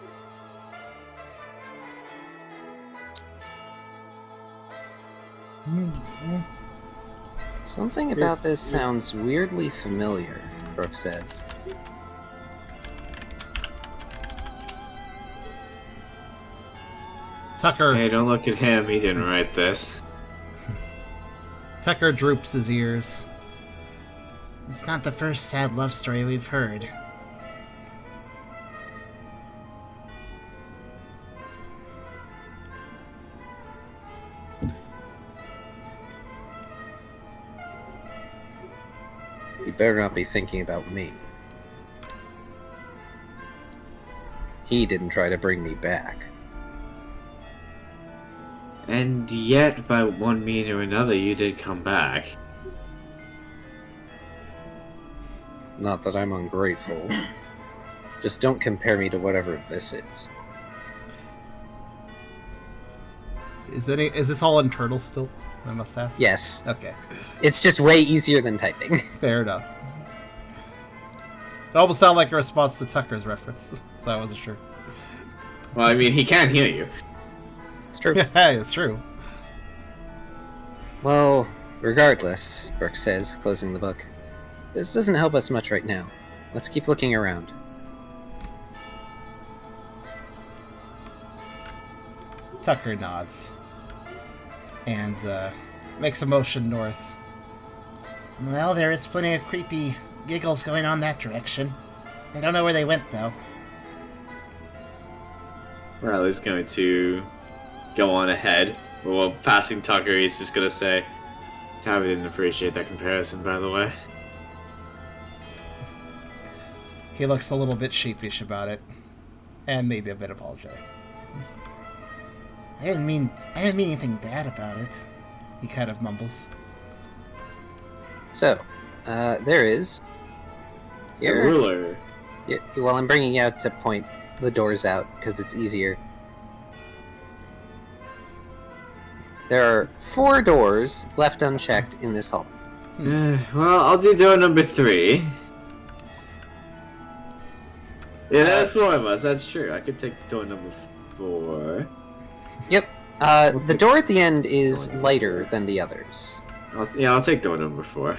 Something about this sounds weirdly familiar, Brooke says. Tucker. Hey, don't look at him, he didn't write this. Tucker droops his ears. It's not the first sad love story we've heard. You better not be thinking about me. He didn't try to bring me back. And yet, by one means or another, you did come back. Not that I'm ungrateful. Just don't compare me to whatever this is. Is this all internal still? I must ask. Yes. Okay. It's just way easier than typing. Fair enough. It almost sounded like a response to Tucker's reference, so I wasn't sure. Well, I mean, he can't hear you. It's true. Yeah, it's true. Well, regardless, Brooke says, closing the book, this doesn't help us much right now. Let's keep looking around. Tucker nods. And makes a motion north. Well, there is plenty of creepy giggles going on that direction. I don't know where they went, though. Riley's going to go on ahead. Well, passing Tucker, he's just going to say, Tabby didn't appreciate that comparison, by the way. He looks a little bit sheepish about it. And maybe a bit apologetic. I didn't mean anything bad about it. He kind of mumbles. So, there is... A ruler. Here, well, I'm bringing you out to point the doors out, because it's easier. There are 4 doors left unchecked in this hall. Well, I'll do door number 3. Yeah, there's 4 of us, that's true. I could take door number 4. Yep. The door at the end is lighter than the others. I'll take door number 4.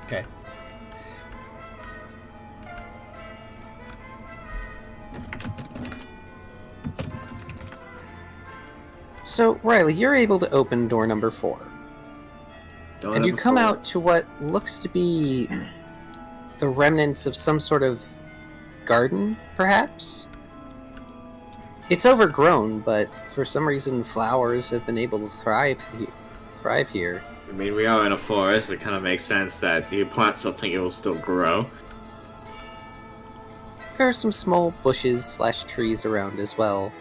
Okay. So, Riley, you're able to open door number 4. And you come out to what looks to be the remnants of some sort of garden, perhaps? It's overgrown, but for some reason flowers have been able to thrive here. I mean, we are in a forest. It kind of makes sense that you plant something, it will still grow. There are some small bushes / trees around as well,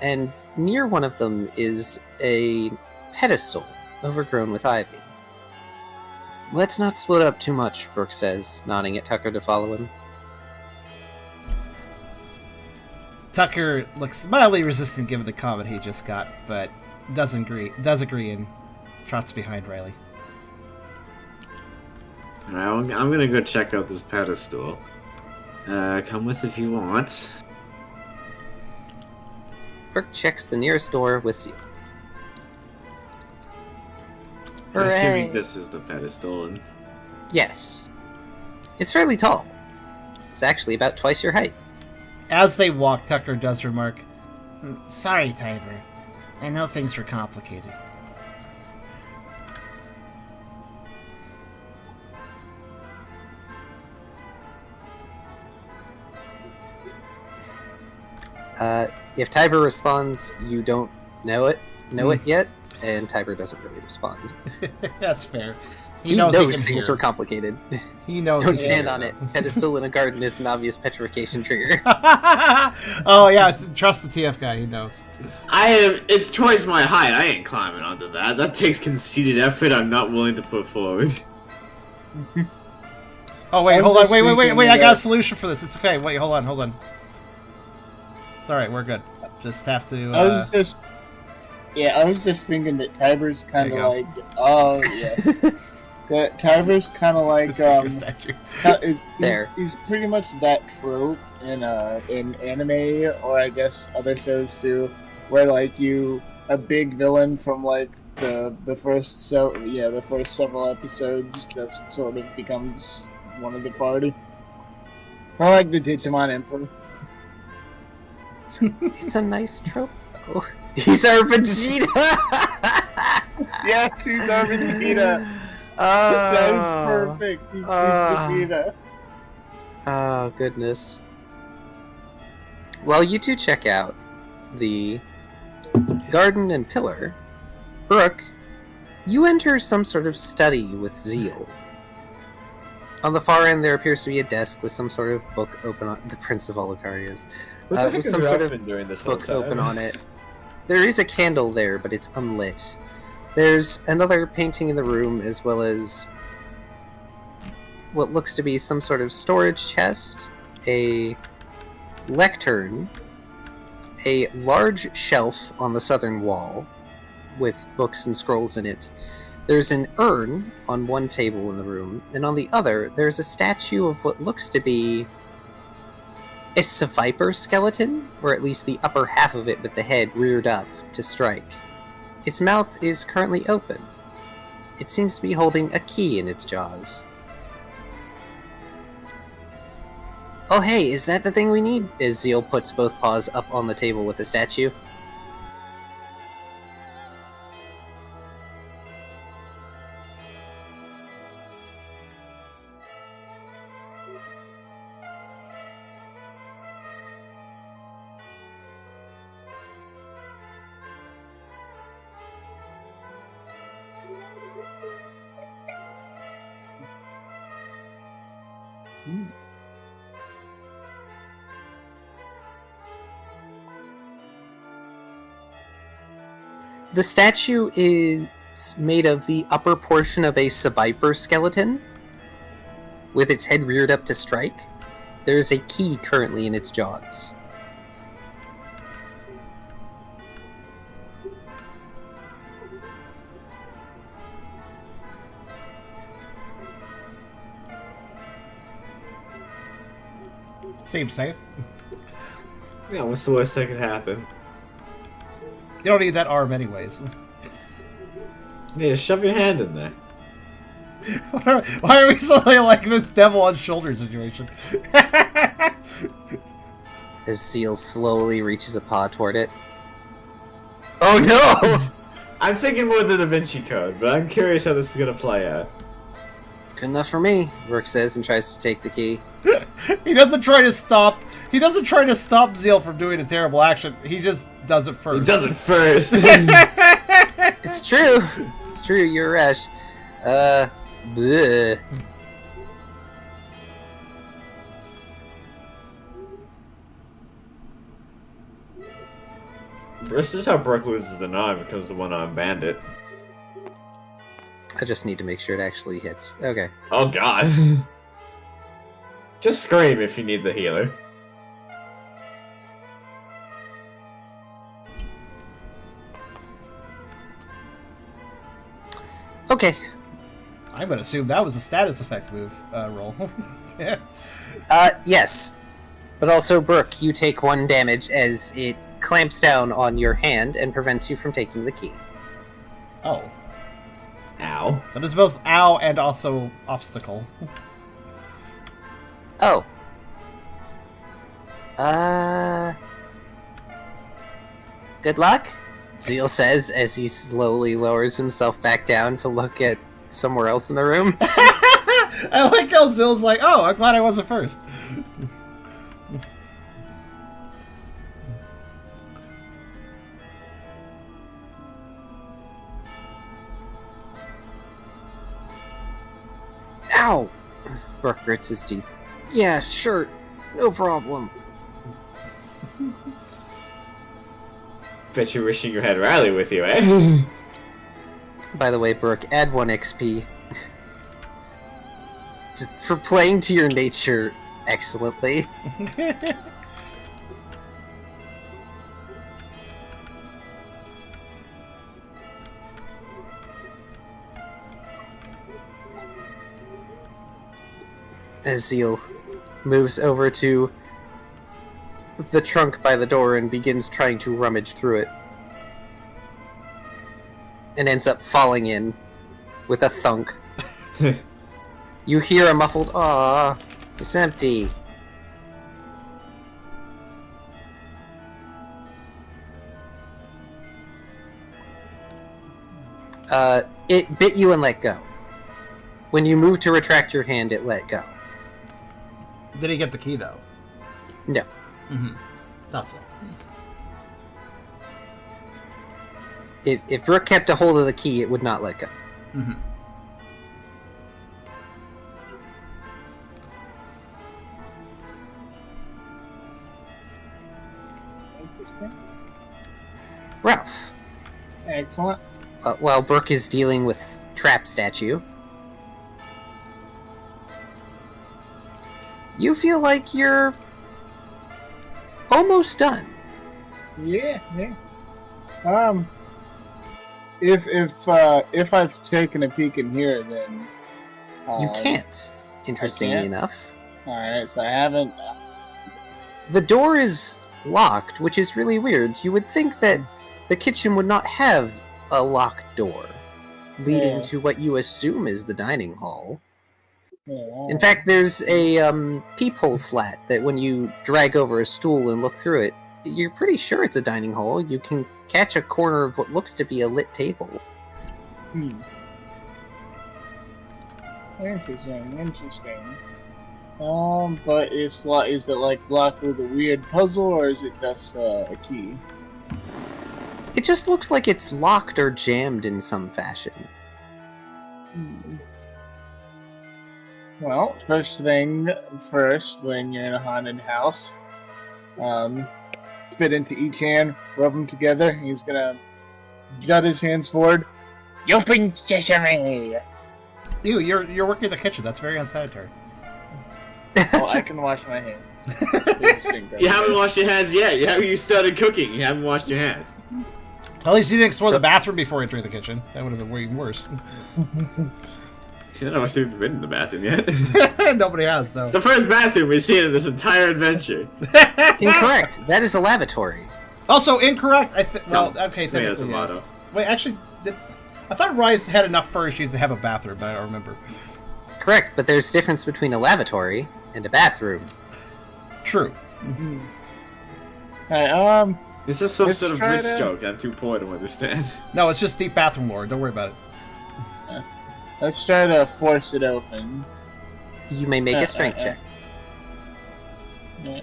and near one of them is a pedestal overgrown with ivy. Let's not split up too much, Brooke says, nodding at Tucker to follow him. Tucker looks mildly resistant given the comment he just got, but does agree and trots behind Riley. Alright, I'm gonna go check out this pedestal. Come with if you want. Brooke checks the nearest door with Seal. I'm Hooray! assuming this is the pedestal. And... Yes. It's fairly tall. It's actually about twice your height. As they walk, Tucker does remark, Sorry, Tiber. I know things were complicated. If Tiber responds, you don't know it yet, and Tiber doesn't really respond. that's fair. He knows knows can things hear. were complicated. He knows. Don't he stand can on it. Pedestal in a garden is an obvious petrification trigger. Oh yeah, trust the TF guy. He knows. It's twice my height. I ain't climbing onto that. That takes conceited effort I'm not willing to put forward. Oh wait, I was hold on. just Wait. thinking I got a that- solution for this. It's okay. Wait, hold on. It's alright. We're good. Just have to. I was just thinking that Tiber's kind There of you like, oh yeah, that Tiber's kind of like, Secret statue. he's pretty much that trope in anime, or I guess other shows too, where like a big villain from like the first several episodes that sort of becomes one of the party, or like the Digimon Emperor. It's a nice trope, though. He's our Vegeta! Yes, he's our Vegeta. That is perfect. He's Vegeta. Oh, goodness. Well, you two check out the garden and pillar. Brooke, you enter some sort of study with zeal. On the far end, there appears to be a desk with some sort of book open on the Prince of Alucarius. With some sort of book open on it. There is a candle there, but it's unlit. There's another painting in the room, as well as what looks to be some sort of storage chest, a lectern, a large shelf on the southern wall with books and scrolls in it. There's an urn on one table in the room, and on the other, there's a statue of what looks to be a Viper skeleton, or at least the upper half of it with the head reared up to strike. Its mouth is currently open. It seems to be holding a key in its jaws. Oh hey, is that the thing we need? As Zeal puts both paws up on the table with the statue. The statue is made of the upper portion of a Viper skeleton, with its head reared up to strike. There is a key currently in its jaws. Seems safe. Yeah, what's the worst that could happen? You don't need that arm anyways. Yeah, shove your hand in there. Why are we suddenly like this devil on shoulder situation? His seal slowly reaches a paw toward it. Oh no! I'm thinking more the Da Vinci Code, but I'm curious how this is gonna play out. Good enough for me, Rook says and tries to take the key. He doesn't try to stop. He doesn't try to stop Zeal from doing a terrible action. He just does it first. He does it first. It's true. It's true. You're rash. Bleh. This is how Brooke loses an eye and becomes the one-armed bandit. I just need to make sure it actually hits. Okay. Oh god. Just scream if you need the healer. Okay. I'm gonna assume that was a status effect move roll. Yeah. Yes. But also, Brooke, you take 1 damage as it clamps down on your hand and prevents you from taking the key. Oh. Ow. That is both ow and also obstacle. Oh. Good luck, Zeal says as he slowly lowers himself back down to look at somewhere else in the room. I like how Zeal's like, oh, I'm glad I wasn't first. Ow! Brooke grits his teeth. Yeah, sure. No problem. Bet you're wishing you had Riley with you, eh? By the way, Brooke, add 1 XP. Just for playing to your nature excellently. As Zeal moves over to the trunk by the door and begins trying to rummage through it. And ends up falling in with a thunk. You hear a muffled, "Aw, it's empty." It bit you and let go. When you moved to retract your hand, it let go. Did he get the key though? No. Mm-hmm. That's all. If Brooke kept a hold of the key, it would not let go. Mm-hmm. Interesting. Ralph, Excellent. while Brooke is dealing with Trap Statue, you feel like you're almost done. Yeah. If I've taken a peek in here, then You can't, interestingly can't? enough. All right, so I haven't. The door is locked, which is really weird. You would think that the kitchen would not have a locked door leading Yeah. to what you assume is the dining hall. Yeah, In fact, there's a peephole slat that when you drag over a stool and look through it, you're pretty sure it's a dining hall. You can catch a corner of what looks to be a lit table. Interesting. But is it like blocked with a weird puzzle, or is it just a key? It just looks like it's locked or jammed in some fashion. Well, first thing first, when you're in a haunted house, spit into each hand, rub them together. He's gonna jut his hands forward. Open sesame! Ew, you're working in the kitchen. That's very unsanitary. Well, I can wash my hands. You haven't washed your hands yet. You started cooking. You haven't washed your hands. At least you didn't explore the bathroom before entering the kitchen. That would have been way worse. None of us have even been in the bathroom yet. Nobody has, though. It's the first bathroom we've seen in this entire adventure. Incorrect. That is a lavatory. Also, incorrect. Well, No, okay, maybe that's technically, a yes. motto. Wait, actually, I thought Rise had enough furnishings to have a bathroom, but I don't remember. Correct, but there's difference between a lavatory and a bathroom. True. Alright, This is some Let's sort of try rich to- joke I'm too poor to understand. No, it's just deep bathroom lore. Don't worry about it. let's try to force it open. You may make a strength check. Yeah.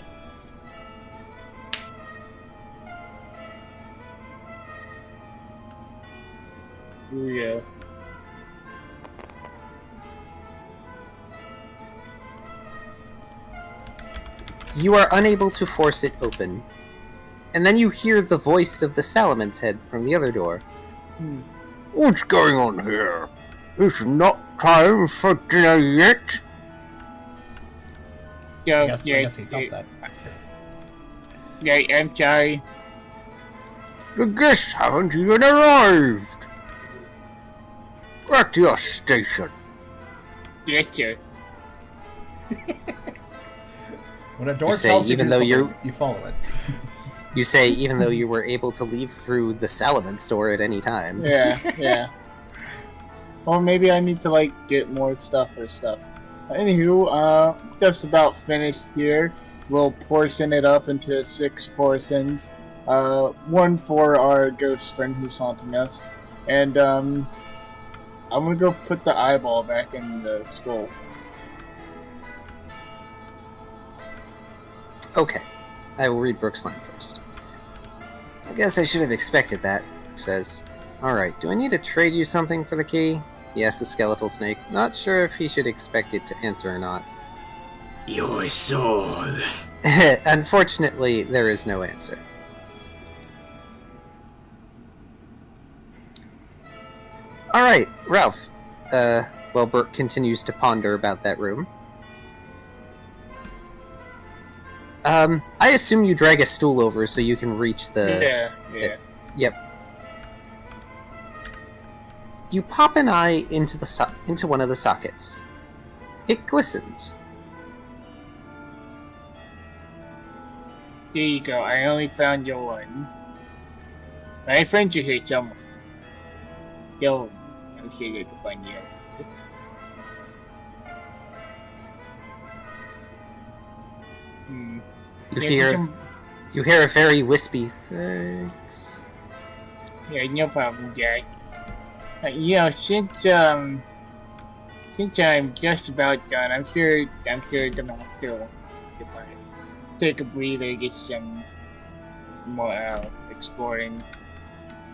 Here we go. You are unable to force it open. And then you hear the voice of the Salaman's head from the other door. What's going on here? It's not time for dinner yet. Go, I guess he felt that. Yeah, I'm sorry. The guests haven't even arrived. Back to your station. Yes, sir. When a door say, tells you even to do though something, you follow it. You say, even though you were able to leave through the Salaman's door at any time. Yeah, yeah. Or maybe I need to, like, get more stuff or stuff. Anywho, just about finished here. We'll portion it up into 6 portions. One for our ghost friend who's haunting us. And, I'm gonna go put the eyeball back in the skull. Okay. I will read Brooks' line first. I guess I should have expected that, Brooke says. Alright, do I need to trade you something for the key? He asked the skeletal snake, not sure if he should expect it to answer or not. Your sword. Unfortunately, there is no answer. Alright, Ralph. Well, Brooke continues to ponder about that room. I assume you drag a stool over so you can reach the... Yeah. Yep. You pop an eye into one of the sockets. It glistens. There you go. I only found your one. My friends are here somewhere. Yo, I'm sure they can find you. You hear a very wispy thanks. Yeah, no problem, Jack. Since I'm just about done, I'm sure the master will take a breather, get some more exploring.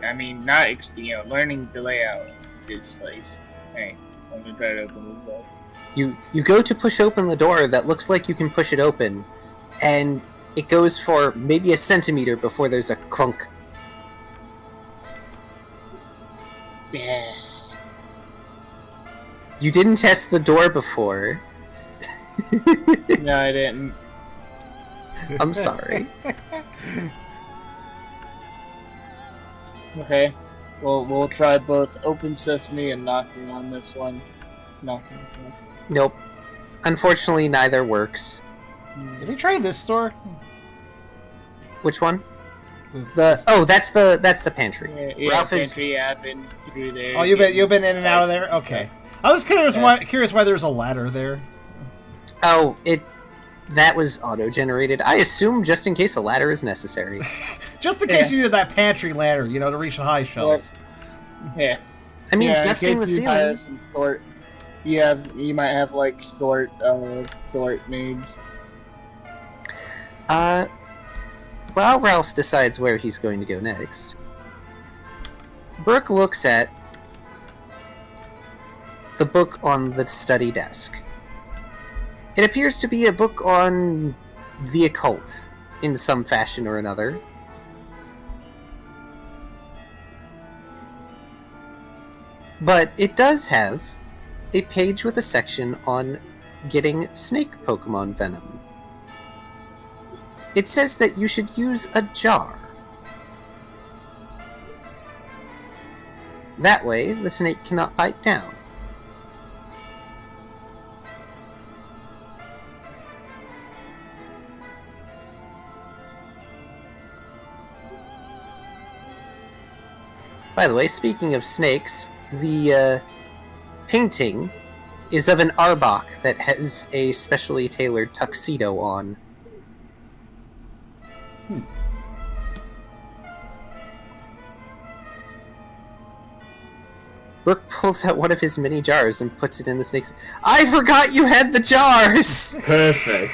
I mean, not learning the layout of this place. Hey, I'm gonna try to open the door. You go to push open the door that looks like you can push it open, and it goes for maybe a centimeter before there's a clunk. Yeah. You didn't test the door before. No, I didn't. I'm sorry. Okay. We'll try both open sesame and knocking on this one. Knocking. Nope. Unfortunately, neither works. Did he try this store? Which one? That's the pantry. Yeah, Ralph is. pantry, I've been through there. Oh, you've been in and out of there. Okay. I was curious why there's a ladder there. Oh, that was auto-generated. I assume just in case a ladder is necessary. Just in case you needed that pantry ladder, to reach the high shelves. Yeah. I mean, Yeah, dusting the ceiling. You might have like sort needs. While Ralph decides where he's going to go next, Brooke looks at the book on the study desk. It appears to be a book on the occult in some fashion or another. But it does have a page with a section on getting snake Pokemon venom. It says that you should use a jar. That way, the snake cannot bite down. By the way, speaking of snakes, the painting is of an arbok that has a specially tailored tuxedo on. Brooke pulls out one of his mini jars and puts it in the snake's... I forgot you had the jars! Perfect.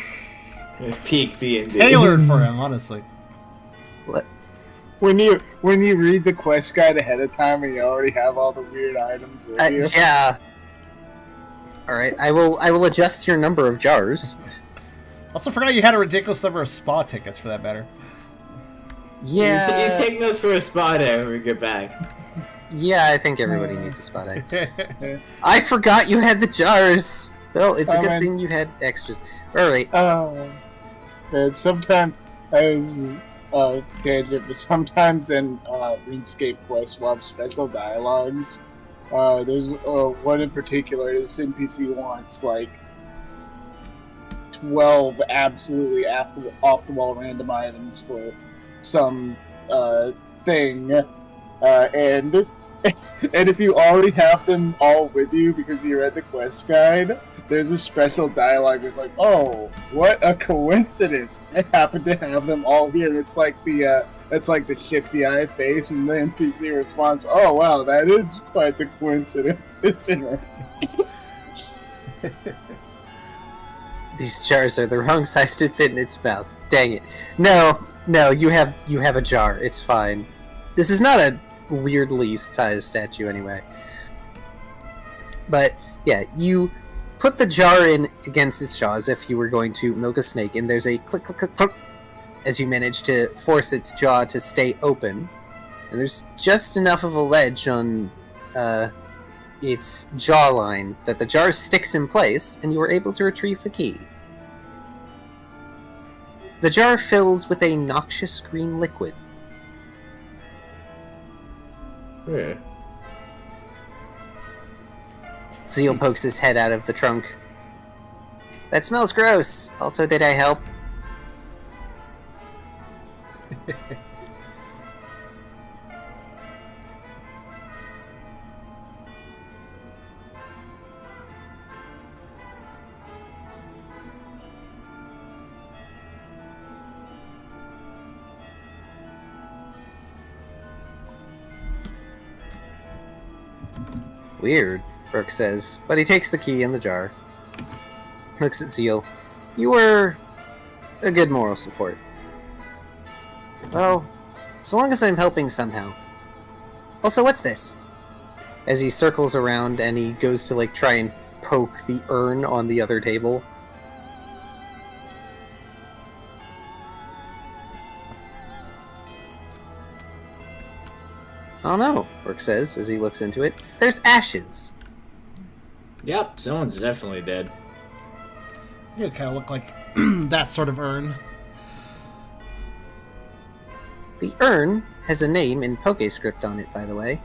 Peak D&D. Tailored for him, honestly. When you read the quest guide ahead of time and you already have all the weird items with you. Yeah. Alright, I will adjust your number of jars. Also forgot you had a ridiculous number of spa tickets, for that matter. Yeah. He's taking us for a spa day when we get back. Yeah, I think everybody needs a spot egg. I forgot you had the jars! Well, it's a good thing you had extras. Alright. And sometimes, tangent, but sometimes in RuneScape quests will have special dialogues. There's one in particular, this NPC wants like 12 absolutely off-the-wall random items for some thing. And if you already have them all with you because you read the quest guide, there's a special dialogue that's like, oh, what a coincidence! I happen to have them all here. It's like the shifty eye face, and the NPC responds, oh wow, that is quite the coincidence, isn't it? These jars are the wrong size to fit in its mouth. Dang it. No, you have a jar. It's fine. This is not a weirdly sized statue anyway. But yeah, you put the jar in against its jaw as if you were going to milk a snake, and there's a click, click, click, click as you manage to force its jaw to stay open. And there's just enough of a ledge on its jawline that the jar sticks in place, and you are able to retrieve the key. The jar fills with a noxious green liquid. Yeah. Zeal pokes his head out of the trunk. That smells gross. Also, did I help? Weird, Brooke says, but he takes the key in the jar. Looks at Zeal. You were a good moral support. Well, so long as I'm helping somehow. Also, what's this? As he circles around and he goes to try and poke the urn on the other table. I don't know, Brooke says as he looks into it. There's ashes. Yep, someone's definitely dead. You kind of look like that sort of urn. The urn has a name in PokeScript on it, by the way.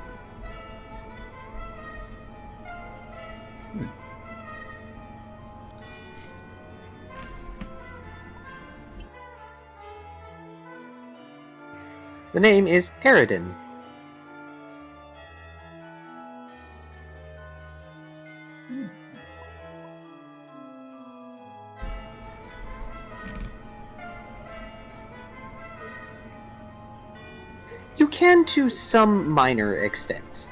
The name is Eragon. You can to some minor extent.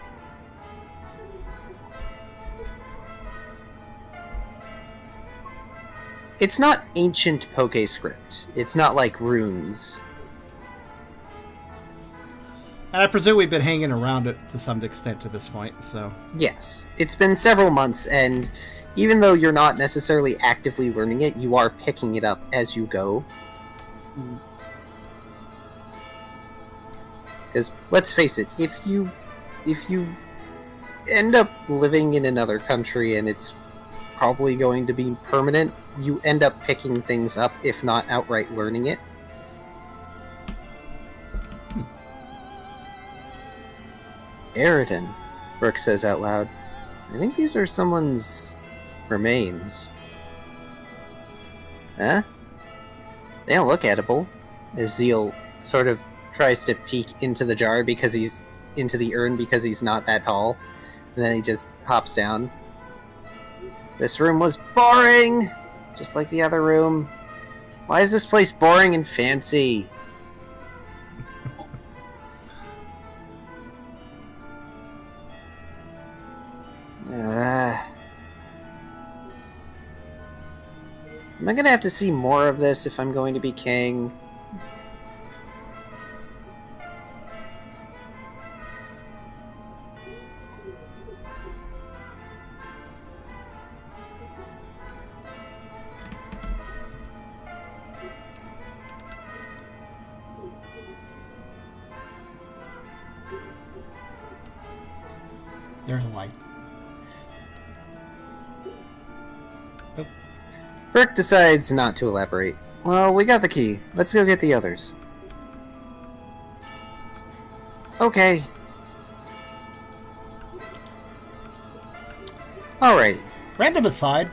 It's not ancient PokeScript. It's not like runes. And I presume we've been hanging around it to some extent to this point, so... Yes, it's been several months, and even though you're not necessarily actively learning it, you are picking it up as you go. Because, let's face it, if you end up living in another country and it's probably going to be permanent, you end up picking things up, if not outright learning it. Eragon, Brooke says out loud. I think these are someone's remains. Huh? They don't look edible. As Zeal sort of tries to peek into the jar because he's into the urn because he's not that tall. And then he just hops down. This room was boring! Just like the other room. Why is this place boring and fancy? Am I gonna have to see more of this if I'm going to be king? There's a light. Burke decides not to elaborate. Well, we got the key. Let's go get the others. Okay. Alright. Random aside,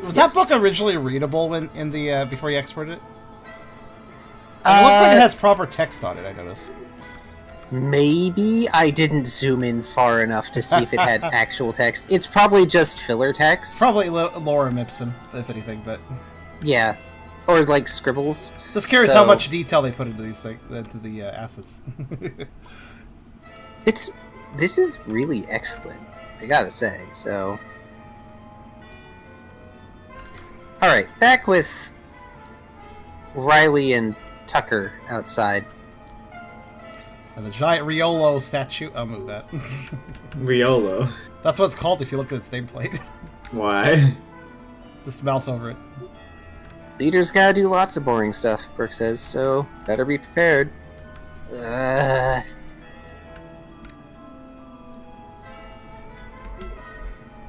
was Yes. that book originally readable when in the before you exported it? It looks like it has proper text on it. I noticed. Maybe I didn't zoom in far enough to see if it had actual text. It's probably just filler text. Probably lorem ipsum, if anything, but Yeah. Or like scribbles. just curious So- how much detail they put into these things, into the assets. This is really excellent, I gotta say, so... Alright, back with Riley and Tucker outside. And the giant Riolo statue. I'll move that. Riolo. That's what it's called if you look at its nameplate. Why? Just mouse over it. Leaders gotta do lots of boring stuff, Burke says, so better be prepared.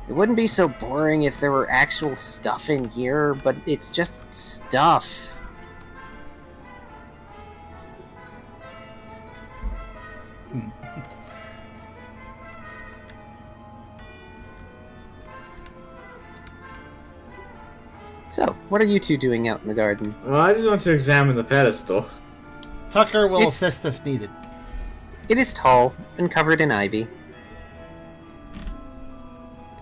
It wouldn't be so boring if there were actual stuff in here, but it's just stuff. So, what are you two doing out in the garden? Well, I just want to examine the pedestal. Tucker will It's- assist if needed. It is tall and covered in ivy.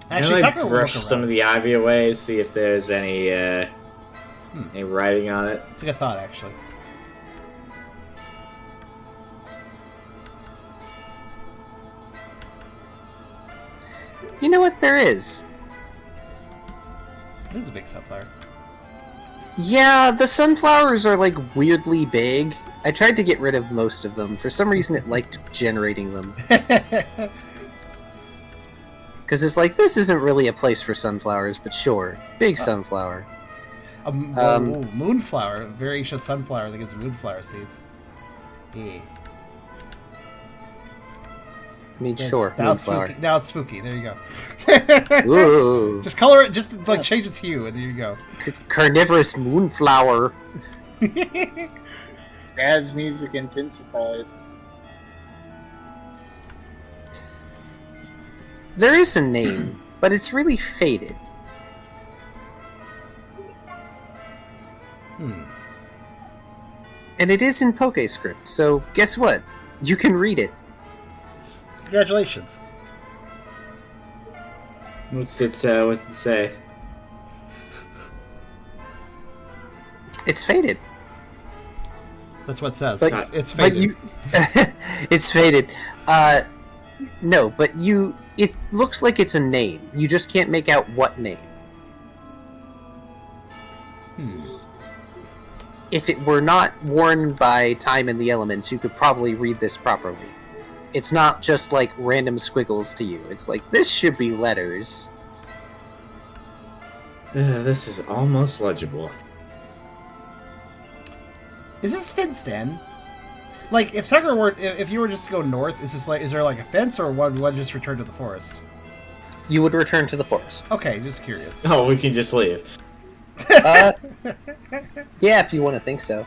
Actually, Can I Tucker will brush look some around. of the ivy away, see if there's any writing on it. It's a good thought, actually. You know what? There is. This is a big sunflower. Yeah, the sunflowers are like weirdly big. I tried to get rid of most of them. For some reason, it liked generating them. Because it's like, this isn't really a place for sunflowers, but sure. Big sunflower. Moonflower. Variation of sunflower that gives moonflower seeds. Yeah. I mean, That's- sure, Now it's moonflower. spooky. Now it's spooky. There you go. Ooh. Just color it. Just like change its hue, and there you go. Carnivorous moonflower. Jazz music intensifies. There is a name, but it's really faded. And it is in PokeScript, so guess what? You can read it. Congratulations. What's it say? It's faded. That's what it says. But- It's But faded. you, it's faded. No, but it looks like it's a name. You just can't make out what name. If it were not worn by time and the elements, you could probably read this properly. It's not just like random squiggles to you. It's like, this should be letters. This is almost legible. Is this fenced in? Like, if Tucker were, if you were just to go north, is there like a fence, or one just return to the forest? You would return to the forest. Okay, just curious. Oh, we can just leave. Yeah, if you want to think so.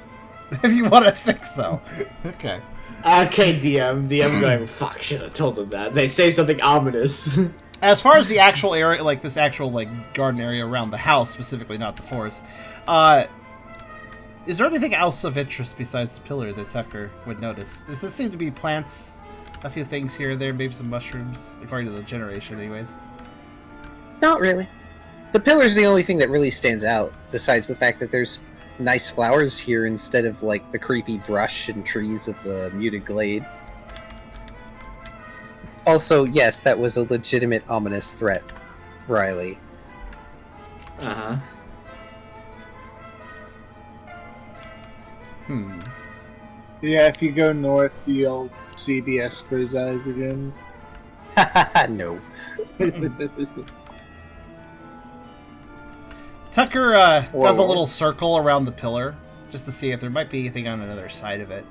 If you want to think so. Okay. Okay, DM going, fuck, should have told them that. They say something ominous. As far as the actual area, like this actual like garden area around the house, specifically, not the forest, is there anything else of interest besides the pillar that Tucker would notice? Does it seem to be plants a few things here and there, maybe some mushrooms, according to the generation, anyways. Not really. The pillar's the only thing that really stands out, besides the fact that there's nice flowers here instead of, like, the creepy brush and trees of the muted glade. Also, yes, that was a legitimate ominous threat, Riley. Uh-huh. Yeah, if you go north, you'll see the Esper's eyes again. No. Tucker does a little circle around the pillar, just to see if there might be anything on another side of it.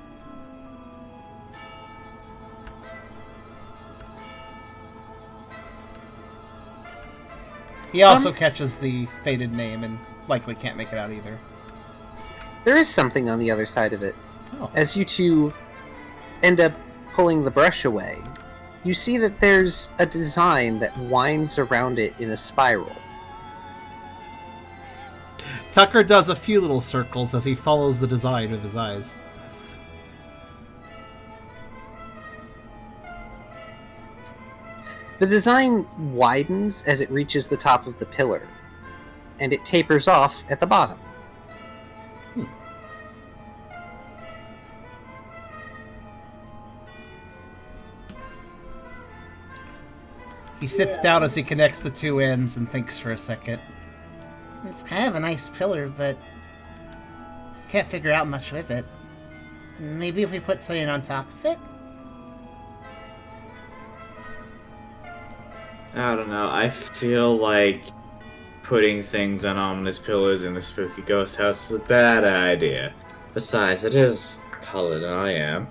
He also catches the faded name and likely can't make it out either. There is something on the other side of it. Oh. As you two end up pulling the brush away, you see that there's a design that winds around it in a spiral. Tucker does a few little circles as he follows the design of his eyes. The design widens as it reaches the top of the pillar, and it tapers off at the bottom. He sits down as he connects the two ends and thinks for a second. It's kind of a nice pillar, but can't figure out much with it. Maybe if we put something on top of it? I don't know. I feel like putting things on ominous pillars in a spooky ghost house is a bad idea. Besides, it is taller than I am.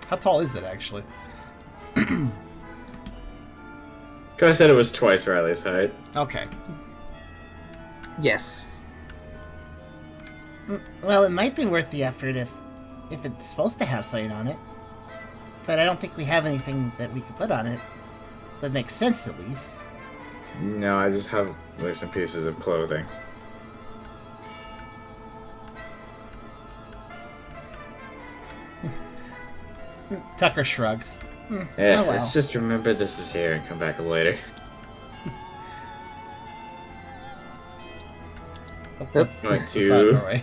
How tall is it, actually? I said it was twice Riley's height. Okay. Yes. Well, it might be worth the effort if it's supposed to have something on it. But I don't think we have anything that we could put on it that makes sense, at least. No, I just have like some pieces of clothing. Tucker shrugs. Yeah, oh well. let's just remember this is here and come back later. Let's Going not to- go away.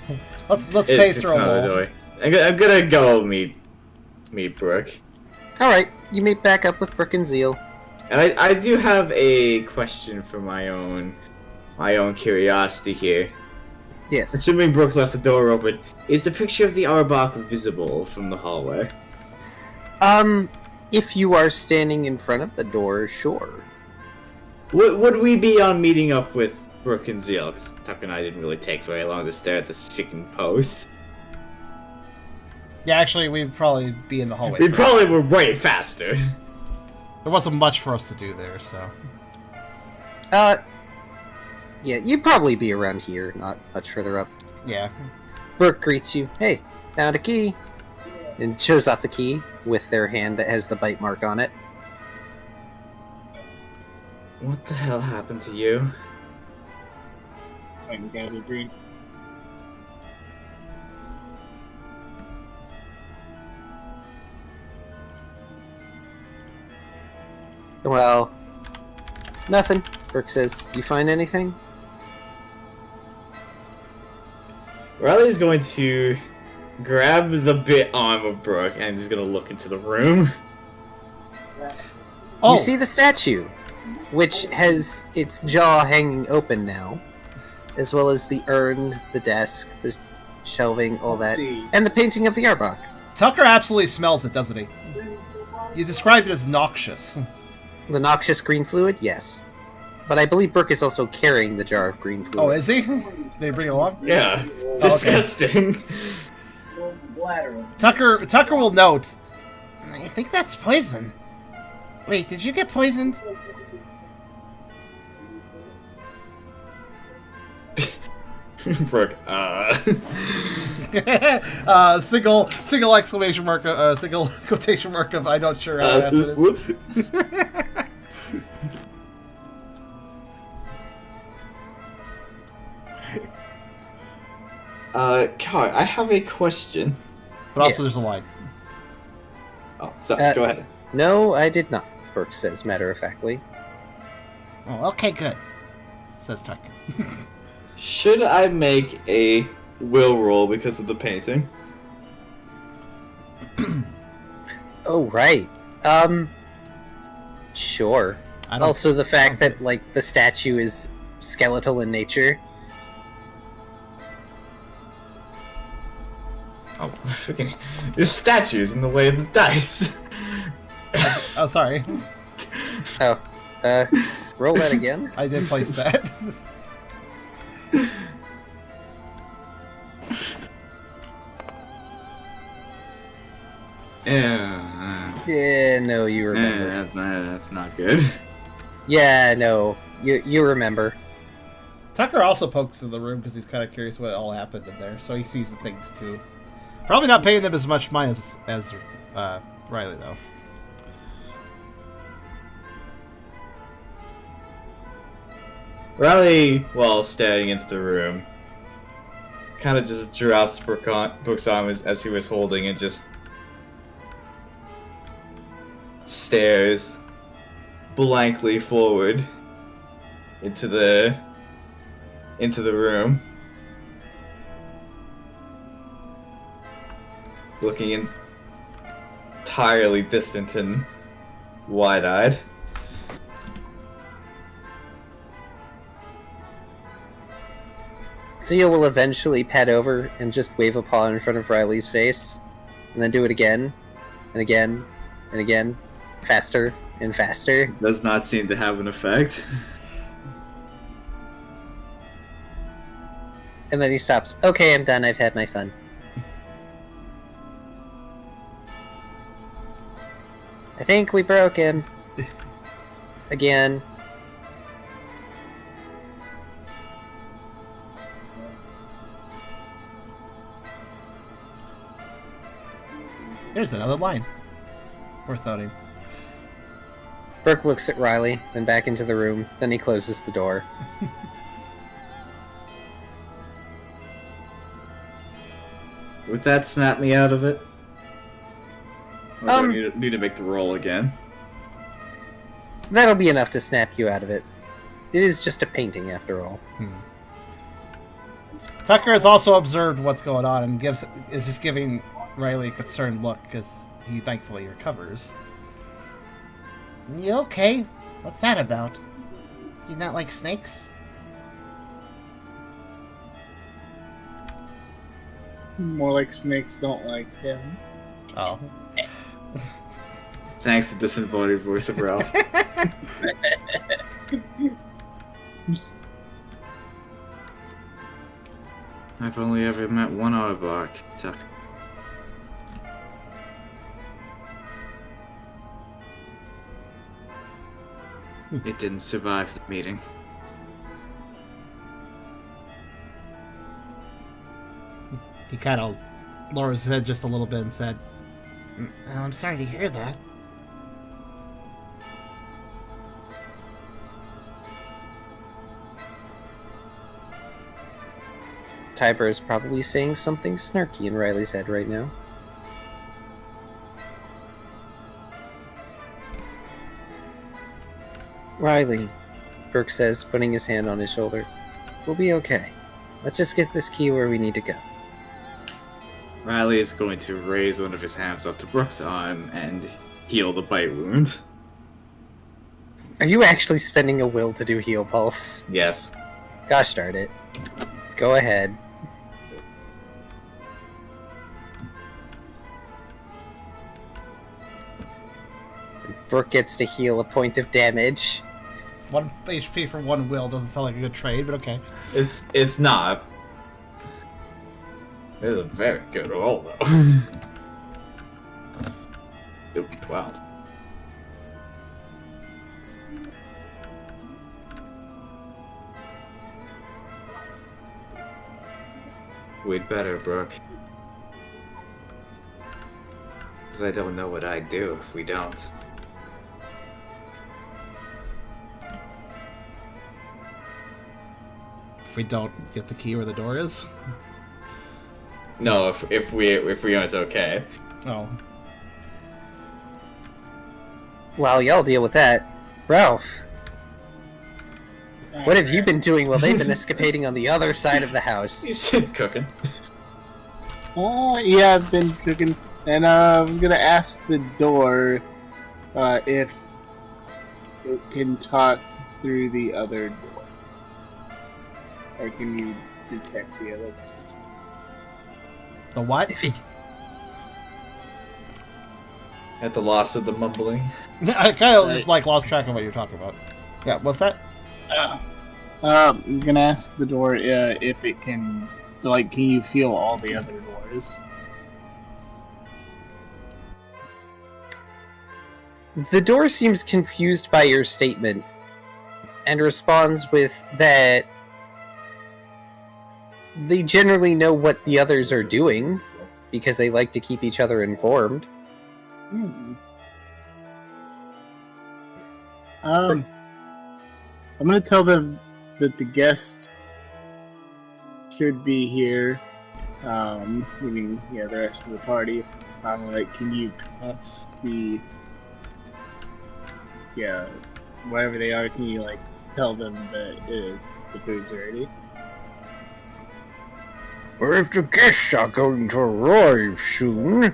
Let's pace her a not roll. way. I'm gonna go meet Brooke. Alright, you meet back up with Brooke and Zeal. And I do have a question for my own curiosity here. Yes. Assuming Brooke left the door open, is the picture of the Arbok visible from the hallway? If you are standing in front of the door, sure. Would we be on meeting up with Brooke and Zeal? Because Tuck and I didn't really take very long to stare at this freaking post. Yeah, actually, we'd probably be in the hallway. We first. probably were way faster. There wasn't much for us to do there, so. Yeah, you'd probably be around here, not much further up. Yeah. Brooke greets you. Hey, found a key. And shows off the key with their hand that has the bite mark on it. What the hell happened to you? I can gather green. Well, nothing, Brooke says. You find anything? Riley's going to grab the bit arm of Brooke and he's gonna look into the room. Oh, You see the statue, which has its jaw hanging open now, as well as the urn, the desk, the shelving, all that, See. and the painting of the Arbok. Tucker absolutely smells it, doesn't he? You described it as noxious. The noxious green fluid? Yes. But I believe Brooke is also carrying the jar of green fluid. Oh, is he? Did he bring it along? Yeah. okay. Disgusting. Tucker will note. I think that's poison. Wait, did you get poisoned? Brooke, Single exclamation mark, single quotation mark of I'm not sure how to answer this. whoops. Car, I have a question. But also, Yes. there's a line. Oh, so go ahead. No, I did not, Brooke says matter-of-factly. Oh, okay, good. Says Tucker. Should I make a will roll because of the painting? Oh, right. Sure. I don't. Also, the fact that, like, the statue is skeletal in nature. Oh, freaking! There's statues in the way of the dice. Oh, sorry. Oh, roll that again. I did place that. Yeah, no, you remember. That's not good. Yeah, no, you remember. Tucker also pokes in the room because he's kind of curious what all happened in there, so he sees the things too. Probably not paying them as much mind as Riley, though. Riley, while staring into the room, kind of just drops books on as he was holding and just stares blankly forward into the room, looking entirely distant and wide-eyed. Zia will eventually pet over and just wave a paw in front of Riley's face, and then do it again, and again, and again, faster and faster. Does not seem to have an effect. And then he stops. Okay, I'm done. I've had my fun. I think we broke him. Again. There's another line. Worth noting. Brooke looks at Riley, then back into the room, then he closes the door. Would that snap me out of it? Or do I need to make the roll again? That'll be enough to snap you out of it. It is just a painting, after all. Tucker has also observed what's going on and is just giving Riley a concerned look because he thankfully recovers. You okay? What's that about? You not like snakes? More like snakes don't like him. Oh. Thanks to disembodied voice of Ralph. I've only ever met one Aardvark, Tuck. It didn't survive the meeting. He kind of lowers his head just a little bit and said, Well, I'm sorry to hear that. Tiber is probably saying something snarky in Riley's head right now. Riley, Brooke says, putting his hand on his shoulder. We'll be okay. Let's just get this key where we need to go. Riley is going to raise one of his hands up to Brooke's arm and heal the bite wound. Are you actually spending a will to do heal pulse? Yes. Gosh darn it. Go ahead. Brooke gets to heal a point of damage. 1 HP for 1 will doesn't sound like a good trade, but okay. It's not. It's a very good roll, though. Ooh, wow. We'd better, Brooke. Because I don't know what I'd do if we don't. If we don't get the key where the door is. No, if we aren't okay. Oh. While y'all deal with that, Ralph, what have you been doing while they've been escapading on the other side of the house? He's just cooking. Oh, yeah, I've been cooking. And I was gonna ask the door if it can talk through the other door. Or can you detect the other door? The what? At the loss of the mumbling. I kind of just like lost track of what you're talking about. Yeah, what's that? I'm gonna ask the door if it can, like, can you feel all the other doors? The door seems confused by your statement and responds with that they generally know what the others are doing because they like to keep each other informed. I'm gonna tell them that the guests should be here, meaning the rest of the party. I'm like, can you pass the whatever they are? Can you like tell them that the food's ready? Or if the guests are going to arrive soon,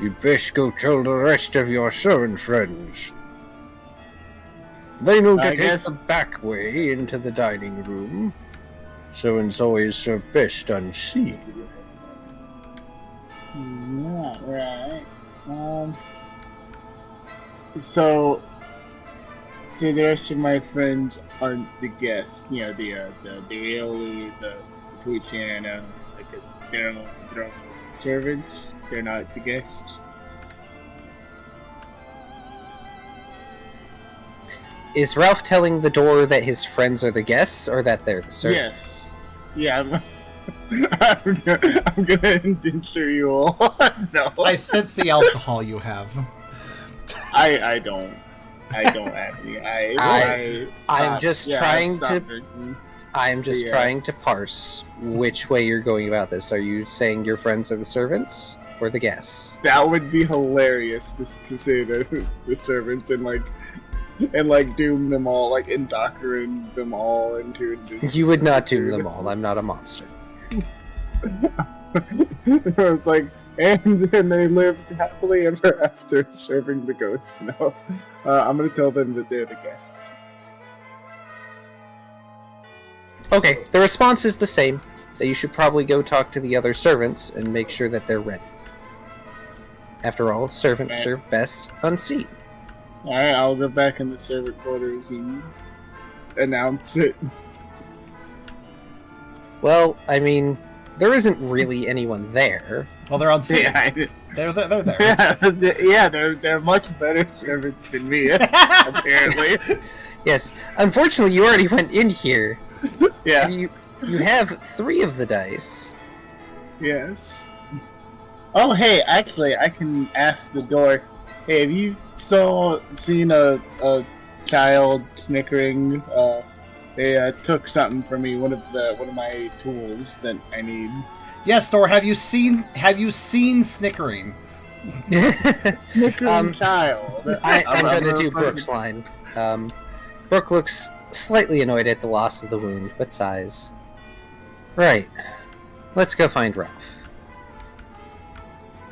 you'd best go tell the rest of your servant friends. They know to take the back way into the dining room, so and so is served best unseen. Right. So the rest of my friends aren't the guests. The Rioli, the Peritune, they're all servants. They're not the guests. Is Ralph telling the door that his friends are the guests, or that they're the servants? Yes. Yeah, I'm gonna indenture you all. No. I sense the alcohol you have. I don't have any. I'm just trying to parse which way you're going about this. Are you saying your friends are the servants or the guests? That would be hilarious to say the servants and doom them all, like indoctrinate them all into. You would not doom them all. I'm not a monster. It's like, and then they lived happily ever after serving the ghosts. No, I'm gonna tell them that they're the guests. Okay, the response is the same. That you should probably go talk to the other servants and make sure that they're ready. After all, servants serve best unseen. Alright, I'll go back in the servant quarters and announce it. Well, I mean, there isn't really anyone there. Well, they're on scene. Yeah, They're there. yeah, they're much better servants than me, apparently. Yes, unfortunately, you already went in here. Yeah. You have 3 of the dice. Yes. Oh, hey, actually, I can ask the door. Hey, have you seen a child snickering? They took something from me, one of my tools that I need. Yes, Thor. Have you seen snickering? Snickering child. I'm going to do Brooke's line. Brooke looks slightly annoyed at the loss of the wound, but sighs. Right. Let's go find Ralph.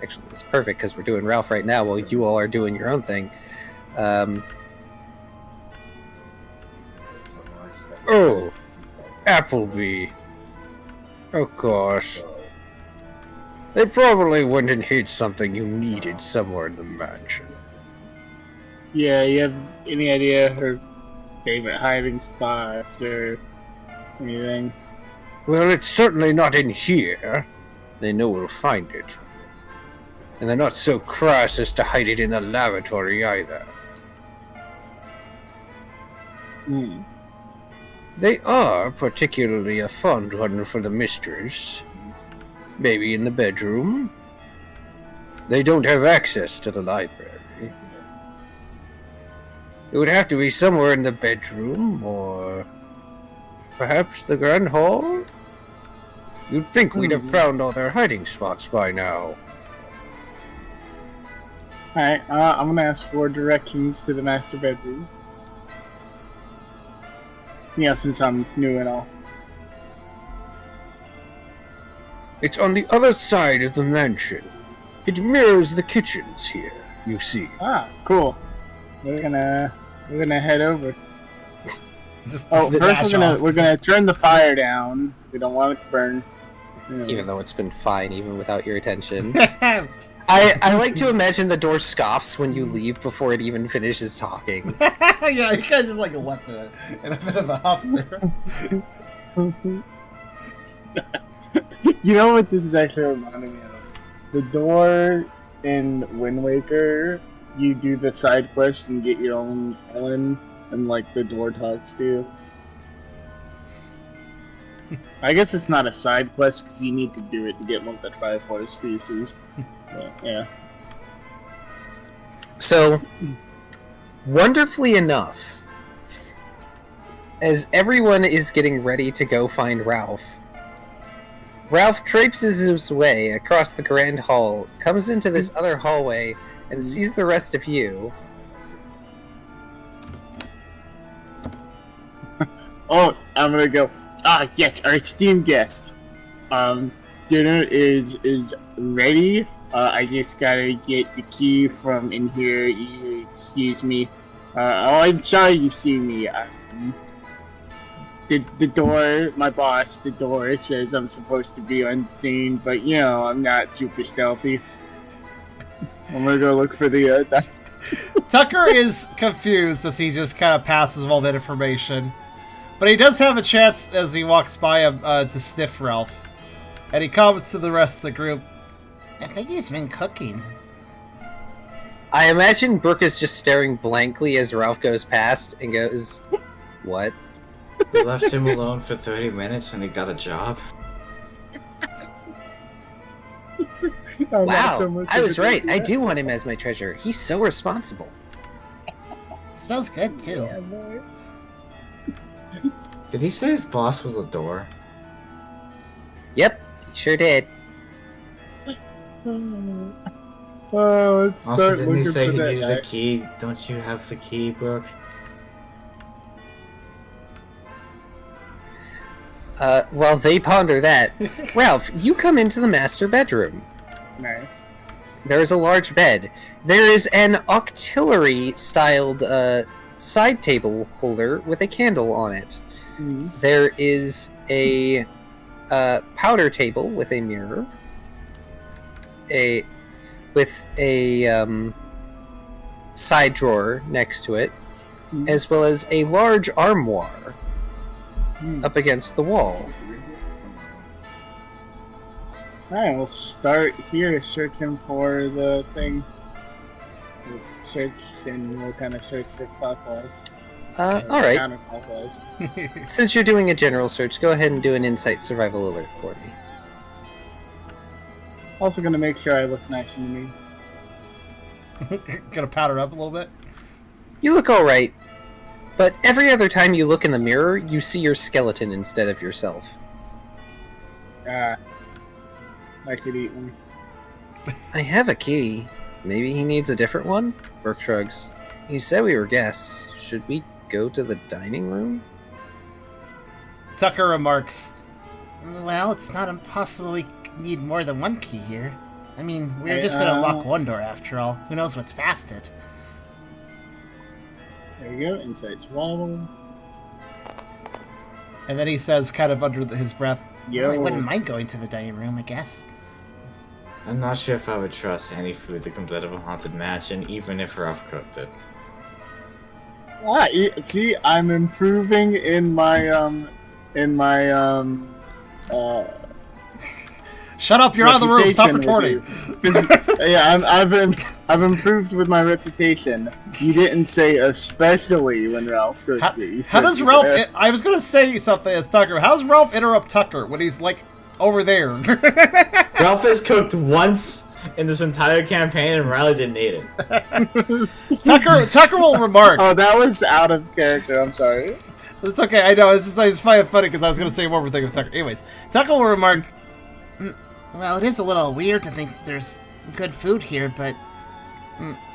Actually, it's perfect because we're doing Ralph right now while you all are doing your own thing. Oh, Appleby. Of course. They probably went and hid something you needed somewhere in the mansion. Yeah, you have any idea her favorite hiding spots or anything? Well, it's certainly not in here. They know we'll find it. And they're not so crass as to hide it in the lavatory either. They are particularly a fond one for the mistress. Maybe in the bedroom. They don't have access to the library. It would have to be somewhere in the bedroom, or perhaps the grand hall? You'd think we'd have found all their hiding spots by now. Alright, I'm gonna ask for directions to the master bedroom. Yeah, since I'm new and all. It's on the other side of the mansion. It mirrors the kitchens here, you see. Ah, cool. We're gonna head over. Just First dash off. we're gonna turn the fire down. We don't want it to burn. Even though it's been fine, even without your attention. I like to imagine the door scoffs when you leave before it even finishes talking. Yeah, you kind of just like left it in a bit of a huff there. You know what this is actually reminding me of? The door in Wind Waker, you do the side quest and get your own island, and like the door talks to you. I guess it's not a side quest because you need to do it to get one of the Triforce pieces. But, yeah. So, wonderfully enough, as everyone is getting ready to go find Ralph traipses his way across the grand hall, comes into this other hallway, and sees the rest of you. Oh, I'm gonna go. Yes, our esteemed guest. Dinner is ready. I just gotta get the key from in here. You excuse me. I'm sorry you see me. The door, my boss, the door says I'm supposed to be unseen, but you know, I'm not super stealthy. I'm gonna go look for the, Tucker is confused as he just kind of passes all that information. But he does have a chance as he walks by him to sniff Ralph. And he comes to the rest of the group. I think he's been cooking. I imagine Brooke is just staring blankly as Ralph goes past and goes, "What?" We left him alone for 30 minutes and he got a job. Wow, I was right. I do want him as my treasurer. He's so responsible. Smells good, too. Did he say his boss was a door? Yep, he sure did. Oh, let's Also, start didn't he looking say for he that needed a X. key? Don't you have the key, Brooke? While they ponder that, Ralph, you come into the master bedroom. Nice. There is a large bed. There is an auxiliary-styled side table holder with a candle on it. Mm-hmm. There is a powder table with a mirror. With a side drawer next to it, as well as a large armoire up against the wall. Alright, we'll start here searching for the thing. We'll search and we'll kind of search it clockwise. Alright. Counterclockwise. Since you're doing a general search, go ahead and do an insight survival alert for me. Also gonna make sure I look nice in the mirror. Gonna powder up a little bit. You look alright, but every other time you look in the mirror, you see your skeleton instead of yourself. I should eat one. I have a key. Maybe he needs a different one? Burke shrugs. He said we were guests. Should we go to the dining room? Tucker remarks, Well, it's not impossible we need more than one key here. I mean, we're just gonna lock one door after all. Who knows what's past it? There you go, insight survival. and then he says, kind of under his breath, Well, I wouldn't mind going to the dining room, I guess. I'm not sure if I would trust any food that comes out of a haunted mansion, even if Ralph cooked it. See, I'm improving in my shut up, you're out of the room, stop recording. Yeah, I've improved with my reputation. You didn't say especially when Ralph cooked it. You How said does Ralph... I was going to say something as Tucker. How does Ralph interrupt Tucker when he's, like, over there? Ralph has cooked once in this entire campaign and Riley didn't eat it. Tucker will remark... Oh, that was out of character, I'm sorry. It's okay, I know, it's just like, it's funny because I was going to say one more thing with Tucker. Anyways, Tucker will remark, Well, it is a little weird to think there's good food here, but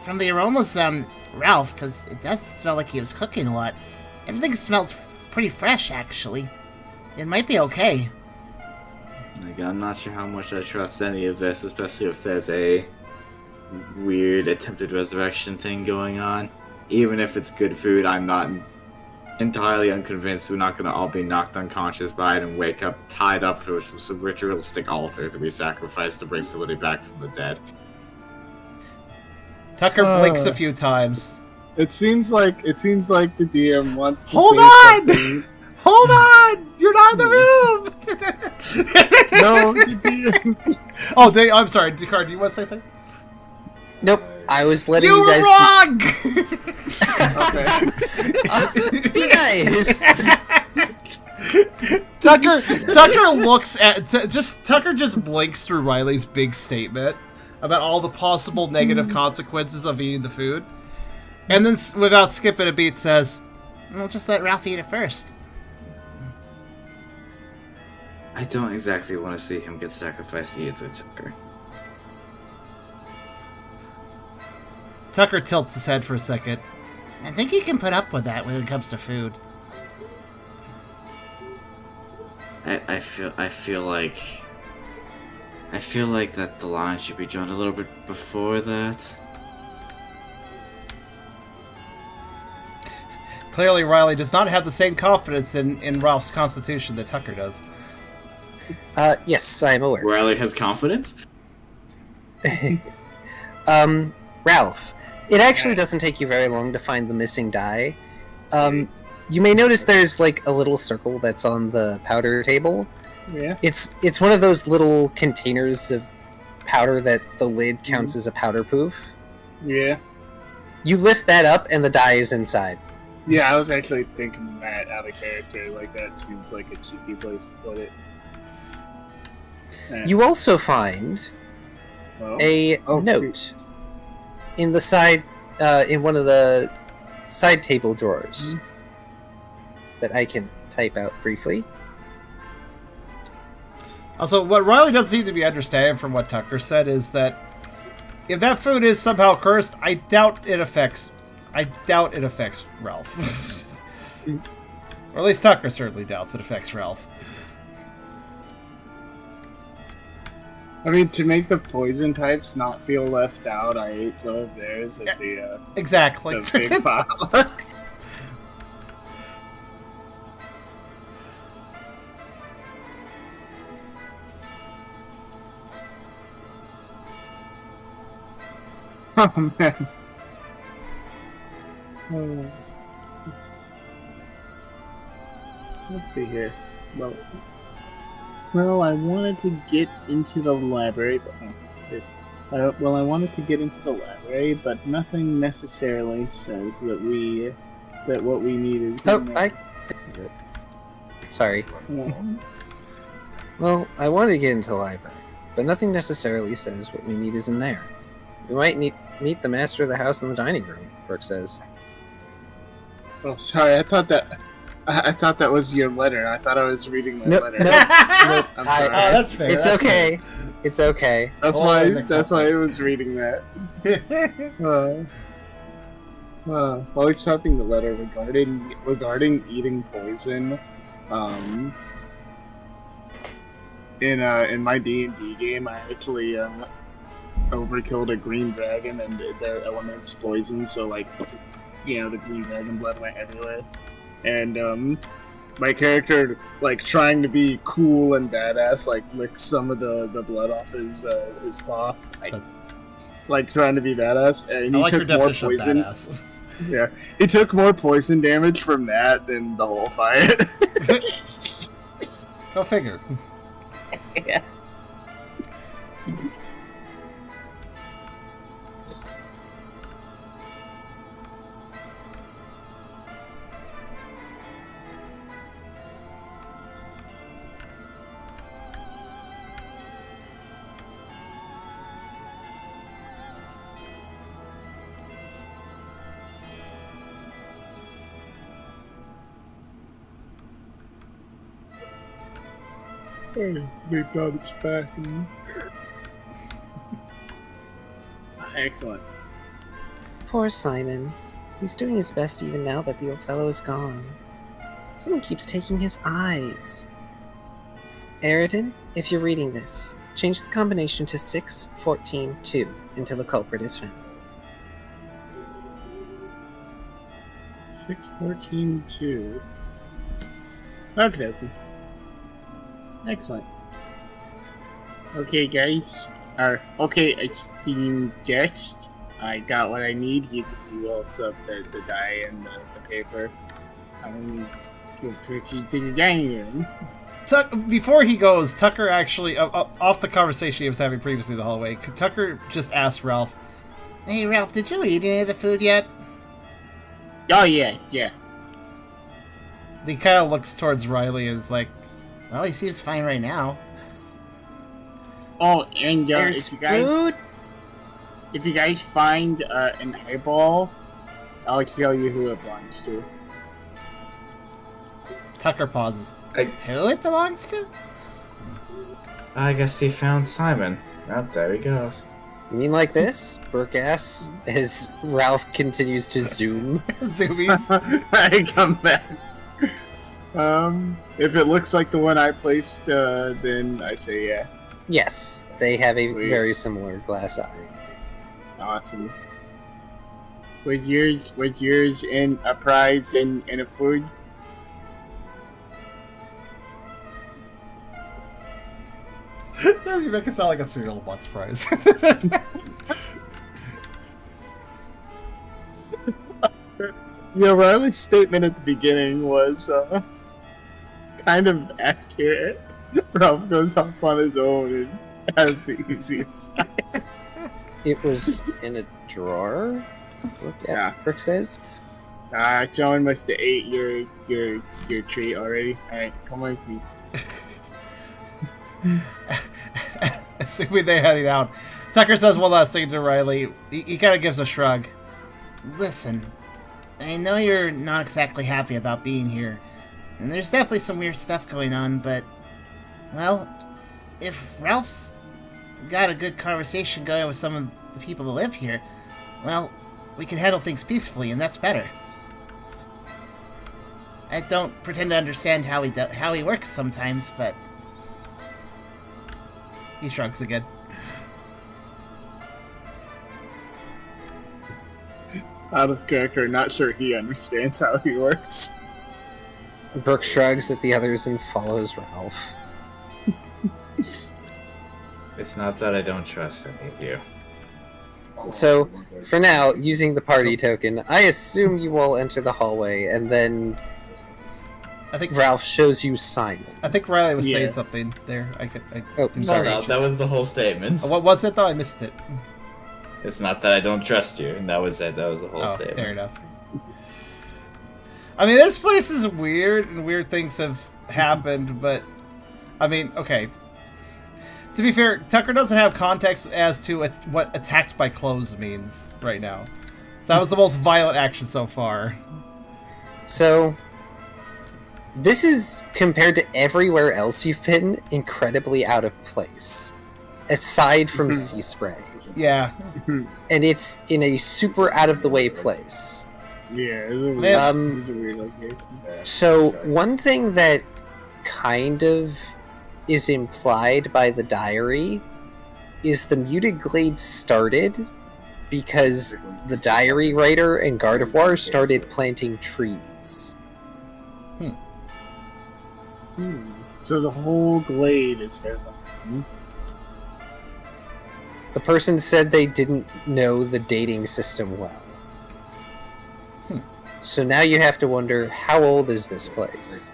from the aromas on Ralph, because it does smell like he was cooking a lot, everything smells pretty fresh, actually. It might be okay. Like, I'm not sure how much I trust any of this, especially if there's a weird attempted resurrection thing going on. Even if it's good food, I'm not entirely unconvinced we're not going to all be knocked unconscious by it and wake up tied up to some ritualistic altar to be sacrificed to bring somebody back from the dead. Tucker blinks a few times. It seems like the DM wants to Hold say on! something. Hold on! You're not in the room! No, the DM. Oh, I'm sorry. Descartes, do you want to say something? Nope. I was letting You you were guys. wrong! Be nice. Tucker looks at Tucker just blinks through Riley's big statement about all the possible negative consequences of eating the food, and then without skipping a beat says, We'll just let Ralph eat it first. I don't exactly want to see him get sacrificed either, Tucker. Tucker tilts his head for a second. I think he can put up with that when it comes to food. I feel like that the line should be drawn a little bit before that. Clearly, Riley does not have the same confidence in Ralph's constitution that Tucker does. Yes, I am aware. Riley has confidence? Ralph, it actually doesn't take you very long to find the missing die. You may notice there's like a little circle that's on the powder table. Yeah. It's one of those little containers of powder that the lid counts as a powder proof. Yeah. You lift that up and the die is inside. Yeah, I was actually thinking that out of character. Like, that seems like a cheeky place to put it. You also find a note in the side, in one of the side table drawers that I can type out briefly. Also, what Riley doesn't seem to be understanding from what Tucker said is that if that food is somehow cursed, I doubt it affects Ralph. Or at least Tucker certainly doubts it affects Ralph. I mean, to make the poison types not feel left out, I ate some of theirs at the exactly. the big pile. Oh man. Let's see here. Well, I wanted to get into the library, but I wanted to get into the library, but nothing necessarily says that what we need is. Sorry. Yeah. Well, I wanted to get into the library, but nothing necessarily says what we need is in there. We might meet the master of the house in the dining room, Brooke says. Oh, sorry. I thought that was your letter. I thought I was reading my letter. Nope. I'm sorry. That's fair. It's that's okay. fair. It's okay. That's why I was reading that. While he's typing the letter regarding eating poison, in my D&D game, I actually overkilled a green dragon and their element's poison, so like, the green dragon blood went everywhere. And my character, like, trying to be cool and badass, like, licked some of the blood off his paw, like trying to be badass, and he took more poison. Yeah, he took more poison damage from that than the whole fight. Go figure. Yeah. Thank God it's back. Excellent. Poor Simon. He's doing his best even now that the old fellow is gone. Someone keeps taking his eyes. Eragon, if you're reading this, change the combination to 6, 14, 2 until the culprit is found. 6, 14, 2. Okay. Excellent. Okay, guys. Okay, esteemed guest. I got what I need. He welts up the die and the paper. I'm going to proceed to the dining room. Before he goes, Tucker actually, off the conversation he was having previously in the hallway, Tucker just asked Ralph, Hey, Ralph, did you eat any of the food yet? Oh, yeah. he kind of looks towards Riley and is like, Well, he seems fine right now. Oh, and There's if you guys find an eyeball, I'll tell you who it belongs to. Tucker pauses. Who it belongs to? I guess he found Simon. Oh, there he goes. You mean like this? Burkass, as Ralph continues to zoom. Zoomies. I come back. If it looks like the one I placed, then I say yeah. Yes, they have a Sweet. very similar glass eye. Awesome. Was yours in a prize and a food? You make it sound like a cereal box prize. Yeah, Riley's statement at the beginning was kind of accurate. Ralph goes off on his own and has the easiest time. It was in a drawer? Yeah. Brooke says. John must have ate your treat already. Alright, come with me. Assuming they're heading out, Tucker says one last thing to Riley. He kind of gives a shrug. Listen, I know you're not exactly happy about being here, and there's definitely some weird stuff going on, but, well, if Ralph's got a good conversation going with some of the people that live here, well, we can handle things peacefully, and that's better. I don't pretend to understand how he works sometimes, but he shrugs again. Out of character, not sure he understands how he works. Brooke shrugs at the others and follows Ralph. It's not that I don't trust any of you. So, for now, using the party token, I assume you all enter the hallway, and then I think Ralph shows you Simon. I think Riley was Yeah. saying something there. Oh, didn't sorry. catch it. That was the whole statement. What was it though? I missed it. It's not that I don't trust you, and that was it. That was the whole Oh, statement. fair enough. I mean, this place is weird, and weird things have happened, but I mean, okay. To be fair, Tucker doesn't have context as to what attacked by clothes means right now. So that was the most violent action so far. So, this is, compared to everywhere else you've been, incredibly out of place. Aside from sea spray. Yeah. And it's in a super out-of-the-way place. Yeah, it's a weird location. So, one thing that kind of is implied by the diary is the Muted Glade started because the diary writer and Gardevoir started planting trees. So the whole glade is there. The person said they didn't know the dating system well. So now you have to wonder, how old is this place?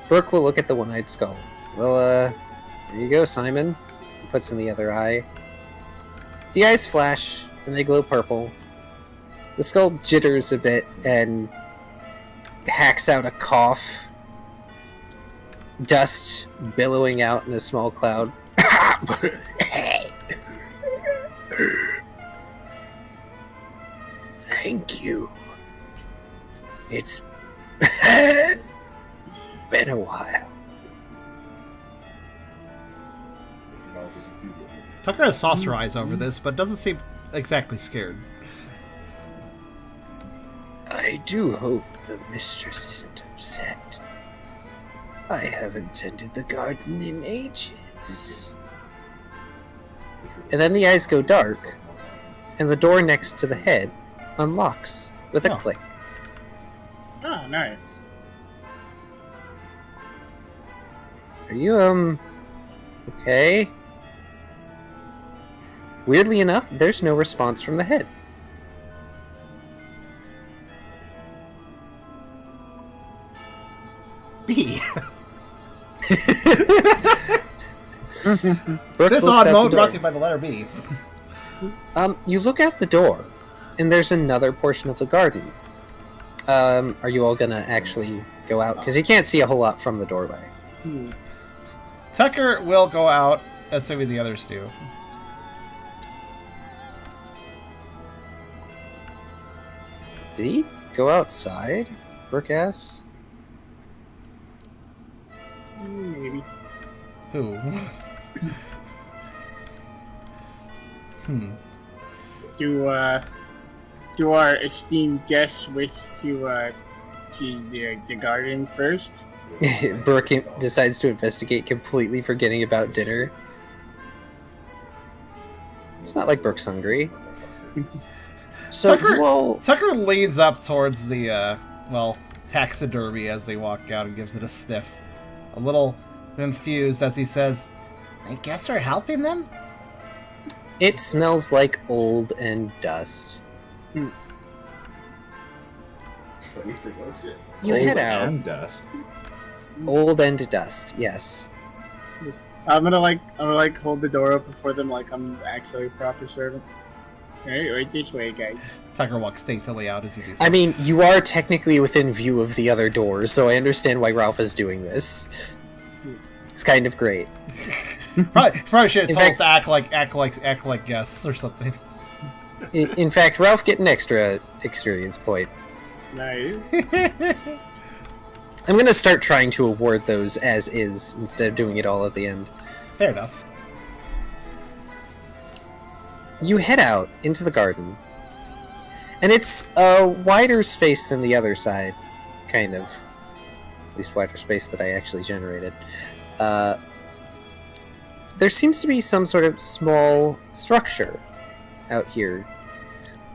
Brooke will look at the one-eyed skull. Well, here you go, Simon. He puts in the other eye. The eyes flash, and they glow purple. The skull jitters a bit and hacks out a cough. Dust billowing out in a small cloud. Thank you. It's been a while. Tucker has saucer eyes over this, but doesn't seem exactly scared. I do hope the mistress isn't upset. I haven't tended the garden in ages. And then the eyes go dark, and the door next to the head unlocks with a Oh. click. Oh, nice. Are you, okay? Weirdly enough, there's no response from the head. B. Brooke This looks odd at the mode door. brought to you by the letter B. You look out the door, and there's another portion of the garden. Are you all gonna actually go out? Because you can't see a whole lot from the doorway. Tucker will go out, assuming the others do. Did he go outside? Brooke asks. Maybe. Who? Do our esteemed guests wish to see the garden first? Brooke decides to investigate, completely forgetting about dinner. It's not like Brooke's hungry. So you all... Tucker leans up towards the, taxidermy as they walk out and gives it a sniff. A little confused as he says, I guess we're helping them? It smells like old and dust. You head out. And dust. Old and dust, yes. I'm gonna hold the door open for them like I'm actually a proper servant. Right this way, guys. Tucker walks daintily out as he do so. I mean, you are technically within view of the other doors, so I understand why Ralph is doing this. It's kind of great. probably should have In told us fact- to act like guests or something. In fact, Ralph get an extra experience point. Nice. I'm gonna start trying to award those as is instead of doing it all at the end. Fair enough. You head out into the garden, and it's a wider space than the other side, kind of. At least wider space that I actually generated. There seems to be some sort of small structure out here,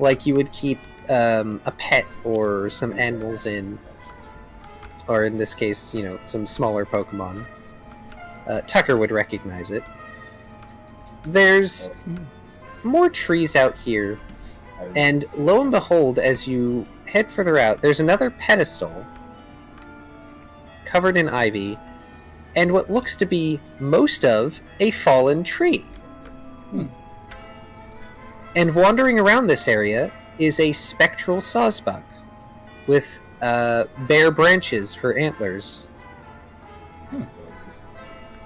like you would keep a pet or some animals in, or in this case, you know, some smaller Pokemon. Tucker would recognize it. There's more trees out here, and lo and behold, as you head further out, there's another pedestal covered in ivy, and what looks to be most of a fallen tree. And wandering around this area is a spectral sawsbuck with bare branches for antlers.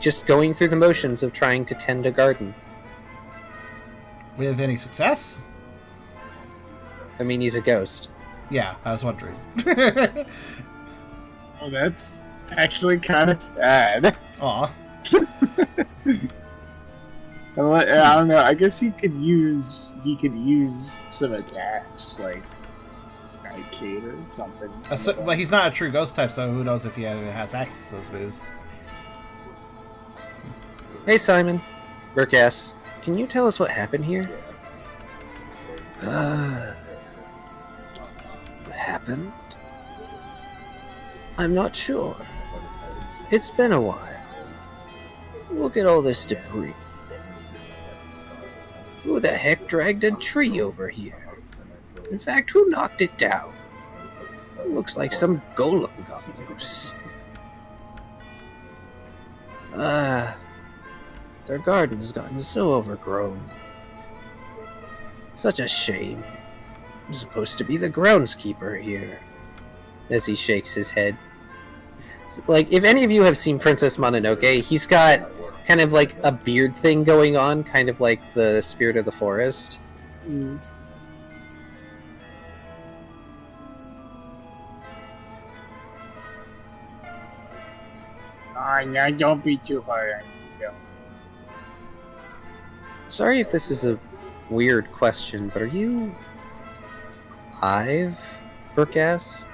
Just going through the motions of trying to tend a garden. With any success? I mean, he's a ghost. Yeah, I was wondering. Oh, that's actually kind of sad. Aw. I don't know. I guess he could use some attacks like Arcade or something. But he's not a true ghost type, so who knows if he has access to those moves. Hey, Simon. Burkass, can you tell us what happened here? What happened? I'm not sure. It's been a while. Look at all this debris. Who the heck dragged a tree over here? In fact, who knocked it down? Looks like some golem got loose. Their garden's gotten so overgrown. Such a shame. I'm supposed to be the groundskeeper here. As he shakes his head. Like, if any of you have seen Princess Mononoke, he's got kind of like a beard thing going on, kind of like the spirit of the forest. now don't be too hard on yourself. Sorry if this is a weird question, but are you alive, Burkass?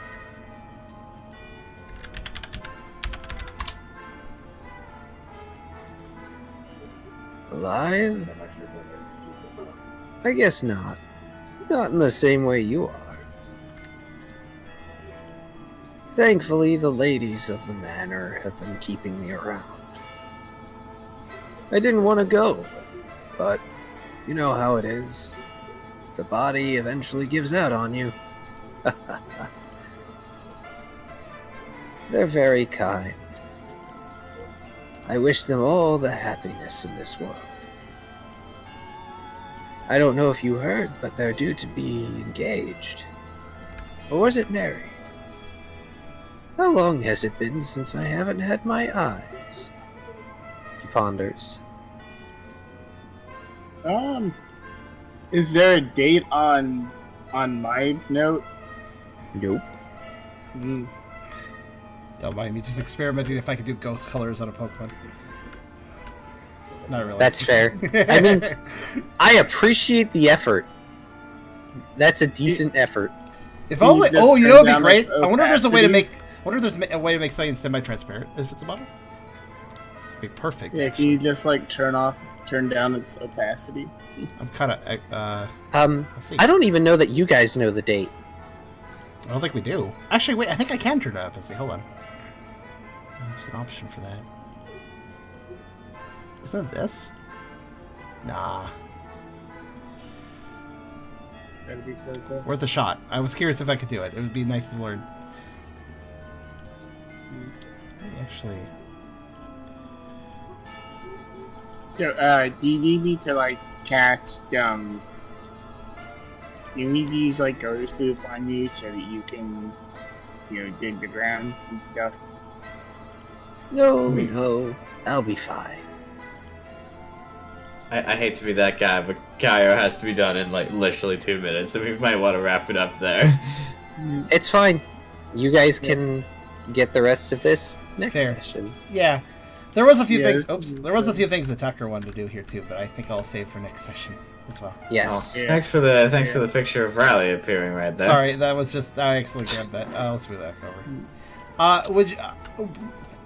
Alive? I guess not. Not in the same way you are. Thankfully, the ladies of the manor have been keeping me around. I didn't want to go, but you know how it is. The body eventually gives out on you. They're very kind. I wish them all the happiness in this world. I don't know if you heard, but they're due to be engaged. Or was it married? How long has it been since I haven't had my eyes? He ponders. Is there a date on my note? Nope. Don't mind me just experimenting if I could do ghost colors on a Pokemon. Not really. That's fair. I mean, I appreciate the effort. That's a decent effort. If only. Oh, you know what'd be great? I wonder if there's a way to opacity. make something semi-transparent if it's a bottle. It'd be perfect. Yeah, can you just like turn down its opacity? I'm kind of. Let's see. I don't even know that you guys know the date. I don't think we do. Actually, wait. I think I can turn it up. Let's see. Hold on. There's an option for that. Isn't it this? Nah. That'd be so cool. Worth a shot. I was curious if I could do it. It would be nice to learn. Actually. So, do you need me to like cast you need to use like Ghost Loop on you so that you can, dig the ground and stuff? No, I'll be fine. I hate to be that guy, but Kyrio has to be done in like literally 2 minutes, so we might want to wrap it up there. It's fine. You guys can get the rest of this next Fair. session. Yeah. There was a few Yeah, things. this Oops. is There was a exciting. few things that Tucker wanted to do here too, but I think I'll save for next session as well. Yes. Yeah. Thanks for the picture of Riley appearing right there. Sorry, that was just I accidentally grabbed that. Let's move that over. Would you,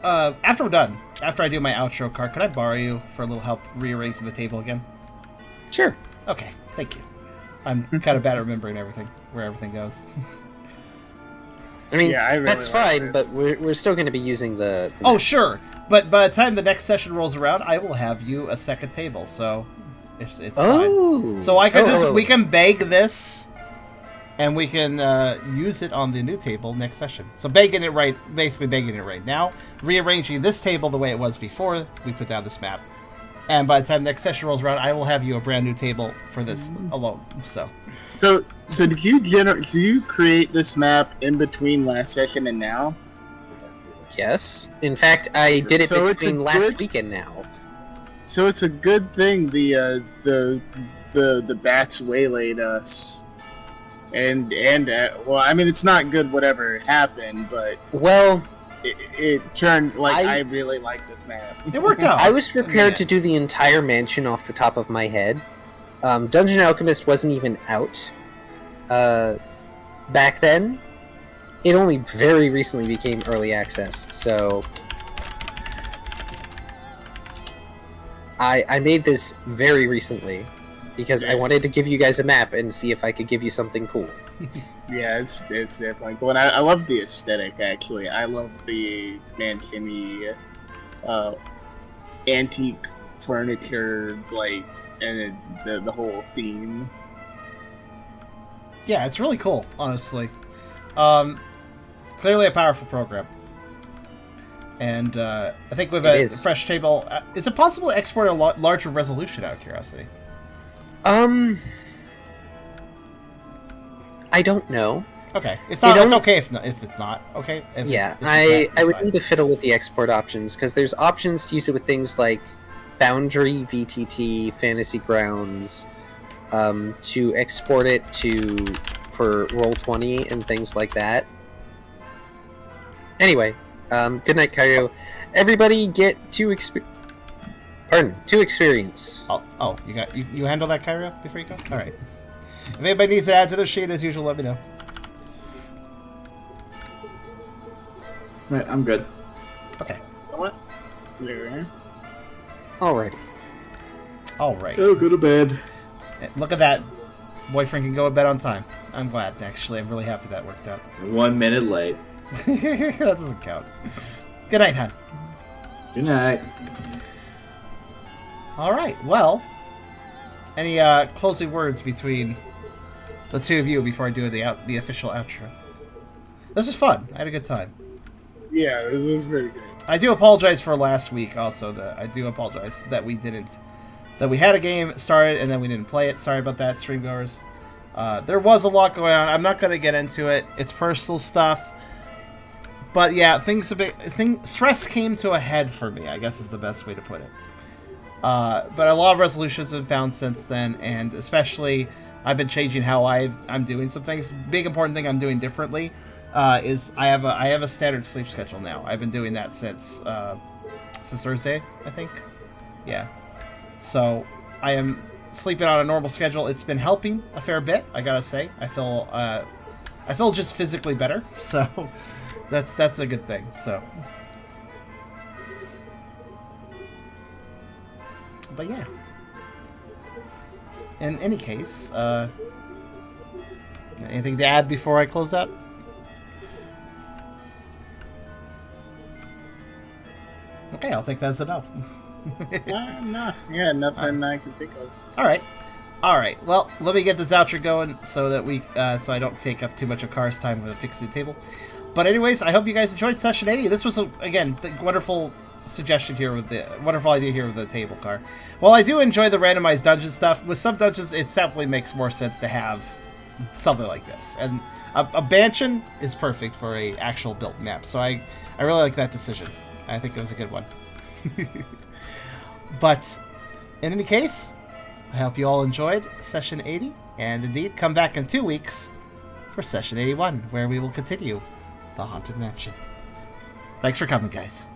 after we're done, after I do my outro card, could I borrow you for a little help rearranging the table again? Sure. Okay, thank you. I'm kind of bad at remembering everything, where everything goes. I mean, Yeah, I really that's like fine, it. but we're still going to be using the Oh, sure. But by the time the next session rolls around, I will have you a second table, so it's fine. Oh. So I can Oh, we can bake this, and we can use it on the new table next session. So basically baking it right now, rearranging this table the way it was before we put down this map. And by the time next session rolls around, I will have you a brand new table for this alone. So did you create this map in between last session and now? Yes. In fact, I did it So it's a between last good- weekend now. So it's a good thing the bats waylaid us, and well, I mean it's not good whatever happened, but Well, it turned like I- I really like this map. it worked out. I was prepared Yeah. to do the entire mansion off the top of my head. Dungeon Alchemist wasn't even out back then. It only very recently became early access, so I made this very recently because I wanted to give you guys a map and see if I could give you something cool. Yeah, it's definitely cool, and I love the aesthetic. Actually, I love the mansion-y, antique furniture, like, and the whole theme. Yeah, it's really cool, honestly. Clearly a powerful program. And I think with It a is. fresh table, is it possible to export a larger resolution out of curiosity? I don't know. Okay, it's not. It It's only- okay if it's not. Okay. If Yeah, it's I not, would it's need to fiddle with the export options because there's options to use it with things like Foundry, VTT, Fantasy Grounds, to export it for Roll20 and things like that. Anyway, Good night, Kyrio. Everybody get 2 experience. Oh, you handle that, Kyrio, before you go? All right. If anybody needs to add to their sheet, as usual, let me know. Right, I'm good. Okay. What? There. Alrighty. All right. Go to bed. Look at that. Boyfriend can go to bed on time. I'm glad, actually. I'm really happy that worked out. 1 minute late. That doesn't count. Good night, hon. Good night. All right. Well, any closing words between the two of you before I do the official outro? This was fun. I had a good time. Yeah, this is pretty good. I do apologize for last week. Also, I do apologize that we had a game started and then we didn't play it. Sorry about that, streamgoers. There was a lot going on. I'm not going to get into it. It's personal stuff. But yeah, stress came to a head for me, I guess is the best way to put it. But a lot of resolutions have been found since then, and especially I've been changing how I'm doing some things. Big important thing I'm doing differently is I have a standard sleep schedule now. I've been doing that since Thursday, I think. Yeah. So I am sleeping on a normal schedule. It's been helping a fair bit, I gotta say. I feel just physically better, so that's a good thing. So, but yeah. In any case, anything to add before I close out? Okay, I'll take that as a no. No. Yeah, nothing I can think of. All right. Well, let me get this outro going so that so I don't take up too much of Car's time with fixing the table. But anyways, I hope you guys enjoyed session 80. This was again the wonderful suggestion here with the wonderful idea here with the table, Car. While I do enjoy the randomized dungeon stuff, with some dungeons it definitely makes more sense to have something like this. And a Banshin is perfect for a actual built map. So I really like that decision. I think it was a good one. But in any case, I hope you all enjoyed session 80, and indeed come back in 2 weeks for session 81, where we will continue the Haunted Mansion. Thanks for coming, guys.